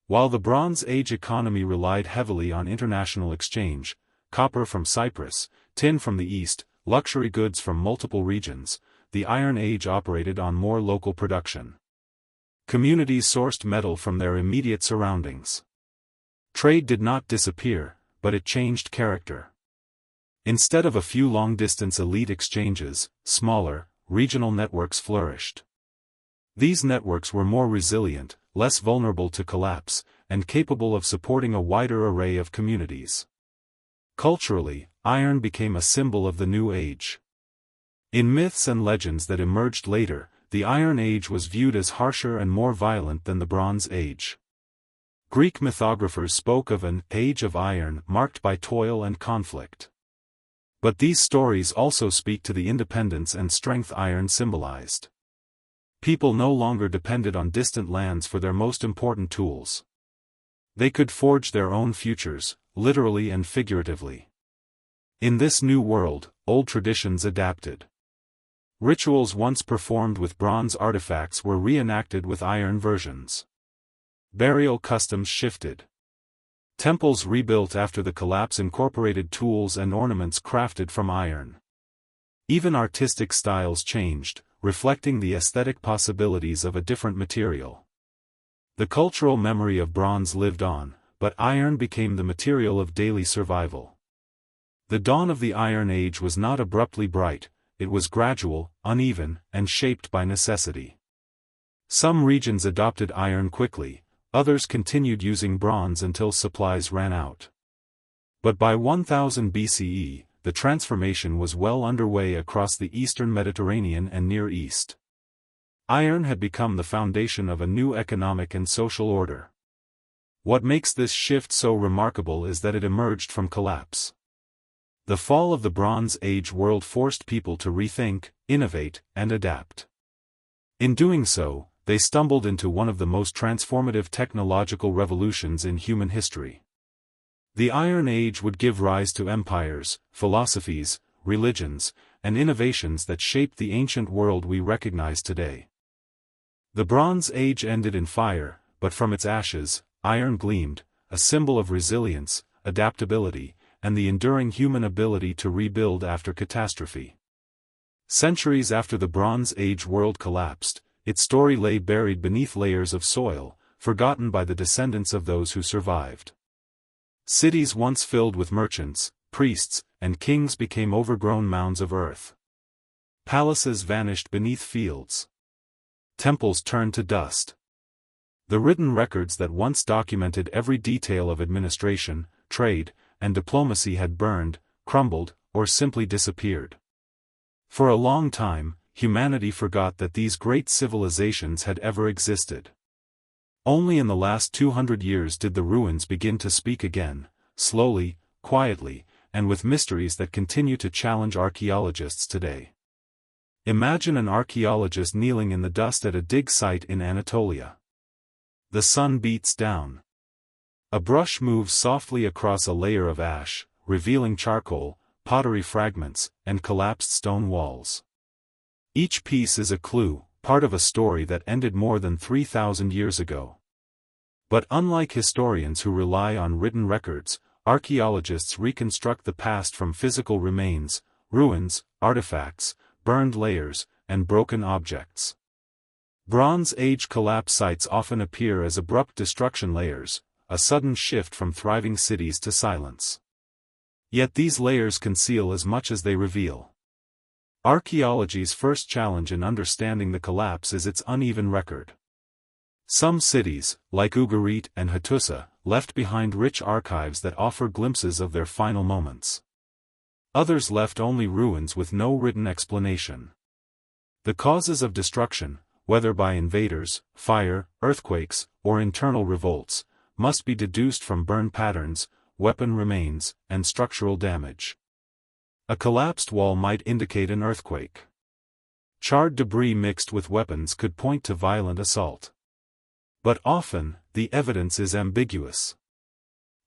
While the Bronze Age economy relied heavily on international exchange, copper from Cyprus, tin from the East, luxury goods from multiple regions, the Iron Age operated on more local production. Communities sourced metal from their immediate surroundings. Trade did not disappear, but it changed character. Instead of a few long-distance elite exchanges, smaller, regional networks flourished. These networks were more resilient, less vulnerable to collapse, and capable of supporting a wider array of communities. Culturally, iron became a symbol of the New Age. In myths and legends that emerged later, the Iron Age was viewed as harsher and more violent than the Bronze Age. Greek mythographers spoke of an age of iron marked by toil and conflict. But these stories also speak to the independence and strength iron symbolized. People no longer depended on distant lands for their most important tools. They could forge their own futures, literally and figuratively. In this new world, old traditions adapted. Rituals once performed with bronze artifacts were reenacted with iron versions. Burial customs shifted. Temples rebuilt after the collapse incorporated tools and ornaments crafted from iron. Even artistic styles changed, reflecting the aesthetic possibilities of a different material. The cultural memory of bronze lived on, but iron became the material of daily survival. The dawn of the Iron Age was not abruptly bright, it was gradual, uneven, and shaped by necessity. Some regions adopted iron quickly, others continued using bronze until supplies ran out. But by 1000 BCE, the transformation was well underway across the eastern Mediterranean and Near East. Iron had become the foundation of a new economic and social order. What makes this shift so remarkable is that it emerged from collapse. The fall of the Bronze Age world forced people to rethink, innovate, and adapt. In doing so, they stumbled into one of the most transformative technological revolutions in human history. The Iron Age would give rise to empires, philosophies, religions, and innovations that shaped the ancient world we recognize today. The Bronze Age ended in fire, but from its ashes, iron gleamed, a symbol of resilience, adaptability, and the enduring human ability to rebuild after catastrophe. Centuries after the Bronze Age world collapsed, its story lay buried beneath layers of soil, forgotten by the descendants of those who survived. Cities once filled with merchants, priests, and kings became overgrown mounds of earth. Palaces vanished beneath fields. Temples turned to dust. The written records that once documented every detail of administration, trade, and diplomacy had burned, crumbled, or simply disappeared. For a long time, humanity forgot that these great civilizations had ever existed. Only in the last 200 years did the ruins begin to speak again, slowly, quietly, and with mysteries that continue to challenge archaeologists today. Imagine an archaeologist kneeling in the dust at a dig site in Anatolia. The sun beats down. A brush moves softly across a layer of ash, revealing charcoal, pottery fragments, and collapsed stone walls. Each piece is a clue, part of a story that ended more than 3,000 years ago. But unlike historians who rely on written records, archaeologists reconstruct the past from physical remains, ruins, artifacts, burned layers, and broken objects. Bronze Age collapse sites often appear as abrupt destruction layers, a sudden shift from thriving cities to silence. Yet these layers conceal as much as they reveal. Archaeology's first challenge in understanding the collapse is its uneven record. Some cities, like Ugarit and Hattusa, left behind rich archives that offer glimpses of their final moments. Others left only ruins with no written explanation. The causes of destruction, whether by invaders, fire, earthquakes, or internal revolts, must be deduced from burn patterns, weapon remains, and structural damage. A collapsed wall might indicate an earthquake. Charred debris mixed with weapons could point to violent assault. But often, the evidence is ambiguous.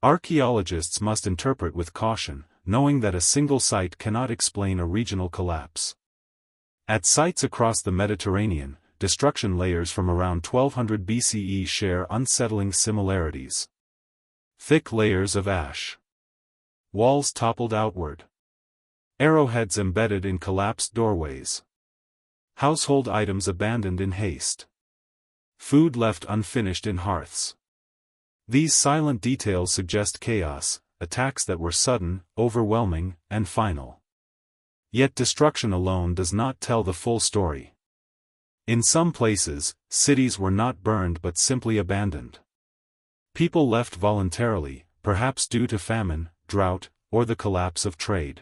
Archaeologists must interpret with caution, knowing that a single site cannot explain a regional collapse. At sites across the Mediterranean, destruction layers from around 1200 BCE share unsettling similarities. Thick layers of ash. Walls toppled outward. Arrowheads embedded in collapsed doorways. Household items abandoned in haste. Food left unfinished in hearths. These silent details suggest chaos, attacks that were sudden, overwhelming, and final. Yet destruction alone does not tell the full story. In some places, cities were not burned but simply abandoned. People left voluntarily, perhaps due to famine, drought, or the collapse of trade.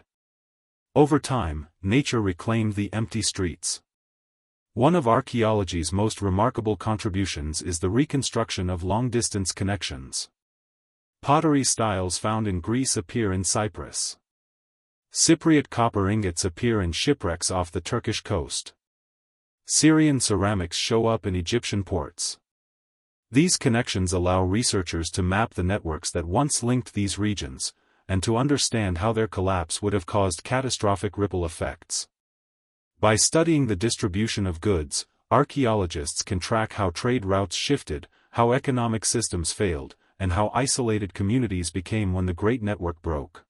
Over time, nature reclaimed the empty streets. One of archaeology's most remarkable contributions is the reconstruction of long-distance connections. Pottery styles found in Greece appear in Cyprus. Cypriot copper ingots appear in shipwrecks off the Turkish coast. Syrian ceramics show up in Egyptian ports. These connections allow researchers to map the networks that once linked these regions, and to understand how their collapse would have caused catastrophic ripple effects. By studying the distribution of goods, archaeologists can track how trade routes shifted, how economic systems failed, and how isolated communities became when the great network broke.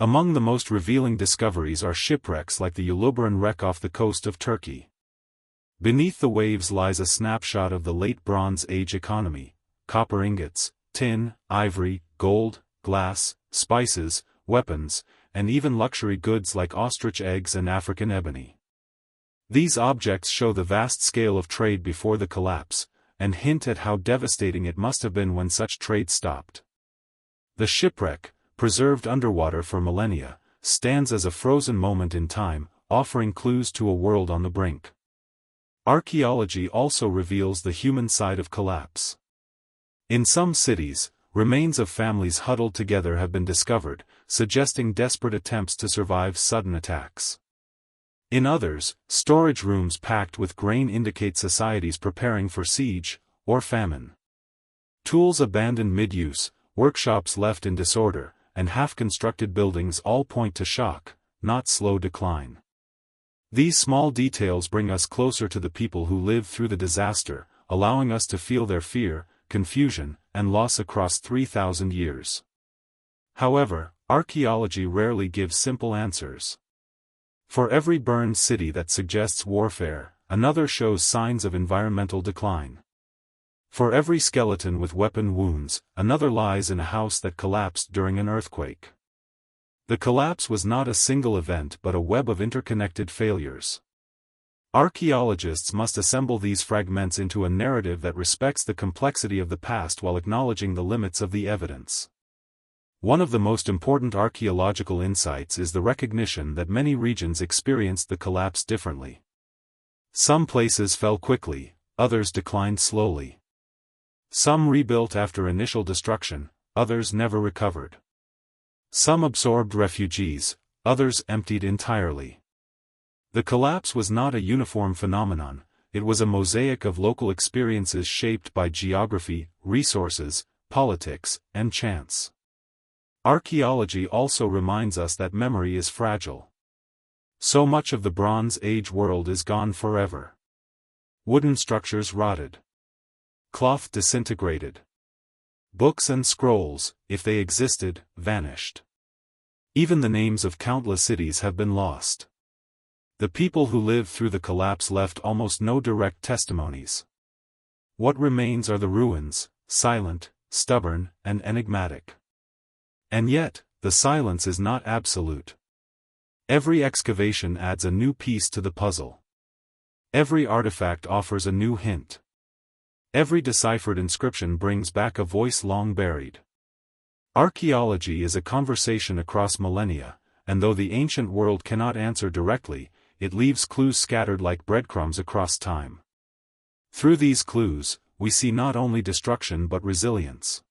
Among the most revealing discoveries are shipwrecks like the Uluburun wreck off the coast of Turkey. Beneath the waves lies a snapshot of the late Bronze Age economy: copper ingots, tin, ivory, gold, glass, spices, weapons, and even luxury goods like ostrich eggs and African ebony. These objects show the vast scale of trade before the collapse, and hint at how devastating it must have been when such trade stopped. The shipwreck, preserved underwater for millennia, stands as a frozen moment in time, offering clues to a world on the brink. Archaeology also reveals the human side of collapse. In some cities, remains of families huddled together have been discovered, suggesting desperate attempts to survive sudden attacks. In others, storage rooms packed with grain indicate societies preparing for siege or famine. Tools abandoned mid-use, workshops left in disorder, and half-constructed buildings all point to shock, not slow decline. These small details bring us closer to the people who lived through the disaster, allowing us to feel their fear, confusion, and loss across 3,000 years. However, archaeology rarely gives simple answers. For every burned city that suggests warfare, another shows signs of environmental decline. For every skeleton with weapon wounds, another lies in a house that collapsed during an earthquake. The collapse was not a single event but a web of interconnected failures. Archaeologists must assemble these fragments into a narrative that respects the complexity of the past while acknowledging the limits of the evidence. One of the most important archaeological insights is the recognition that many regions experienced the collapse differently. Some places fell quickly, others declined slowly. Some rebuilt after initial destruction, others never recovered. Some absorbed refugees, others emptied entirely. The collapse was not a uniform phenomenon, it was a mosaic of local experiences shaped by geography, resources, politics, and chance. Archaeology also reminds us that memory is fragile. So much of the Bronze Age world is gone forever. Wooden structures rotted. Cloth disintegrated. Books and scrolls, if they existed, vanished. Even the names of countless cities have been lost. The people who lived through the collapse left almost no direct testimonies. What remains are the ruins, silent, stubborn, and enigmatic. And yet, the silence is not absolute. Every excavation adds a new piece to the puzzle. Every artifact offers a new hint. Every deciphered inscription brings back a voice long buried. Archaeology is a conversation across millennia, and though the ancient world cannot answer directly, it leaves clues scattered like breadcrumbs across time. Through these clues, we see not only destruction but resilience.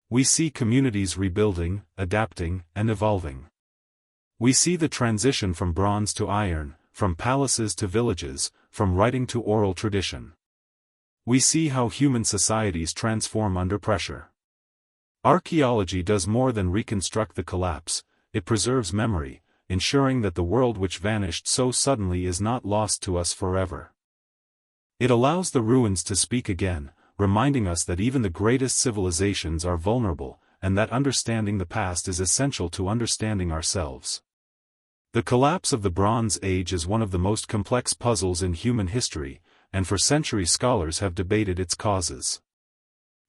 We see communities rebuilding, adapting, and evolving. We see the transition from bronze to iron, from palaces to villages, from writing to oral tradition. We see how human societies transform under pressure. Archaeology does more than reconstruct the collapse, it preserves memory, ensuring that the world which vanished so suddenly is not lost to us forever. It allows the ruins to speak again, reminding us that even the greatest civilizations are vulnerable, and that understanding the past is essential to understanding ourselves. The collapse of the Bronze Age is one of the most complex puzzles in human history, and for centuries scholars have debated its causes.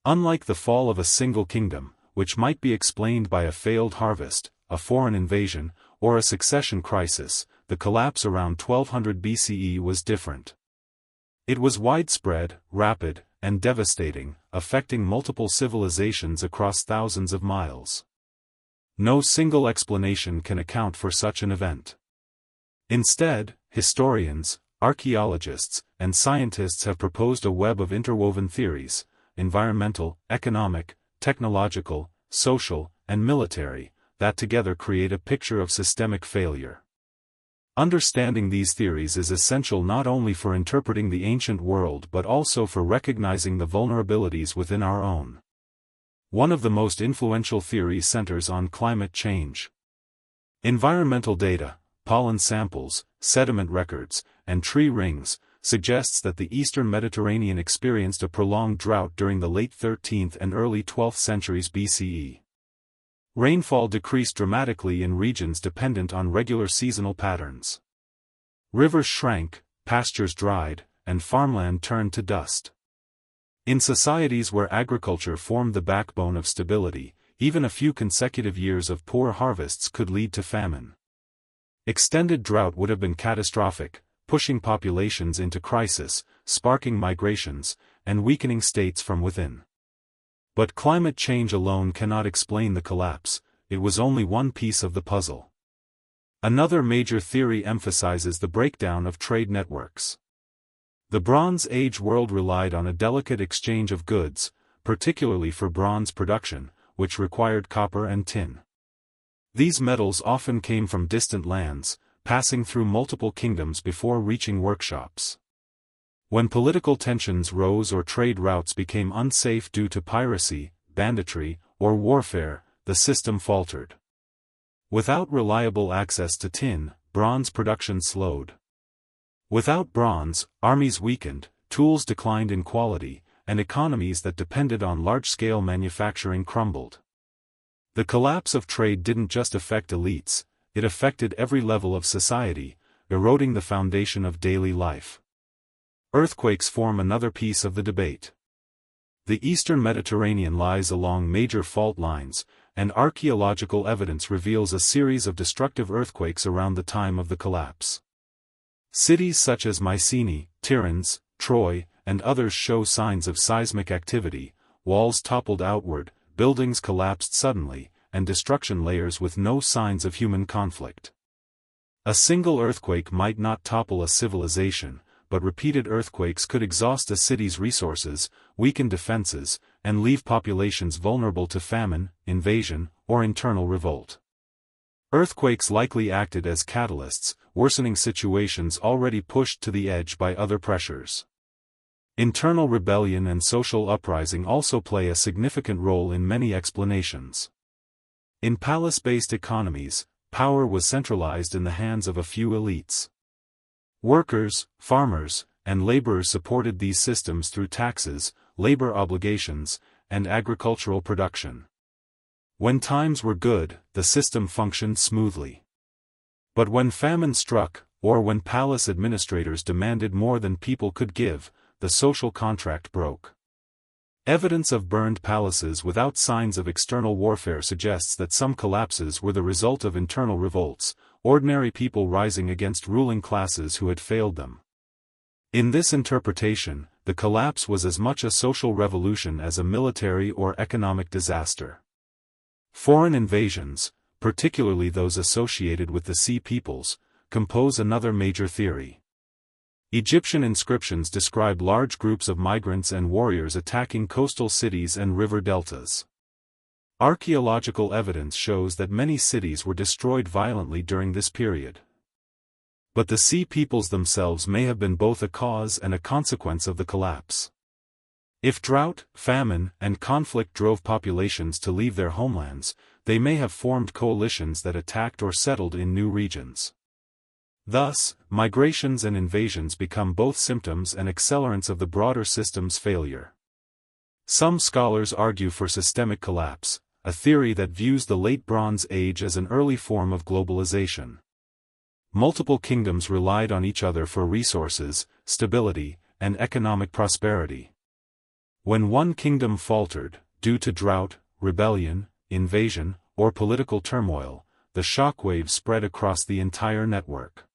Unlike the fall of a single kingdom, which might be explained by a failed harvest, a foreign invasion, or a succession crisis, the collapse around 1200 BCE was different. It was widespread, rapid, and devastating, affecting multiple civilizations across thousands of miles. No single explanation can account for such an event. Instead, historians, archaeologists, and scientists have proposed a web of interwoven theories, environmental, economic, technological, social, and military, that together create a picture of systemic failure. Understanding these theories is essential not only for interpreting the ancient world but also for recognizing the vulnerabilities within our own. One of the most influential theories centers on climate change. Environmental data, pollen samples, sediment records, and tree rings, suggests that the eastern Mediterranean experienced a prolonged drought during the late 13th and early 12th centuries BCE. Rainfall decreased dramatically in regions dependent on regular seasonal patterns. Rivers shrank, pastures dried, and farmland turned to dust. In societies where agriculture formed the backbone of stability, even a few consecutive years of poor harvests could lead to famine. Extended drought would have been catastrophic, pushing populations into crisis, sparking migrations, and weakening states from within. But climate change alone cannot explain the collapse, it was only one piece of the puzzle. Another major theory emphasizes the breakdown of trade networks. The Bronze Age world relied on a delicate exchange of goods, particularly for bronze production, which required copper and tin. These metals often came from distant lands, passing through multiple kingdoms before reaching workshops. When political tensions rose or trade routes became unsafe due to piracy, banditry, or warfare, the system faltered. Without reliable access to tin, bronze production slowed. Without bronze, armies weakened, tools declined in quality, and economies that depended on large-scale manufacturing crumbled. The collapse of trade didn't just affect elites, it affected every level of society, eroding the foundation of daily life. Earthquakes form another piece of the debate. The eastern Mediterranean lies along major fault lines, and archaeological evidence reveals a series of destructive earthquakes around the time of the collapse. Cities such as Mycenae, Tiryns, Troy, and others show signs of seismic activity. Walls toppled outward, buildings collapsed suddenly, and destruction layers with no signs of human conflict. A single earthquake might not topple a civilization, but repeated earthquakes could exhaust a city's resources, weaken defenses, and leave populations vulnerable to famine, invasion, or internal revolt. Earthquakes likely acted as catalysts, worsening situations already pushed to the edge by other pressures. Internal rebellion and social uprising also play a significant role in many explanations. In palace-based economies, power was centralized in the hands of a few elites. Workers, farmers, and laborers supported these systems through taxes, labor obligations, and agricultural production. When times were good, the system functioned smoothly. But when famine struck, or when palace administrators demanded more than people could give, the social contract broke. Evidence of burned palaces without signs of external warfare suggests that some collapses were the result of internal revolts, ordinary people rising against ruling classes who had failed them. In this interpretation, the collapse was as much a social revolution as a military or economic disaster. Foreign invasions, particularly those associated with the Sea Peoples, compose another major theory. Egyptian inscriptions describe large groups of migrants and warriors attacking coastal cities and river deltas. Archaeological evidence shows that many cities were destroyed violently during this period. But the Sea Peoples themselves may have been both a cause and a consequence of the collapse. If drought, famine, and conflict drove populations to leave their homelands, they may have formed coalitions that attacked or settled in new regions. Thus, migrations and invasions become both symptoms and accelerants of the broader system's failure. Some scholars argue for systemic collapse, a theory that views the Late Bronze Age as an early form of globalization. Multiple kingdoms relied on each other for resources, stability, and economic prosperity. When one kingdom faltered, due to drought, rebellion, invasion, or political turmoil, the shockwave spread across the entire network.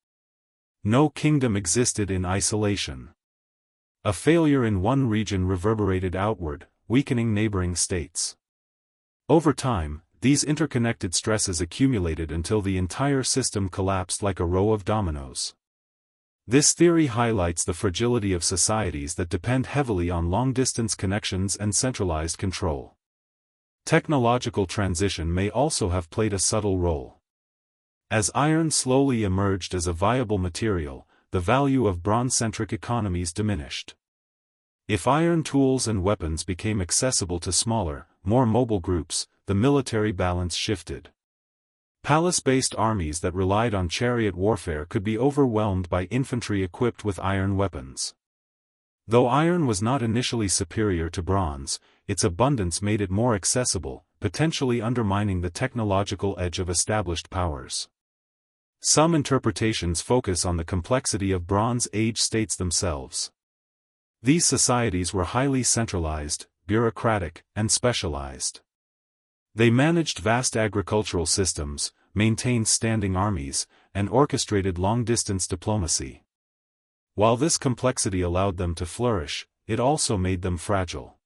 No kingdom existed in isolation. A failure in one region reverberated outward, weakening neighboring states. Over time, these interconnected stresses accumulated until the entire system collapsed like a row of dominoes. This theory highlights the fragility of societies that depend heavily on long-distance connections and centralized control. Technological transition may also have played a subtle role. As iron slowly emerged as a viable material, the value of bronze-centric economies diminished. If iron tools and weapons became accessible to smaller, more mobile groups, the military balance shifted. Palace-based armies that relied on chariot warfare could be overwhelmed by infantry equipped with iron weapons. Though iron was not initially superior to bronze, its abundance made it more accessible, potentially undermining the technological edge of established powers. Some interpretations focus on the complexity of Bronze Age states themselves. These societies were highly centralized, bureaucratic, and specialized. They managed vast agricultural systems, maintained standing armies, and orchestrated long-distance diplomacy. While this complexity allowed them to flourish, it also made them fragile.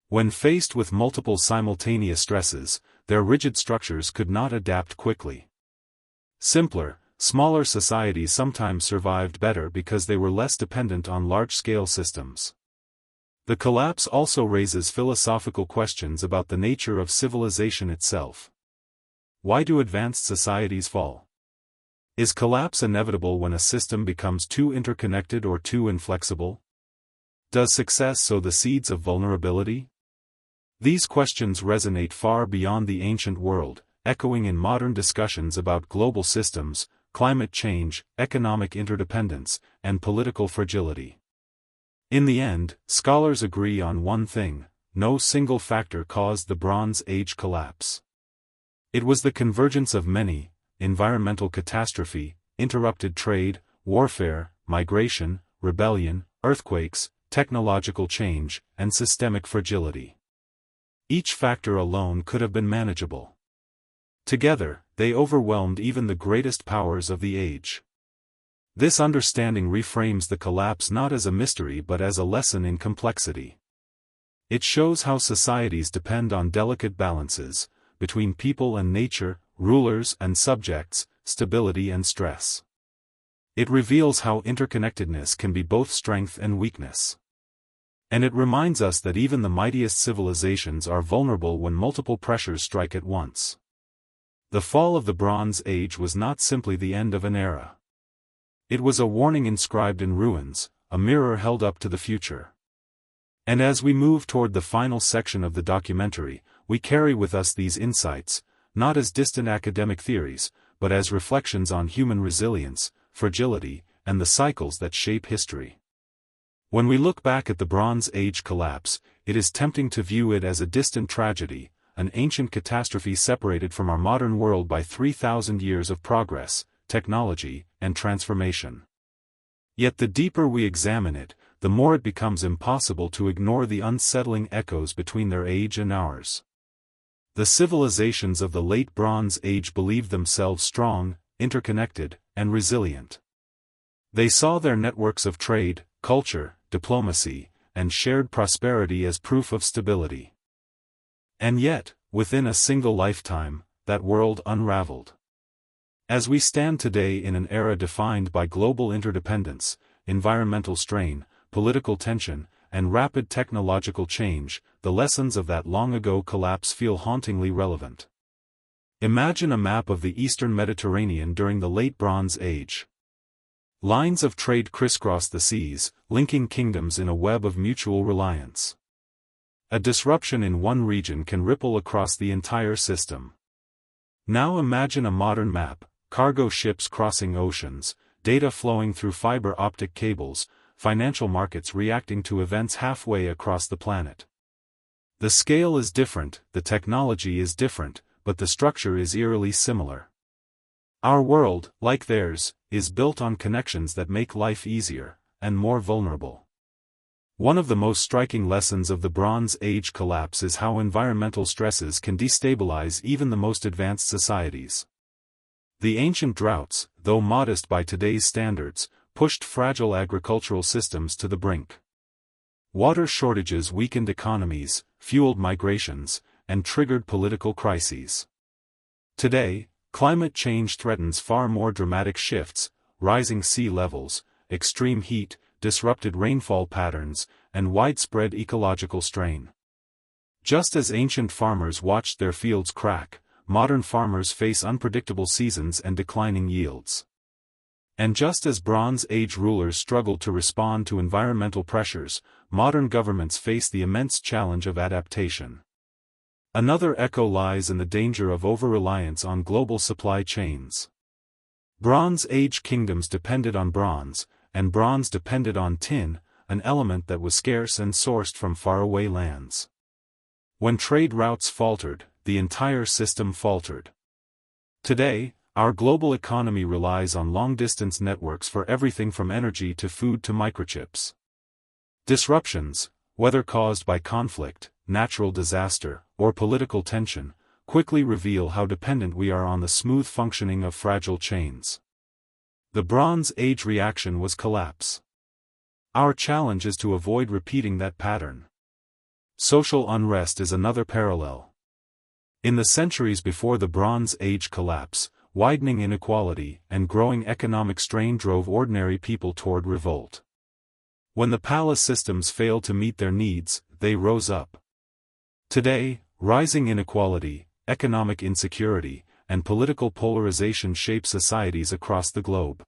When faced with multiple simultaneous stresses, their rigid structures could not adapt quickly. Simpler, smaller societies sometimes survived better because they were less dependent on large-scale systems. The collapse also raises philosophical questions about the nature of civilization itself. Why do advanced societies fall? Is collapse inevitable when a system becomes too interconnected or too inflexible? Does success sow the seeds of vulnerability? These questions resonate far beyond the ancient world, echoing in modern discussions about global systems, climate change, economic interdependence, and political fragility. In the end, scholars agree on one thing: no single factor caused the Bronze Age collapse. It was the convergence of many: environmental catastrophe, interrupted trade, warfare, migration, rebellion, earthquakes, technological change, and systemic fragility. Each factor alone could have been manageable. Together, they overwhelmed even the greatest powers of the age. This understanding reframes the collapse not as a mystery but as a lesson in complexity. It shows how societies depend on delicate balances, between people and nature, rulers and subjects, stability and stress. It reveals how interconnectedness can be both strength and weakness. And it reminds us that even the mightiest civilizations are vulnerable when multiple pressures strike at once. The fall of the Bronze Age was not simply the end of an era. It was a warning inscribed in ruins, a mirror held up to the future. And as we move toward the final section of the documentary, we carry with us these insights, not as distant academic theories, but as reflections on human resilience, fragility, and the cycles that shape history. When we look back at the Bronze Age collapse, it is tempting to view it as a distant tragedy, an ancient catastrophe separated from our modern world by 3,000 years of progress, technology, and transformation. Yet the deeper we examine it, the more it becomes impossible to ignore the unsettling echoes between their age and ours. The civilizations of the late Bronze Age believed themselves strong, interconnected, and resilient. They saw their networks of trade, culture, diplomacy, and shared prosperity as proof of stability. And yet, within a single lifetime, that world unraveled. As we stand today in an era defined by global interdependence, environmental strain, political tension, and rapid technological change, the lessons of that long-ago collapse feel hauntingly relevant. Imagine a map of the eastern Mediterranean during the late Bronze Age. Lines of trade crisscross the seas, linking kingdoms in a web of mutual reliance. A disruption in one region can ripple across the entire system. Now imagine a modern map: cargo ships crossing oceans, data flowing through fiber optic cables, financial markets reacting to events halfway across the planet. The scale is different, the technology is different, but the structure is eerily similar. Our world, like theirs, is built on connections that make life easier, and more vulnerable. One of the most striking lessons of the Bronze Age collapse is how environmental stresses can destabilize even the most advanced societies. The ancient droughts, though modest by today's standards, pushed fragile agricultural systems to the brink. Water shortages weakened economies, fueled migrations, and triggered political crises. Today, climate change threatens far more dramatic shifts: rising sea levels, extreme heat, disrupted rainfall patterns, and widespread ecological strain. Just as ancient farmers watched their fields crack, modern farmers face unpredictable seasons and declining yields. And just as Bronze Age rulers struggled to respond to environmental pressures, modern governments face the immense challenge of adaptation. Another echo lies in the danger of over-reliance on global supply chains. Bronze Age kingdoms depended on bronze, and bronze depended on tin, an element that was scarce and sourced from faraway lands. When trade routes faltered, the entire system faltered. Today, our global economy relies on long-distance networks for everything from energy to food to microchips. Disruptions, whether caused by conflict, natural disaster, or political tension, quickly reveal how dependent we are on the smooth functioning of fragile chains. The Bronze Age reaction was collapse. Our challenge is to avoid repeating that pattern. Social unrest is another parallel. In the centuries before the Bronze Age collapse, widening inequality and growing economic strain drove ordinary people toward revolt. When the palace systems failed to meet their needs, they rose up. Today, rising inequality, economic insecurity, and political polarization shape societies across the globe.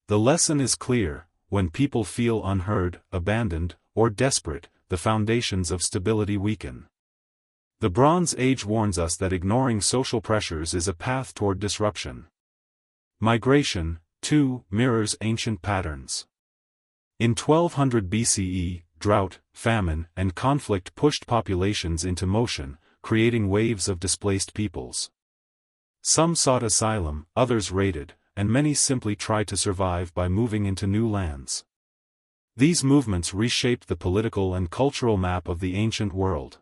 The lesson is clear: when people feel unheard, abandoned, or desperate, the foundations of stability weaken. The Bronze Age warns us that ignoring social pressures is a path toward disruption. Migration, too, mirrors ancient patterns. In 1200 BCE, drought, famine, and conflict pushed populations into motion, creating waves of displaced peoples. Some sought asylum, others raided, and many simply tried to survive by moving into new lands. These movements reshaped the political and cultural map of the ancient world.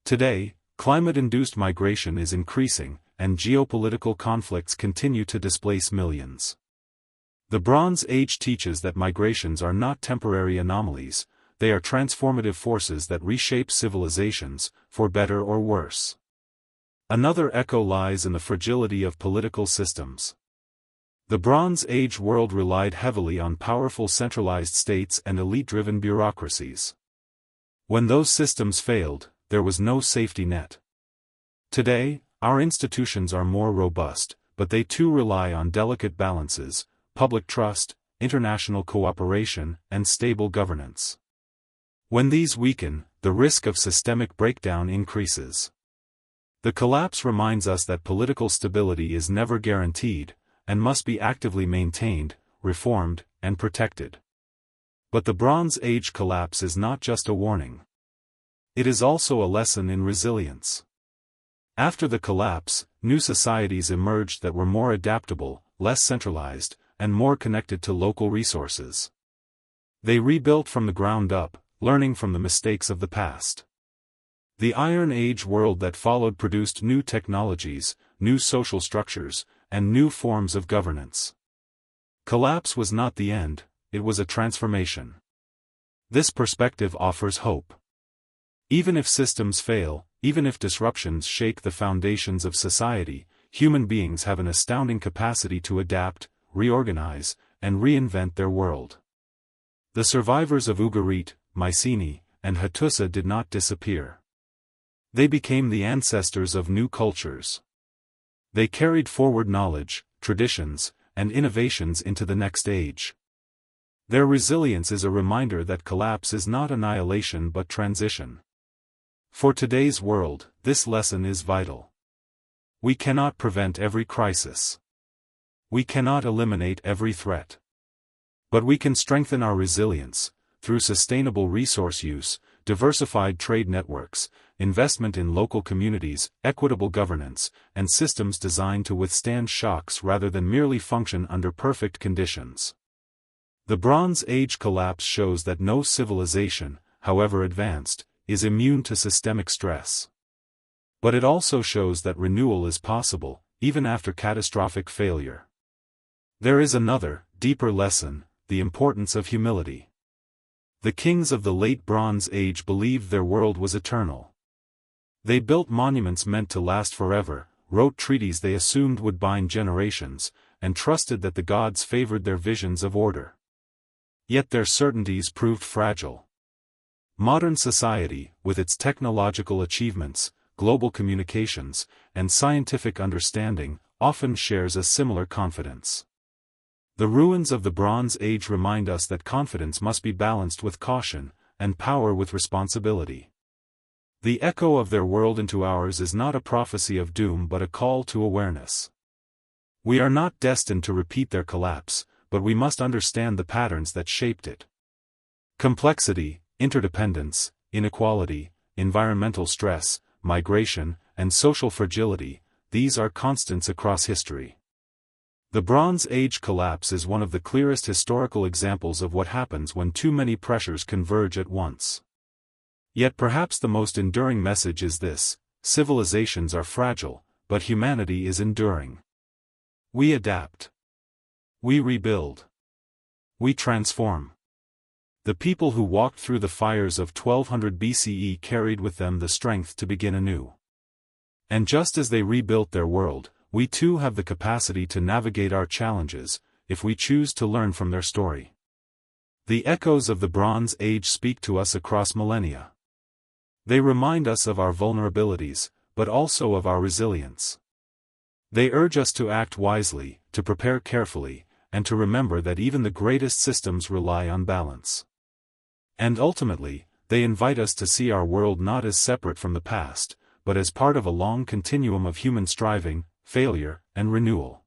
Today, climate-induced migration is increasing, and geopolitical conflicts continue to displace millions. The Bronze Age teaches that migrations are not temporary anomalies, they are transformative forces that reshape civilizations, for better or worse. Another echo lies in the fragility of political systems. The Bronze Age world relied heavily on powerful centralized states and elite-driven bureaucracies. When those systems failed, there was no safety net. Today, our institutions are more robust, but they too rely on delicate balances, public trust, international cooperation, and stable governance. When these weaken, the risk of systemic breakdown increases. The collapse reminds us that political stability is never guaranteed, and must be actively maintained, reformed, and protected. But the Bronze Age collapse is not just a warning. It is also a lesson in resilience. After the collapse, new societies emerged that were more adaptable, less centralized, and more connected to local resources. They rebuilt from the ground up, learning from the mistakes of the past. The Iron Age world that followed produced new technologies, new social structures, and new forms of governance. Collapse was not the end, it was a transformation. This perspective offers hope. Even if systems fail, even if disruptions shake the foundations of society, human beings have an astounding capacity to adapt, reorganize, and reinvent their world. The survivors of Ugarit, Mycenae, and Hattusa did not disappear. They became the ancestors of new cultures. They carried forward knowledge, traditions, and innovations into the next age. Their resilience is a reminder that collapse is not annihilation but transition. For today's world, this lesson is vital. We cannot prevent every crisis. We cannot eliminate every threat. But we can strengthen our resilience, through sustainable resource use, diversified trade networks, investment in local communities, equitable governance, and systems designed to withstand shocks rather than merely function under perfect conditions. The Bronze Age collapse shows that no civilization, however advanced, is immune to systemic stress. But it also shows that renewal is possible, even after catastrophic failure. There is another, deeper lesson, the importance of humility. The kings of the late Bronze Age believed their world was eternal. They built monuments meant to last forever, wrote treaties they assumed would bind generations, and trusted that the gods favored their visions of order. Yet their certainties proved fragile. Modern society, with its technological achievements, global communications, and scientific understanding, often shares a similar confidence. The ruins of the Bronze Age remind us that confidence must be balanced with caution, and power with responsibility. The echo of their world into ours is not a prophecy of doom but a call to awareness. We are not destined to repeat their collapse, but we must understand the patterns that shaped it. Complexity, interdependence, inequality, environmental stress, migration, and social fragility, these are constants across history. The Bronze Age collapse is one of the clearest historical examples of what happens when too many pressures converge at once. Yet perhaps the most enduring message is this: civilizations are fragile, but humanity is enduring. We adapt. We rebuild. We transform. The people who walked through the fires of 1200 BCE carried with them the strength to begin anew. And just as they rebuilt their world, we too have the capacity to navigate our challenges, if we choose to learn from their story. The echoes of the Bronze Age speak to us across millennia. They remind us of our vulnerabilities, but also of our resilience. They urge us to act wisely, to prepare carefully, and to remember that even the greatest systems rely on balance. And ultimately, they invite us to see our world not as separate from the past, but as part of a long continuum of human striving, failure, and renewal.